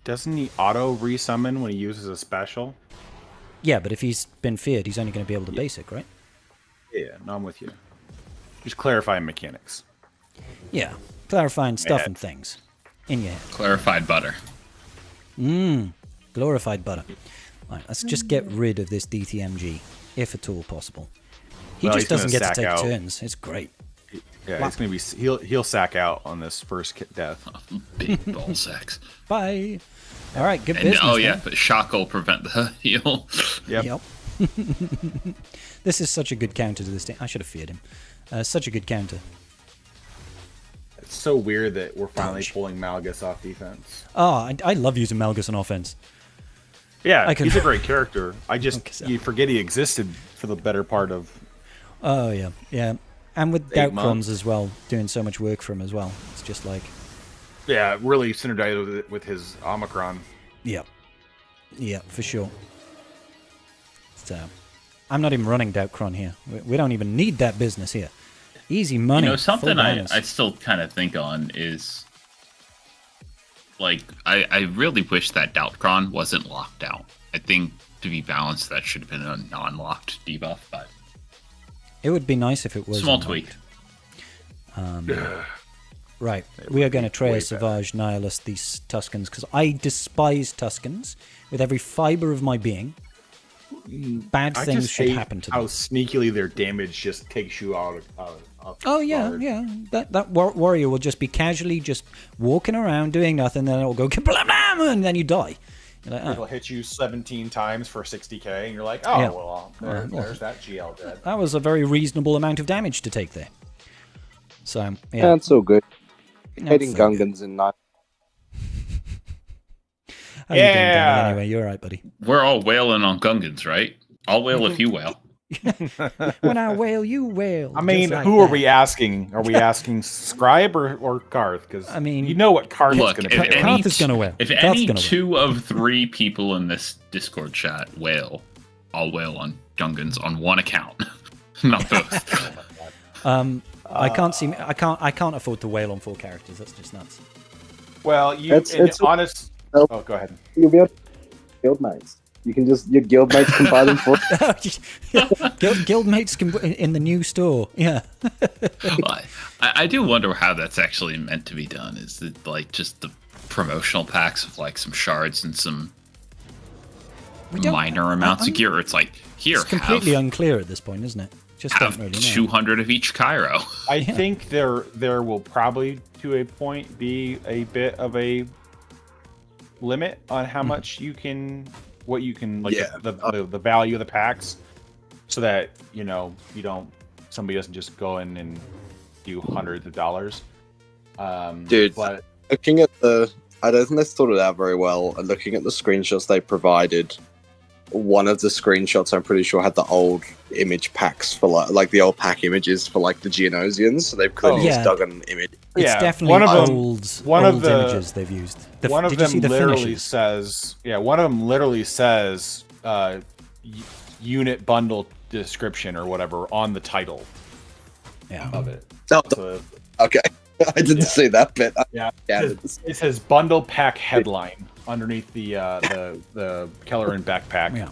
Doesn't he auto resummon when he uses a special? Yeah, but if he's been feared, he's only going to be able to basic, right? Yeah, no, I'm with you. Just clarifying mechanics. Yeah, clarifying stuff and things in your head. Clarified butter. Glorified butter. Right, let's just get rid of this DTMG, if at all possible. He just doesn't get to take turns. It's great. Yeah, he's gonna be. He'll sack out on this first death. Big ball sacks. Bye. All right, good And, business. oh yeah, man. but shock will prevent the heal. Yep. This is such a good counter to this thing. I should have feared him. Such a good counter. It's so weird that we're finally Dodge. pulling Malgus off defense. Oh, I love using Malgus on offense. Yeah, he's a great character. I just Okay, so- you forget he existed for the better part of. Oh yeah, yeah. And with 8 Doubtcrons months. as well, doing so much work for him as well. It's just like, Yeah, really synergized with his Omicron. yeah, for sure. So, I'm not even running Doubtcron here. We don't even need that business here. Easy money. You know, something full I banners. still kind of think on is, like, I really wish that Doubtcron wasn't locked out. I think, to be balanced, that should have been a non-locked debuff, but It would be nice if it was small unlocked. tweak. Right, we are going to way Treya Savage Nihilist these Tuscans, because I despise Tuscans with every fiber of my being. Bad I things just should hate happen to how them. sneakily their damage just takes you out of Oh yeah, guard. yeah. That warrior will just be casually just walking around doing nothing, then it'll go blam blam, and then you die. You're like, It'll oh, hit you 17 times for 60k, and you're like, oh Yeah. well, well. there's that GL dead. that was a very reasonable amount of damage to take there. So yeah, Not so good. Not Hating so good. Gungans and not. How you doing, Danny? Yeah. Anyway, you're all right, buddy. We're all wailing on Gungans, right? I'll wail if you wail. When I wail, you wail. I mean, just like who are that. we asking? Are we asking Scribe or Karth? Because I mean, you know what Karth Look, is if going to do. any- Karth is gonna wail. If Karth's any gonna wail. 2 of 3 people in this Discord chat wail, I'll wail on Gungans on one account, not both. I can't see. I can't afford to wail on 4 characters. That's just nuts. Well, you It's- in it's- honest. Oh. Oh, go ahead. You'll be able to guild knights. You can just your guild knights can buy them for. Guildmates can in the new store. Yeah. I do wonder how that's actually meant to be done. Is it like just the promotional packs of like some shards and some We don't- minor amounts I'm- of gear? Or it's like, here, It's completely have... unclear at this point, isn't it? Just have don't really know. 200 of each Cairo. I think there will probably, to a point, be a bit of a limit on how much you can, what you can, like the value of the packs, so that somebody doesn't just go in and do hundreds of dollars. Dude, but looking at I don't think they thought it out very well. And looking at the screenshots they provided, one of the screenshots I'm pretty sure had the old image packs for like the old pack images for like the Geonosians. So they've clearly just dug an image. It's definitely one of them, old images they've used. One of them literally says, one of them literally says unit bundle description or whatever on the title of it. Oh, okay. I didn't see that bit. It says bundle pack headline underneath the Keller and backpack.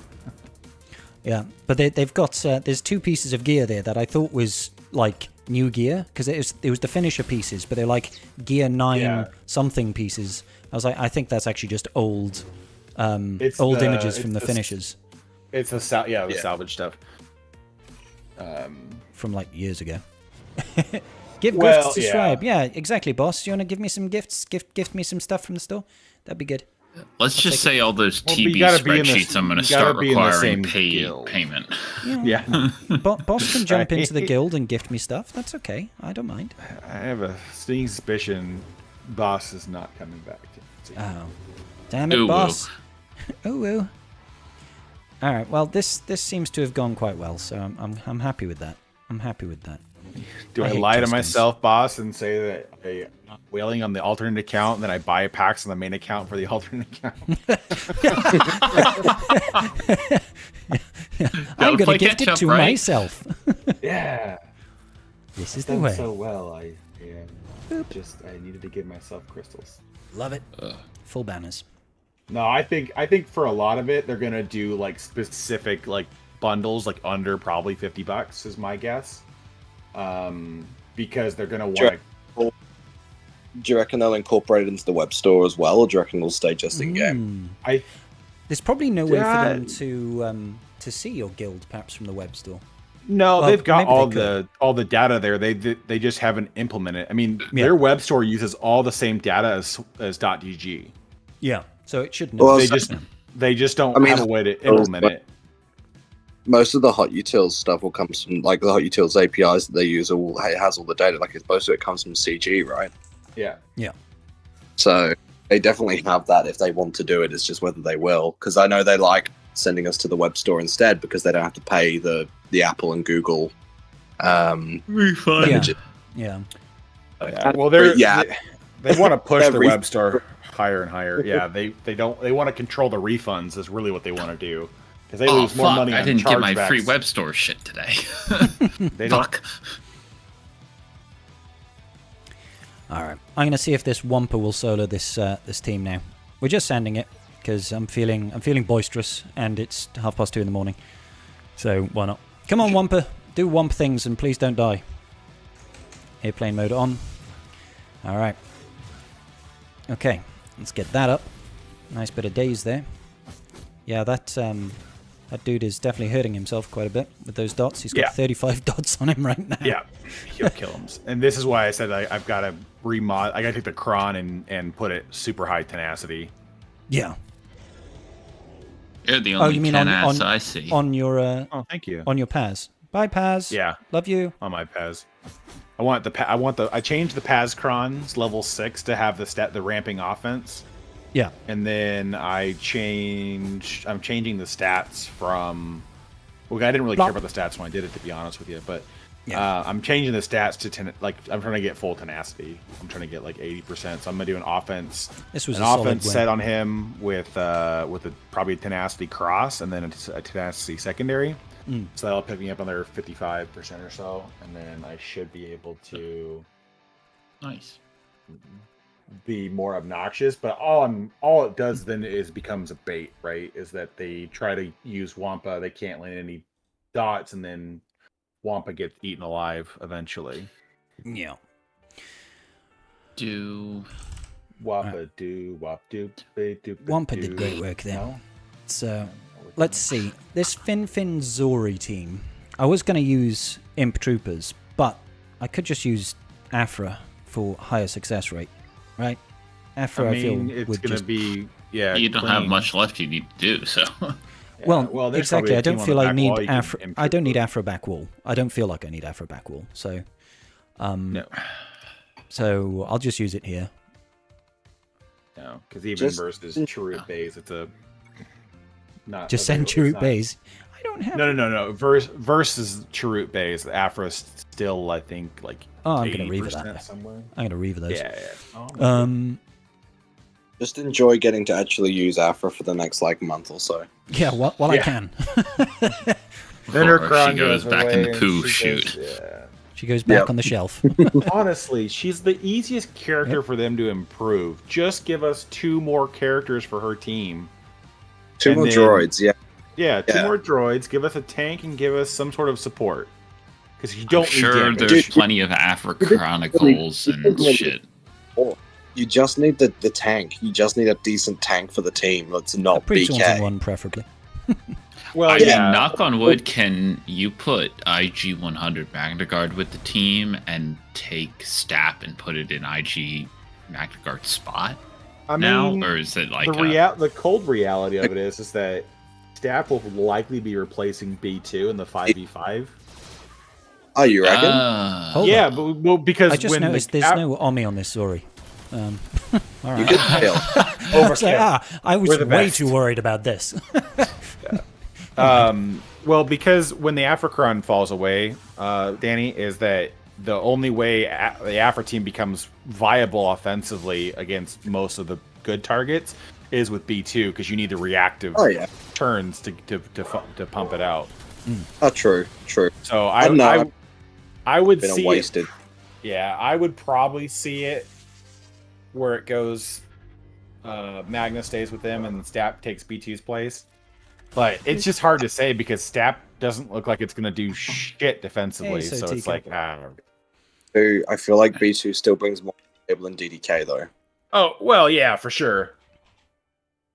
Yeah, but they've got there's two pieces of gear there that I thought was like new gear, because it was the finisher pieces, but they're like gear 9 something pieces. I was like, I think that's actually just old images from the finishers. It's the salvage stuff from like years ago. Give gifts to subscribe. Yeah, exactly, boss. You want to give me some gifts? Gift me some stuff from the store? That'd be good. Let's just say all those TB spreadsheets I'm going to start requiring payment. Yeah. Boss can jump into the guild and gift me stuff. That's okay. I don't mind. I have a sneaking suspicion boss is not coming back. Oh. Damn it, boss. Ooh. All right. Well, this seems to have gone quite well, so I'm happy with that. Do I lie to myself, boss, and say that I'm whaling on the alternate account, and then I buy packs on the main account for the alternate account? I'm going to gift it to myself. Yeah. This is the way. So well, I needed to give myself crystals. Love it. Full banners. No, I think for a lot of it, they're gonna do like specific like bundles, like under probably $50 is my guess. Because they're gonna want. Do you reckon they'll incorporate it into the web store as well, or do you reckon it'll stay just in game? There's probably no way for them to see your guild, perhaps from the web store. No, they've got all the data there. They just haven't implemented it. I mean, their web store uses all the same data as .dg. Yeah, so it shouldn't. Well, they just don't have a way to implement it. Most of the hot utils stuff will come from like the hot utils APIs that they use. It has all the data. Like most of it comes from CG, right? Yeah. So they definitely have that if they want to do it. It's just whether they will, because I know they like sending us to the web store instead because they don't have to pay the Apple and Google refund. Yeah. Well, they want to push the web store higher and higher. Yeah, they want to control the refunds. Is really what they want to do. Because they lose more money on I didn't get my chargebacks. free web store shit today. Fuck. All right, I'm gonna see if this Wampa will solo this team now. We're just sending it because I'm feeling boisterous and it's 2:30 in the morning. So why not? Come on, Wampa, do Wamp things and please don't die. Airplane mode on. All right. Okay, let's get that up. Nice bit of days there. Yeah, that dude is definitely hurting himself quite a bit with those dots. He's got 35 dots on him right now. Yeah, he'll kill him. And this is why I said I've got to remod. I got to take the cron and put it super high tenacity. Yeah. You're the only tenace I see. On your thank you. On your Paz. Bye, Paz. Yeah. Love you. On my Paz. I changed the Paz crons level 6 to have the ramping offense. Yeah. And then I'm changing the stats from. Well, I didn't really care about the stats when I did it, to be honest with you. But I'm changing the stats to I'm trying to get full tenacity. I'm trying to get like 80%. So I'm gonna do an offense. This was an offense set on him with probably a tenacity cross and then a tenacity secondary. So that'll pick me up on their 55% or so, and then I should be able to. Nice. Be more obnoxious, but all it does then is becomes a bait, right? Is that they try to use Wampa, they can't land any dots, and then Wampa gets eaten alive eventually. Yeah. Wampa did great work there. So let's see. This Fin Zori team. I was going to use Imp Troopers, but I could just use Afra for higher success rate, right? Afra, I feel, it's would going just... to be, yeah. You don't have much left you need to do, so. Well, there's exactly. probably a I don't team on feel the I back need wall you can Afra. improve I don't need with. Afra back wall. I don't feel like I need Afra back wall. So, No. so I'll just use it here. No, because even Just- versus Chirrut Bays, it's a not. Just send it's Chirrut not- Bays. I don't have. No. Versus Chirrut Bays, the Afra's still, I think, like. Oh, I'm gonna reaver 80% that. somewhere. I'm gonna reaver those. Yeah. Oh, Just enjoy getting to actually use Afra for the next like month or so. Yeah. While I Yeah. can. Then her Before crown she goes back in away the and poo she goes- chute. yeah. She goes back Yep. on the shelf. Honestly, she's the easiest character for them to improve. Just give us 2 more characters for her team. 2 And more then- droids, yeah. Yeah, 2 Yeah. more droids. Give us a tank and give us some sort of support. Because you don't I'm sure need damage. there's Dude, plenty of Afra Chronicles and shit. You just need the tank. You just need a decent tank for the team. That's A not pre-taunting BK. one, preferably. Well, I yeah. mean, knock on wood, can you put IG 100 Magna Guard with the team and take Stap and put it in IG Magna Guard's spot I now? mean, Or is it like the cold reality of it is that Staff will likely be replacing B2 in the 5v5. Oh, you reckon? Hold Yeah, on. but well, because I just when noticed there's no Omi on this. Sorry. All you right. could fail. I was like, I was We're the way best. too worried about this. Well, because when the Africron falls away, Danny, is that the only way the Afra team becomes viable offensively against most of the good targets is with B2, because you need the reactive Oh yeah. turns to pump it out. Oh, true. So I don't know. I would Been see wasted. Yeah, I would probably see it where it goes. Magna stays with them and Stap takes B2's place. But it's just hard to say because Stap doesn't look like it's going to do shit defensively. Hey, so So it's TK. like, I feel like B2 still brings more table than DDK though. oh, well, yeah, for sure.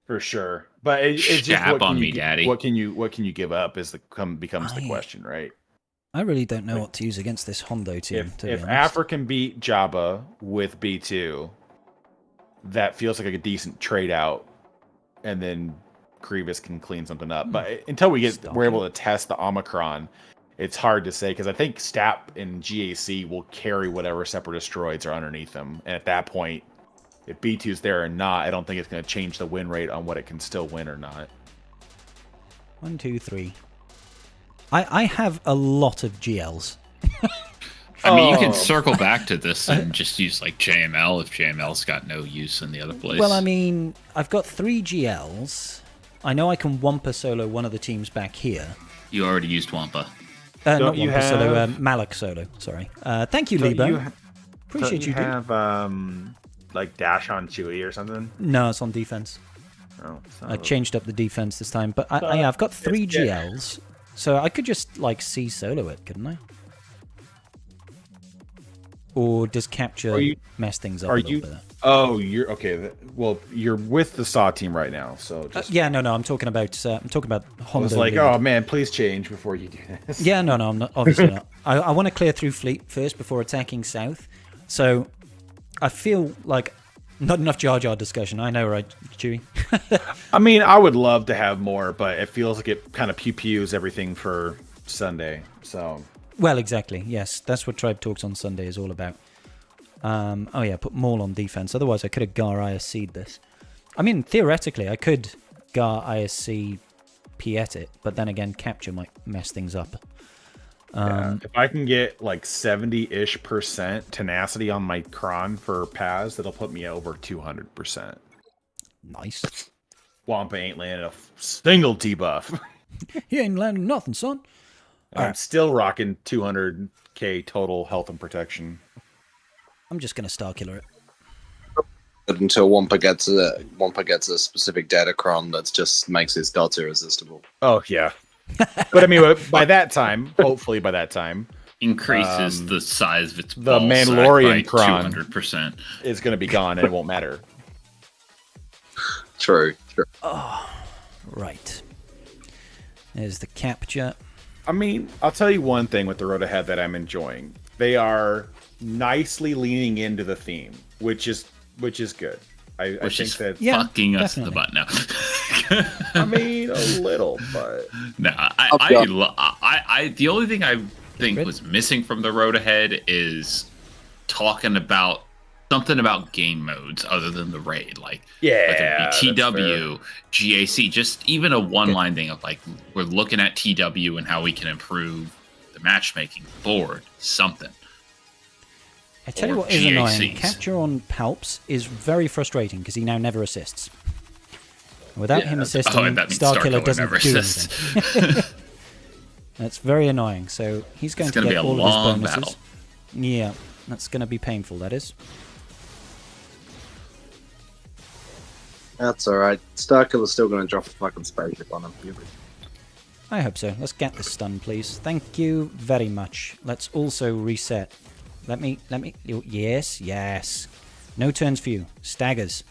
For sure. But it's just Stap what can on you me, gi- Daddy. What can you give up is becomes the question, right? I really don't know what to use against this Hondo team. to be If honest. Afra can beat Jabba with B2, that feels like a decent trade out, and then Grievous can clean something up. But until we're able to test the Omicron, it's hard to say because I think Stap and GAC will carry whatever Separatist droids are underneath them, and at that point, if B2's there or not, I don't think it's going to change the win rate on what it can still win or not. 1, 2, 3. I have a lot of GLs. I mean, you Oh. can circle back to this and just use like JML if JML's got no use in the other place. Well, I mean, I've got 3 GLs. I know I can Wampa solo one of the teams back here. You already used Wampa. Don't Not you Wampa solo, have- Malak solo. Sorry. Thank you, So Libo. you ha- Appreciate you, dude. have like dash on Chewie or something. No, it's on defense. Oh, I changed up the defense this time, but I've got 3 it's good. GLs, so I could just like C solo it, couldn't I? Or does capture Are you- mess things up are a little you- bit? Oh, you're okay. Well, you're with the Saw team right now, so just Yeah, no, I'm talking about I Hondo. was like, lead. oh man, please change before you do this. Yeah, no, I'm not. Obviously not. I want to clear through fleet first before attacking south. So I feel like not enough Jar Jar discussion. I know, right, Chewie? I mean, I would love to have more, but it feels like it kind of pews everything for Sunday. So Well, exactly. Yes, that's what Tribe Talks on Sunday is all about. Oh yeah, put Maul on defense. Otherwise, I could have Gar ISC'd this. I mean, theoretically, I could Gar ISC Piet it, but then again, capture might mess things up. if I can get like 70-ish% tenacity on my Kron for Paz, that'll put me over 200%. Nice. Wampa ain't landed a single debuff. He ain't landing nothing, son. I'm still rocking 200k total health and protection. I'm just gonna Star Killer it. But until Wampa gets a specific datacron that just makes his dots irresistible. Oh yeah, but I mean, by that time, hopefully by that time, Increases the size of its the ball sack Mandalorian by Kron. 200%. it's gonna be gone and it won't matter. True. Right. There's the capture. I mean, I'll tell you one thing with the road ahead that I'm enjoying. They are nicely leaning into the theme, which is good. I think that fucking us in the butt now. I mean, a little, but no. I the only thing I think was missing from the road ahead is talking about something about game modes other than the raid, like whether it be TW, GAC, just even a one-line thing of like we're looking at TW and how we can improve the matchmaking board, something. I tell you what is annoying. Capture on Palps is very frustrating because he now never assists. Without him assisting, Starkiller doesn't do anything. That's very annoying. So he's going to get all of his bonuses. Battle. Yeah, that's going to be painful, that is. That's alright. Starkiller's still going to drop a fucking spaceship on him. I hope so. Let's get this stun, please. Thank you very much. Let's also reset. Let me. Yes. No turns for you. Staggers.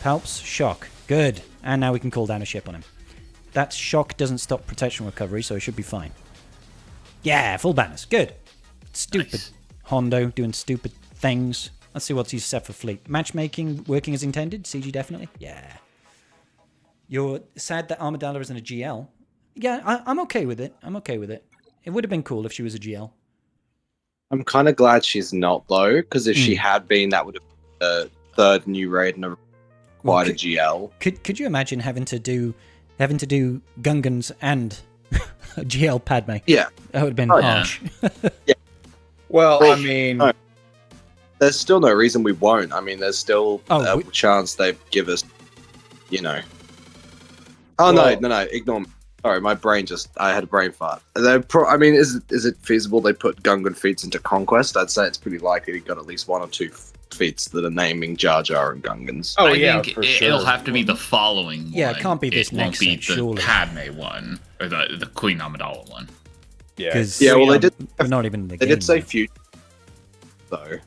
Palps, shock. Good. And now we can call down a ship on him. That shock doesn't stop protection recovery, so it should be fine. Yeah, full banners. Good. Stupid nice. Hondo doing stupid things. Let's see what he's set for fleet. Matchmaking working as intended. CG definitely. Yeah. You're sad that Armadillo isn't a GL. Yeah, I'm okay with it. It would have been cool if she was a GL. I'm kind of glad she's not, though, because if she had been, that would have been the third new raid and quite a GL. Could you imagine having to do Gungans and a GL Padme? Yeah. That would have been harsh. Yeah. Well, I mean... No. There's still no reason we won't. I mean, there's still a chance they give us, Oh, well, no, ignore me. Sorry, my brain I had a brain fart. I mean, is it feasible they put Gungan feats into Conquest? I'd say it's pretty likely they got at least 1 or 2 feats that are naming Jar Jar and Gungans. Oh, I think it'll have to be the following one. Yeah, it can't be this next set, surely. It won't be the Padme one, or the Queen Amidala one. Yeah, well, they did... Not even the They game, did say future, though.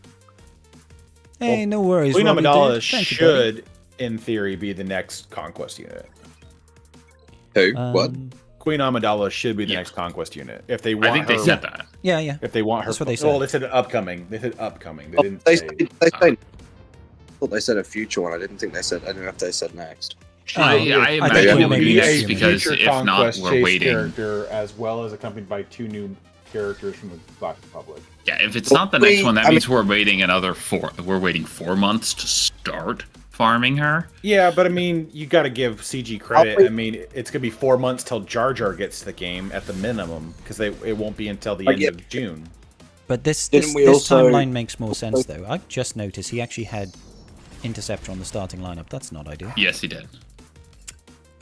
Hey, no worries. Queen Amidala should, in theory, be the next Conquest unit. Who? What? Queen Amidala should be the next Conquest unit. If they want I think they said that. Yeah. If they want her... That's what they said. Well, they said upcoming. They said upcoming. They didn't say... I thought they said a future one. I didn't know if they said next. I imagine it would be next because if not, we're waiting. Character as well as accompanied by 2 new characters from the Black Republic. Yeah, if it's not the next one, that means we're waiting another 4. We're waiting 4 months to start farming her. Yeah, but I mean, you got to give CG credit. I mean, it's gonna be 4 months till Jar Jar gets to the game at the minimum because it won't be until the end of June. But this timeline makes more sense though. I just noticed he actually had Interceptor on the starting lineup. That's not ideal. Yes, he did.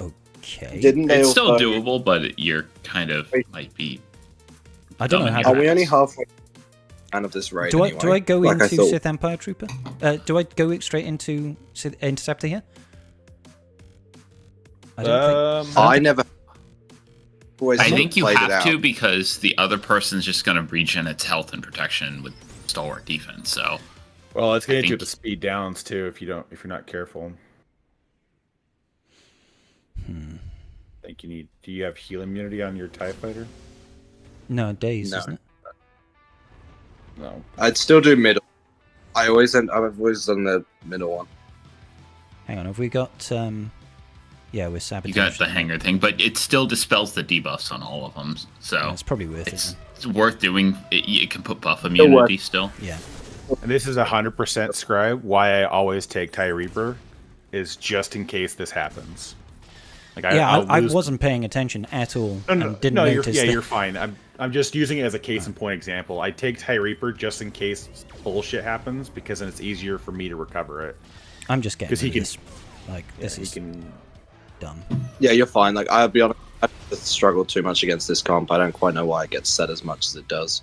Okay. It's still doable, but you're kind of might be. I don't know how. Are we only halfway out of this raid? Do I go into Sith Empire Trooper? Do I go straight into Interceptor here? I never. I think you have to because the other person's just going to regen its health and protection with stalwart defense. So. Well, it's going to get the speed downs too if you're not careful. I think you need. Do you have heal immunity on your TIE fighter? No, days, isn't it? No. I'd still do middle. I've always done the middle one. Hang on, have we got? We're sabotaging. You got the hanger thing, but it still dispels the debuffs on all of them. So it's probably worth it. It's worth doing. It can put buff immunity still. Yeah. And this is 100% scribe. Why I always take TIE Reaper is just in case this happens. Like I wasn't paying attention at all. And didn't notice. You're fine. I'm just using it as a case in point example. I take TIE Reaper just in case bullshit happens because then it's easier for me to recover it. I'm just getting this. This is dumb. Yeah, you're fine. Like I'll be honest, I struggle too much against this comp. I don't quite know why it gets set as much as it does.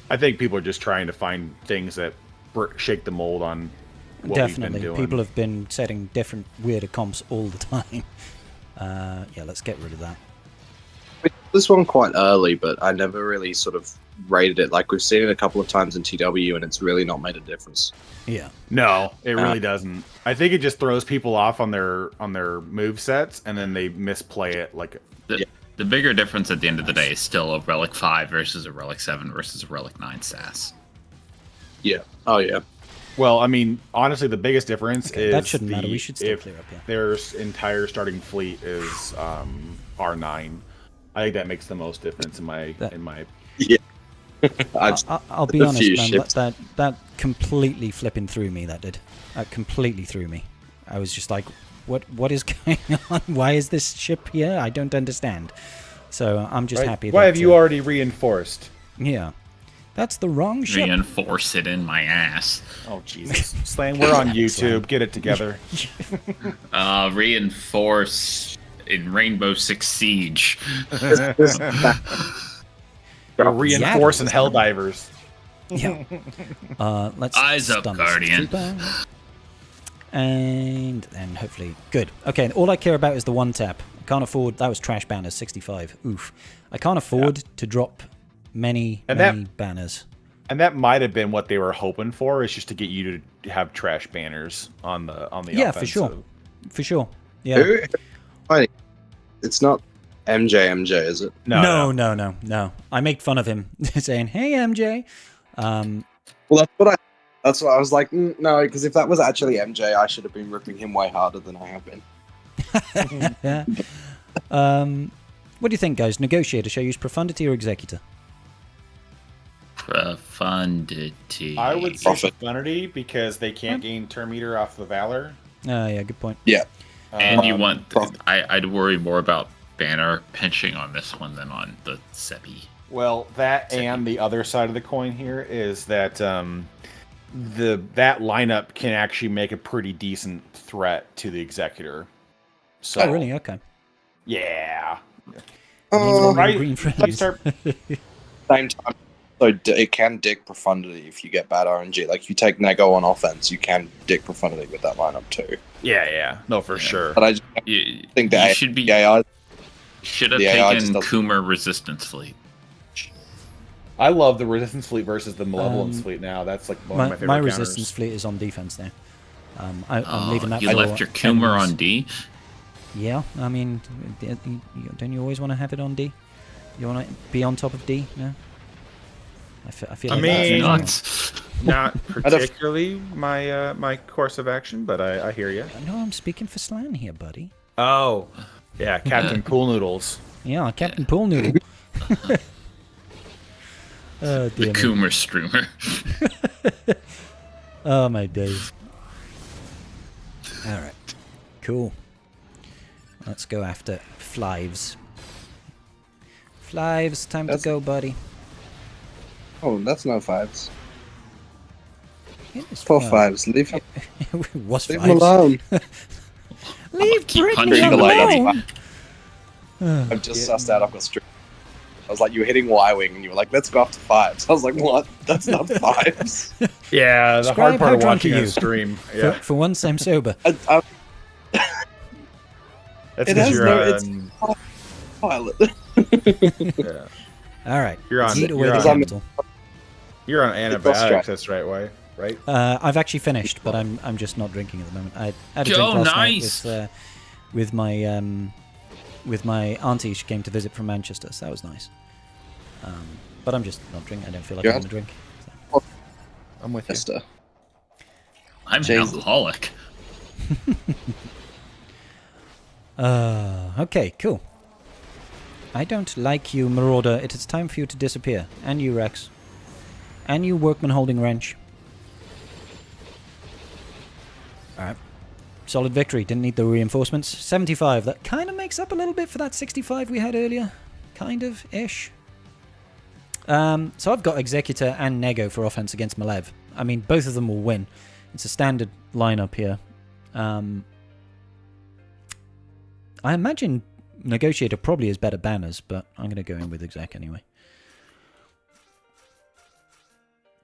I think people are just trying to find things that shake the mold on what Definitely. we've been doing. People have been setting different weirder comps all the time. Let's get rid of that. We did this one quite early, but I never really sort of rated it. Like we've seen it a couple of times in TW, and it's really not made a difference. Yeah. No, it really doesn't. I think it just throws people off on their move sets, and then they misplay it. The bigger difference at the end of the day is still a Relic 5 versus a Relic 7 versus a Relic 9 SAS. Yeah. Oh yeah. Well, I mean, honestly, the biggest difference is that shouldn't matter. We should still if clear up here. their entire starting fleet is R9. I think that makes the most difference in my. Yeah. I'll be honest, man. That completely flipping through me. That did. That completely threw me. I was just like, what is going on? Why is this ship here? I don't understand. So I'm just happy. Why have you already reinforced? Yeah. That's the wrong ship. Reinforce it in my ass. Oh, Jesus. Slang, we're on YouTube. Get it together. Reinforce in Rainbow Six Siege. Reinforce in Helldivers. Yeah. Let's Eyes up, stun this Guardian. trooper. And hopefully good. Okay, all I care about is the one tap. I can't afford. That was trash banners 65. Oof. I can't afford to drop many banners. And that might have been what they were hoping for, is just to get you to have trash banners on the yeah, offensive. For sure. Yeah. It's not MJ, is it? No. I make fun of him saying, "Hey MJ." Well, that's what I was like. No, because if that was actually MJ, I should have been ripping him way harder than I have been. Yeah. What do you think, guys? Negotiator, shall I use profundity or executor? Profundity. I would say profundity because they can't gain turn meter off the Valor. Yeah, good point. Yeah. And you want... I'd worry more about banner pinching on this one than on the Sebi. Well, that and the other side of the coin here is that that lineup can actually make a pretty decent threat to the Executor. So, oh, really? Okay. Yeah. Right. You start... Same time. So it can dick profundity if you get bad RNG. Like, if you take Nego on offense, you can dick profundity with that lineup too. Yeah. No, for sure. But I just think that should be... AI should have taken Coomer Resistance Fleet. I love the Resistance Fleet versus the Malevolence Fleet now. That's like one of my favorite My counters. Resistance Fleet is on defense now. I'm leaving that you for left your Coomer enemies. on D? Yeah, I mean, don't you always want to have it on D? You want to be on top of D? No? I feel like nuts. Not particularly my my course of action, but I hear you. No, I'm speaking for Slan here, buddy. Oh, yeah, Captain Pool Noodles. Yeah, Captain Pool Noodle. Oh, the Coomer Stroomer. Oh, my days. Alright. Cool. Let's go after Flives. Flives, time to go, buddy. Oh, that's no fives. It's 4 fives. Leave him. What's Leave him alone. Leave keep Brittany punching alone. I've just sussed out. I've got stream. I was like, you were hitting Y-wing, and you were like, let's go after fives. I was like, what? That's not fives. Yeah, the hard part of watching a stream. Yeah. For once, I'm sober. That's because you're on... pilot. Yeah. All right. You're on antibiotics. That's right. Right. I've actually finished, but I'm just not drinking at the moment. I had a drink last night with my auntie. She came to visit from Manchester, so that was nice. But I'm just not drinking. I don't feel like I want to drink. So. I'm with you. I'm an alcoholic. Okay, cool. I don't like you, Marauder. It is time for you to disappear. And you, Rex. And you, Workman holding wrench. Alright. Solid victory. Didn't need the reinforcements. 75. That kind of makes up a little bit for that 65 we had earlier. Kind of-ish. So I've got Executor and Nego for offense against Malev. I mean, both of them will win. It's a standard lineup here. I imagine Negotiator probably has better banners, but I'm going to go in with Exec anyway.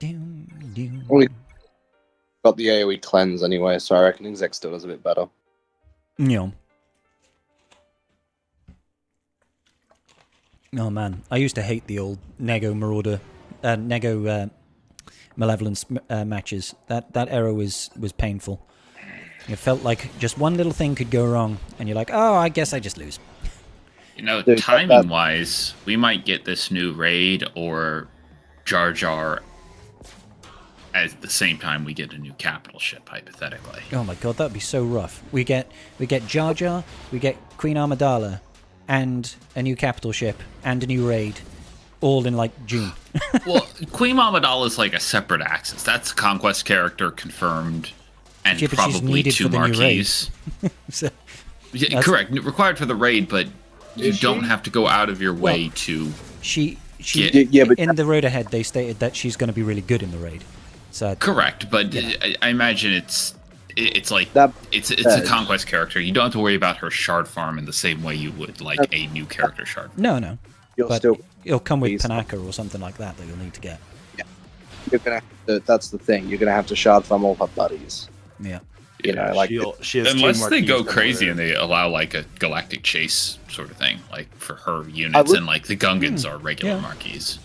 Well, got the AoE cleanse anyway, so I reckon Exec still does a bit better. Yeah. Oh man, I used to hate the old Nego Marauder, Nego Malevolence matches. That era was painful. It felt like just one little thing could go wrong, and you're like, oh, I guess I just lose. Dude, timing wise, we might get this new raid or Jar Jar at the same time we get a new capital ship, hypothetically. Oh my god, that'd be so rough. We get Jar Jar, we get Queen Amidala, and a new capital ship, and a new raid, all in like June. Well, Queen Amidala is like a separate axis. That's a conquest character confirmed, and Yeah, but she's probably needed 2 for the new raid. marquees. So, Yeah, correct. Required for the raid, but you don't have to go out of your way to. she but in the road ahead, they stated that she's going to be really good in the raid. So Correct, but I imagine it's like That- it's a conquest character. You don't have to worry about her shard farm in the same way you would like a new character shard. no, You'll but still it'll come with Please. Panaka or something like that you'll need to get. you're gonna have to, that's the thing. You're gonna have to shard farm all her buddies. Yeah. You know, like she has Unless two they marquees go in crazy order. and they allow like a galactic chase sort of thing, like for her units, would- and like the Gungans are regular Yeah. marquees.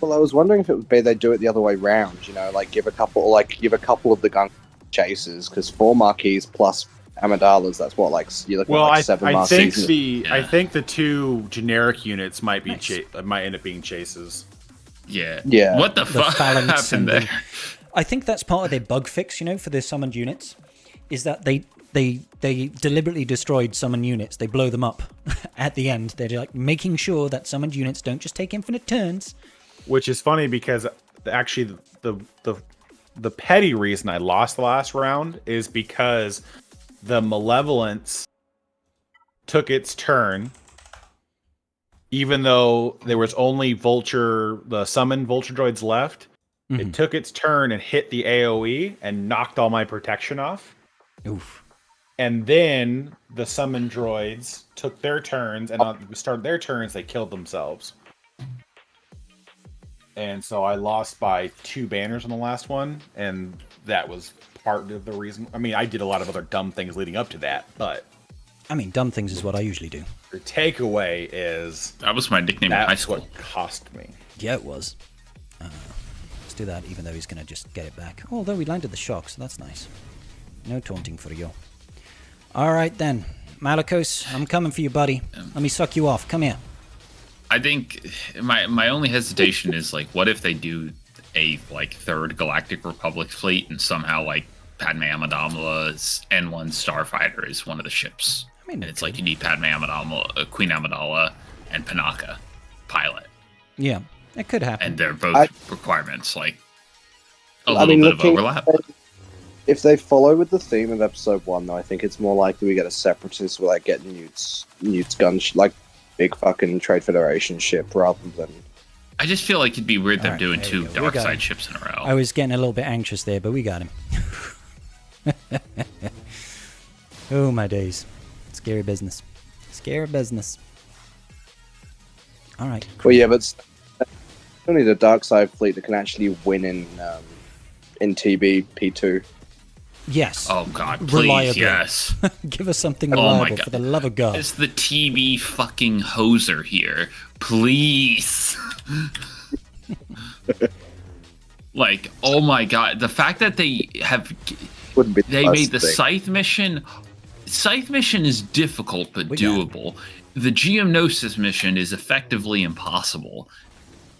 well, I was wondering if it would be they do it the other way round. You know, like give a couple of the gun chases because 4 marquees plus Amidalas. That's what like you're looking Well, at like 7 I marquees. think I Yeah. think the 2 generic units might be Nice. might end up being chases. Yeah. Yeah. What the, The fuck phalanx happened and there? I think that's part of their bug fix, for their summoned units, is that they deliberately destroyed summoned units. They blow them up at the end. They're like making sure that summoned units don't just take infinite turns. Which is funny because actually the petty reason I lost the last round is because the Malevolence took its turn, even though there was only the summoned Vulture droids left. It took its turn and hit the AoE and knocked all my protection off. Oof. And then the summoned droids took their turns, and on the start of their turns, they killed themselves. And so I lost by 2 banners on the last one, and that was part of the reason. I mean, I did a lot of other dumb things leading up to that, but I mean, dumb things is what I usually do. the takeaway is That was my nickname in high that's school. what cost me. Yeah, it was. Let's do that, even though he's going to just get it back. Although we landed the shock, so that's nice. No taunting for you. All right, then. Malikos, I'm coming for you, buddy. Let me suck you off. Come here. I think my only hesitation is like, what if they do a like 3rd Galactic Republic fleet and somehow like Padme Amidala's N1 Starfighter is one of the ships. I mean, And it's like you need Padme Amidala, Queen Amidala, and Panaka pilot, Yeah, it could happen. and they're both requirements. Like a I little mean, bit of looking overlap. if they follow with the theme of episode 1, though, I think it's more likely we get a separatist without getting Newt's gun, like big fucking Trade Federation ship, rather than. I just feel like it'd be weird them Alright, doing there 2 we go. We dark got him. side ships in a row. I was getting a little bit anxious there, but we got him. Oh, my days. Scary business. Scary business. All right. Well, yeah, but still need a dark side fleet that can actually win in TBP2. Yes. Oh God, please, Reliably. yes. Give us something Oh my reliable, God. for the love of God. It's the TB fucking hoser here, please. Like, oh my God, the fact that they Wouldn't be the they worst made the thing. scythe mission. Scythe mission is difficult but We got it. doable. The Geomnosis mission is effectively impossible,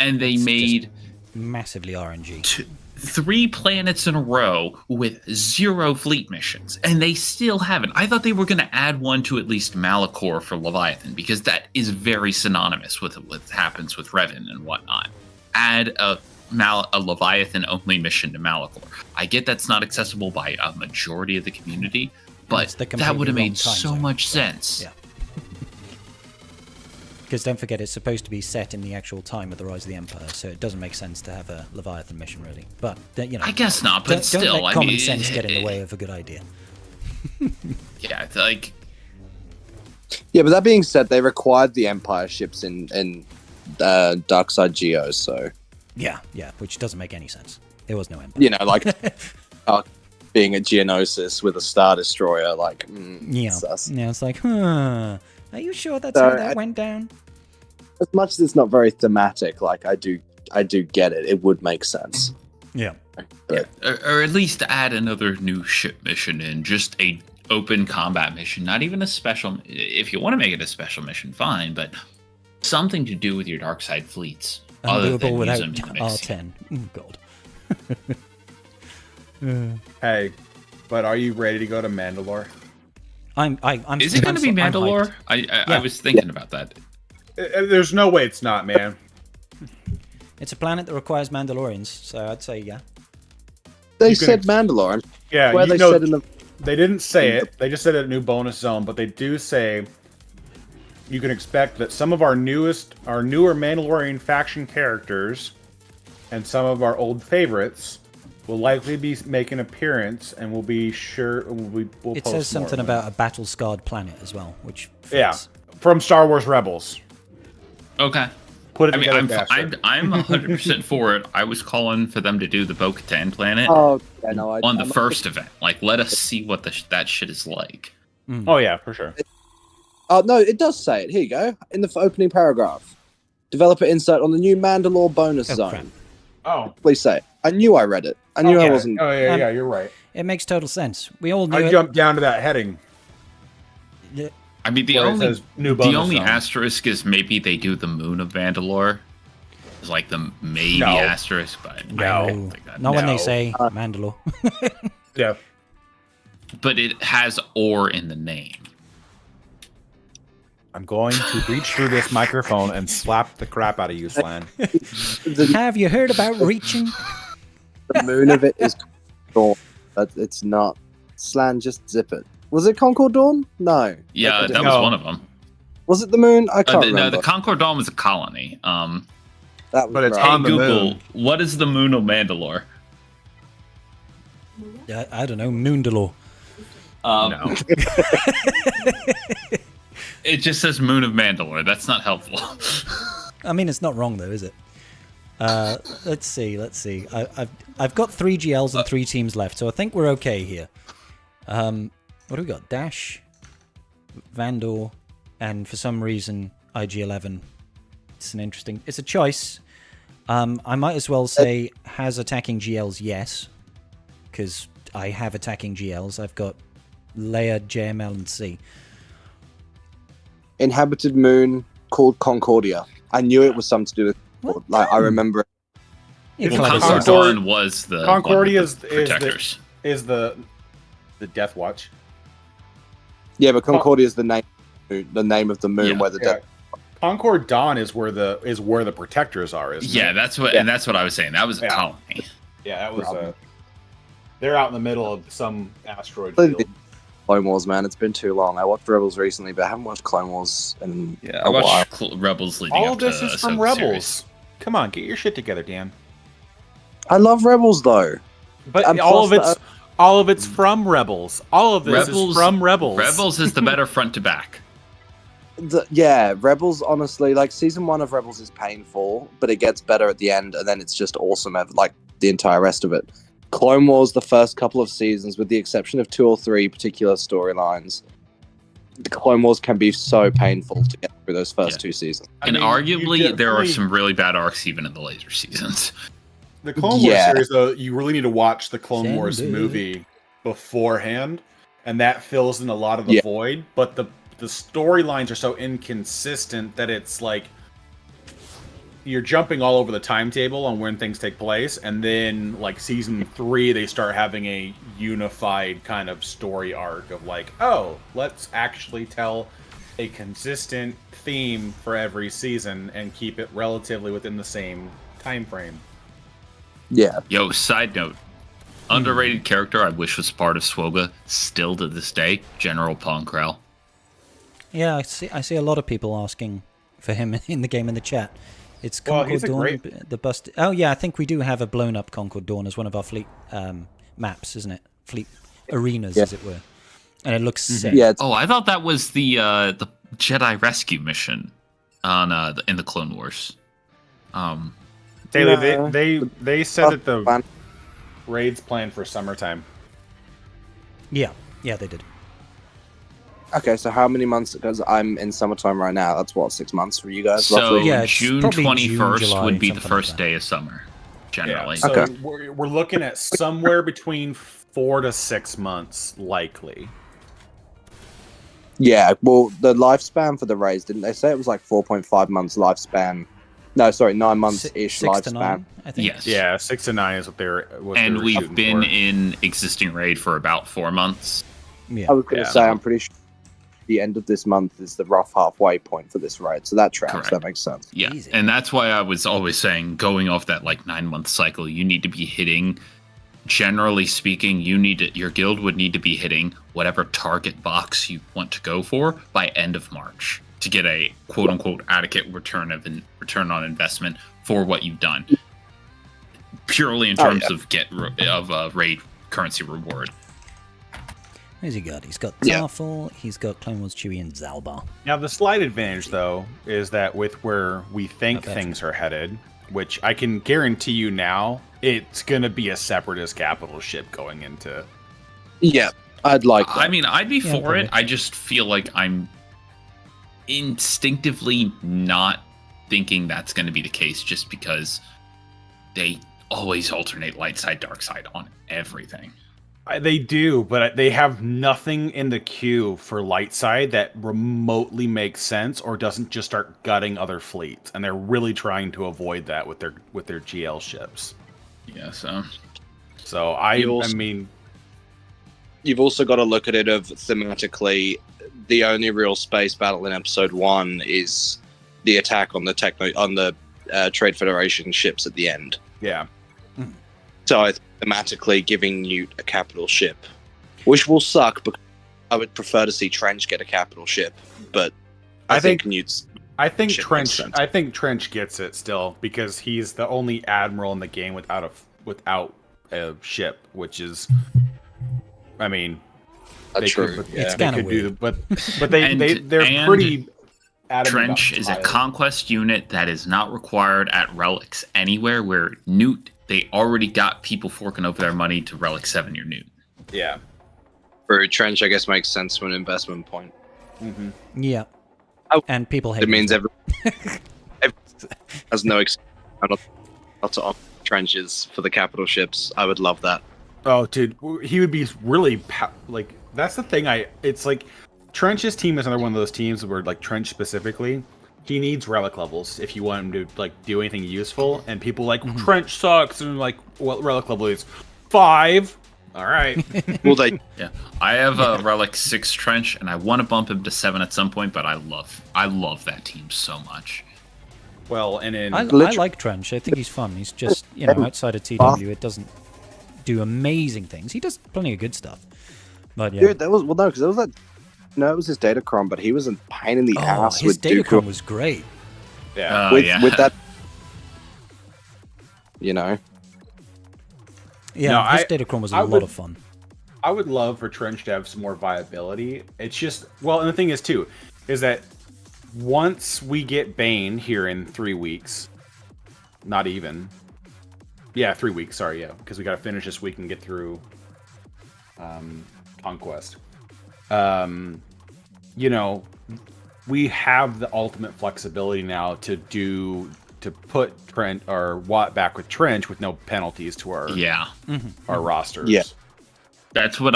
and they It's made Massively RNG. 3 planets in a row with 0 fleet missions, and they still haven't. I thought they were going to add one to at least Malachor for Leviathan, because that is very synonymous with what happens with Revan and whatnot. Add a Leviathan only mission to Malachor. I get that's not accessible by a majority of the community, but It's the that would have completely wrong made time so zone. much sense. Yeah. Because don't forget, it's supposed to be set in the actual time of the Rise of the Empire, so it doesn't make sense to have a Leviathan mission, really. But, I guess not, but don't still, let I common mean, sense get in the way of a good idea. Yeah, it's like Yeah, but that being said, they required the Empire ships in Darkside Geo, so Yeah, which doesn't make any sense. There was no Empire. like being a Geonosis with a Star Destroyer, like Yeah. sus. Yeah, it's like, huh. Are you sure that's So, how that went down? As much as it's not very thematic, like I do get it. It would make sense. Yeah. But or at least add another new ship mission in, just a open combat mission, not even a special. If you want to make it a special mission, fine, but something to do with your dark side fleets. Undoable without R10. Oh God. Hey, but are you ready to go to Mandalore? I'm. Is it going to be Mandalore? I was thinking about that. There's no way it's not, man. It's a planet that requires Mandalorians, so I'd say yeah. They said Mandalore. Yeah, where they said in the. They didn't say it. They just said a new bonus zone, but they do say you can expect that some of our newer Mandalorian faction characters and some of our old favorites will likely be making an appearance, and we'll be sure we'll It post says something more about a battle-scarred planet as well, which fits. yeah, from Star Wars Rebels. Okay. Put it I mean, together faster. I'm 100% for it. I was calling for them to do the Bo-Katan planet Oh, yeah, no, on the first event. Like, let us see what that shit is like. Oh yeah, for sure. No, it does say it. Here you go. In the opening paragraph. Developer insert on the new Mandalore bonus zone. Crap. Oh. Please say it. I knew I read it. I knew I wasn't. Oh yeah, you're right. It makes total sense. We all knew I it. jumped down to that heading. I mean, the Where it only says new bonus zone. asterisk is maybe they do the moon of Mandalore. It's like the maybe No. asterisk, but I No. don't think that. Not when they No. say Mandalore. Yeah. But it has "or" in the name. I'm going to reach through this microphone and slap the crap out of you, Slan. Have you heard about reaching? The moon of it is Dawn, but it's not. Slan, just zip it. Was it Concord Dawn? No. Yeah, that was No. one of them. Was it the moon? I can't No, remember. the Concord Dome was a colony. That was But it's right. on the Google, moon. what is the moon of Mandalore? I don't know, Moondalore. No. It just says moon of Mandalore. That's not helpful. I mean, it's not wrong though, is it? Let's see. I've got 3 GLs and 3 teams left, so I think we're okay here. What do we got? Dash, Vandor, and for some reason IG-11. It's a choice. I might as well say has attacking GLs, yes, because I have attacking GLs. I've got Leia, JML, and C. Inhabited moon called Concordia. I knew it was something to do with. Like I remember it. Yeah, It's well, not that's- Concord- Dawn was the Concordia one with the protectors. is the Death Watch. Yeah, but Concordia is the name of the moon Yeah. where the Yeah. death. Concord Dawn is where the protectors are, isn't Yeah, it? that's what, and that's what I was saying. That was a Yeah. colony. Yeah, that was they're out in the middle of some asteroid Played field. Clone Wars, man. It's been too long. I watched Rebels recently, but I haven't watched Clone Wars in Yeah, a I while. watched Rebels leading All up of this to is from Ahsoka Rebels. series. Come on, get your shit together, Dan. I love Rebels though. But And all plus of it's from Rebels. All of this is from Rebels. Rebels is the better front to back. Yeah, Rebels. Honestly, like season 1 of Rebels is painful, but it gets better at the end, and then it's just awesome. Like the entire rest of it. Clone Wars, the first couple of seasons, with the exception of 2 or 3 particular storylines, the Clone Wars can be so painful to get through those first 2 seasons. And you arguably, there are definitely- some really bad arcs even in the later seasons. The Clone Wars Yeah. series, though, you really need to watch the Clone Wars Send it. movie beforehand, and that fills in a lot of the Yeah. void. But the storylines are so inconsistent that it's like you're jumping all over the timetable on when things take place, and then like season 3, they start having a unified kind of story arc of like, oh, let's actually tell a consistent theme for every season and keep it relatively within the same time frame. Yeah, Yo, side note. Underrated character I wish was part of SWOGA, still to this day, General Ponkrell. Yeah, I see a lot of people asking for him in the game in the chat. It's Well, Concord he's a Dawn, great- the bust. Oh yeah, I think we do have a blown up Concord Dawn as one of our fleet maps, isn't it? Fleet arenas, as it were. And it looks sick. yeah. It's, Oh, I thought that was the Jedi rescue mission on in the Clone Wars. Taylor, No. they said that the fun. raid's planned for summertime. Yeah, they did. Okay, so how many months? Because I'm in summertime right now. That's what 6 months for you guys, So roughly. Yeah, it's June probably 21st June, July, would be the something like first that. day of summer, generally. So Okay. we're looking at somewhere between 4 to 6 months, likely. Yeah, well, the lifespan for the Rays, didn't they say it was like 4.5 months lifespan? No, sorry, 9 months-ish 6 to lifespan. 9, I think. Yes. Yeah, 6 to 9 is what they're. And we've shooting been for. in existing raid for about 4 months. Yeah. I was going to say, I'm pretty sure the end of this month is the rough halfway point for this raid, so that tracks. Correct. That makes sense. Yeah, Easy. and that's why I was always saying, going off that like 9-month cycle, you need to be hitting. Generally speaking, your guild would need to be hitting whatever target box you want to go for by end of March to get a quote unquote adequate return on investment for what you've done. Purely in terms of raid currency reward. Who's he got? He's got Yeah. Tarful, he's got Clone Wars, Chewie, and Zalbar. Now, the slight advantage, though, is that with where we think Okay. things are headed, which I can guarantee you now, it's going to be a separatist capital ship going into. Yeah, I'd like that. I mean, I'd be for probably. it. I just feel like I'm instinctively not thinking that's going to be the case just because they always alternate light side, dark side on everything. They do, but they have nothing in the queue for light side that remotely makes sense or doesn't just start gutting other fleets, and they're really trying to avoid that with their GL ships. Yeah, So I also- mean, You've also got to look at it of thematically, the only real space battle in episode 1 is the attack on the Trade Federation ships at the end. yeah. So thematically giving Newt a capital ship, which will suck because I would prefer to see Trench get a capital ship, but I think Newt's. I think Ship Trench. makes sense. I think Trench gets it still because he's the only admiral in the game without a ship, which is, I mean, they True. could, Yeah. they kinda could do, weird. but And- they're and pretty. adamant Trench about is a style. conquest unit that is not required at Relics anywhere, where Newt, they already got people forking over their money to Relic 7 your Newt. Yeah. For Trench, I guess makes sense from an investment point. Mm-hmm. Yeah. Oh, And people hate It means him. every has no excuse not to opt trenches for the capital ships. I would love that. Oh, dude, he would be really like. That's the thing. It's like Trench's team is another one of those teams where, like, Trench specifically, he needs relic levels if you want him to like do anything useful. And people like Trench sucks, and like, what relic level is 5? All right. Well, they Yeah, I have a Relic 6 Trench, and I want to bump him to 7 at some point, but I love that team so much. Well, and in I like Trench. I think he's fun. He's just, outside of TW, it doesn't do amazing things. He does plenty of good stuff. But yeah. dude, because there was that. No, it was his Datacron, but he was a pain in the ass his with Dooku. Datacron was great. yeah. with that, Yeah, No, his Datacron was a lot of fun. I would love for Trench to have some more viability. It's just, well, and the thing is too, is that once we get Bane here in 3 weeks, not even, 3 weeks. Sorry, because we got to finish this week and get through Conquest. We have the ultimate flexibility now to put Trent or Watt back with Trench with no penalties to our rosters. Yeah. That's what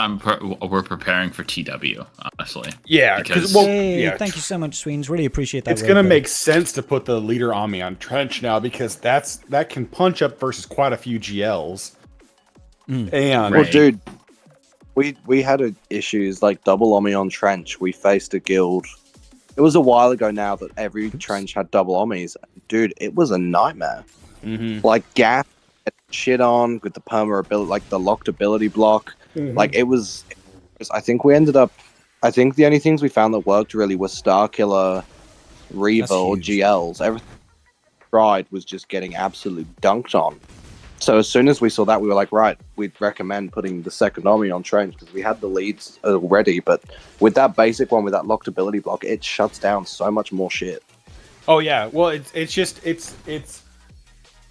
we're preparing for TW, honestly. Yeah, Because- Thank you so much, Sweens. Really appreciate that. It's gonna make sense to put the leader Ami on Trench now because that can punch up versus quite a few GLs. And Right. Well, dude, we had issues like double Omi on Trench. We faced a guild. It was a while ago now that every Trench had double Omis. Dude, it was a nightmare. Like GAC shit on with the perma ability, like the locked ability block. Like it was. I think we ended up. I think the only things we found that worked really were Starkiller, Reva, or huge. GLs. Everything we tried was just getting absolutely dunked on. So as soon as we saw that, we were like, right, we'd recommend putting the second Omni on Trench because we had the leads already. But with that basic one, with that locked ability block, it shuts down so much more shit. oh yeah, well it's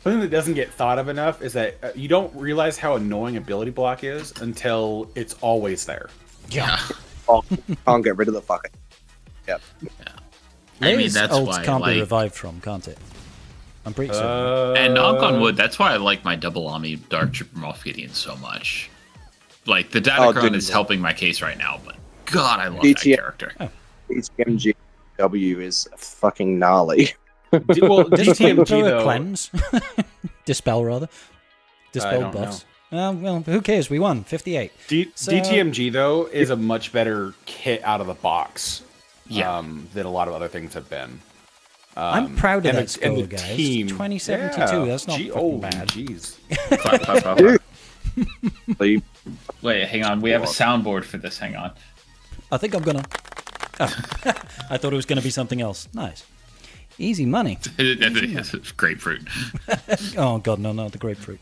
something that doesn't get thought of enough is that you don't realize how annoying ability block is until it's always there. Yeah. Oh, can't get rid of the fucker. Yep. I mean, Layers that's ults why, can't be like, revived from, can't it? I'm pretty certain. and knock on wood, that's why I like my double Omni Dark Trooper Moff Gideon so much. Like, the Datacron dude, is helping my case right now, but God, I love that character. DTMGW is fucking gnarly. Well, DTMG though. Cleanse. Dispel, rather. Dispel buffs. Well, who cares? We won 58. DTMG though is a much better kit out of the box, than a lot of other things have been. I'm proud of that score, the guys. team. 2072. That's not bad. Jeez. Wait, hang on. We have a soundboard for this. Hang on. I think I'm gonna. Oh. I thought it was gonna be something else. Nice. Easy money. It's grapefruit. Oh god, no, not the grapefruit.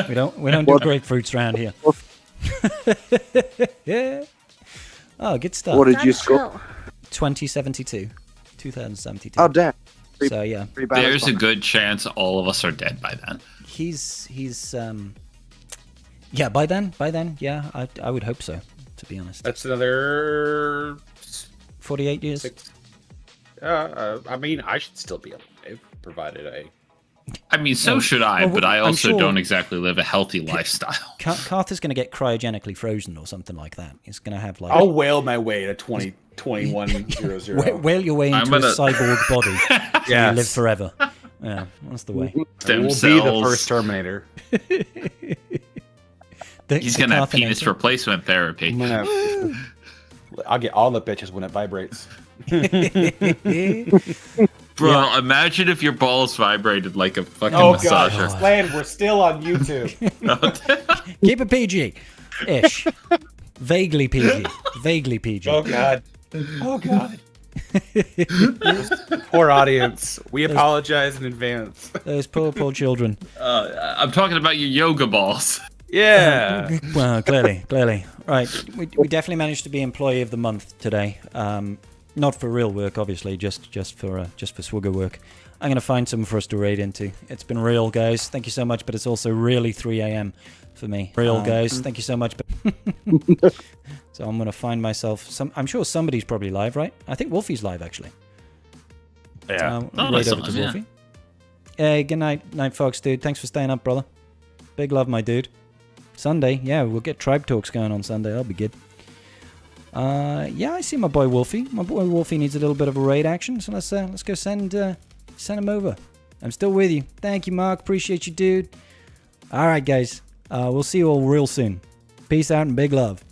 We don't do grapefruits around here. Yeah. Oh, good stuff. What did you score? 2072. 2072. Oh damn. So yeah. There's a good chance all of us are dead by then. He's yeah, by then, yeah, I would hope so, to be honest. That's another 48 years. I mean, I should still be alive, provided I mean, so should I, but I also don't exactly live a healthy lifestyle. Carth is going to get cryogenically frozen or something like that. He's going to have like... I'll whale my way to 2100. Whale your way into a cyborg body. So you live forever. Yeah, that's the way. We'll be the first Terminator. He's going to have penis replacement therapy. I'll get all the bitches when it vibrates. Bro, imagine if your balls vibrated like a fucking massager. God, Land, we're still on YouTube. Keep it PG-ish. Vaguely PG. Vaguely PG. Oh, God. Oh, God. Poor audience. We apologize in advance. Those poor children. I'm talking about your yoga balls. Yeah. Well, clearly. Right. We definitely managed to be Employee of the Month today. Not for real work, obviously, just for swagger work. I'm going to find some for us to raid into. It's been real, guys. Thank you so much, but it's also really 3 a.m. for me. Real, guys. Thank you so much. But so I'm going to find myself some... I'm sure somebody's probably live, right? I think Wolfie's live, actually. Yeah. Raid over to Wolfie. Hey, good night, folks, dude. Thanks for staying up, brother. Big love, my dude. Sunday, yeah, we'll get Tribe Talks going on Sunday. That'll be good. Yeah, I see my boy Wolfie. My boy Wolfie needs a little bit of a raid action, so let's go send him over. I'm still with you. Thank you, Mark. Appreciate you, dude. All right, guys. We'll see you all real soon. Peace out and big love.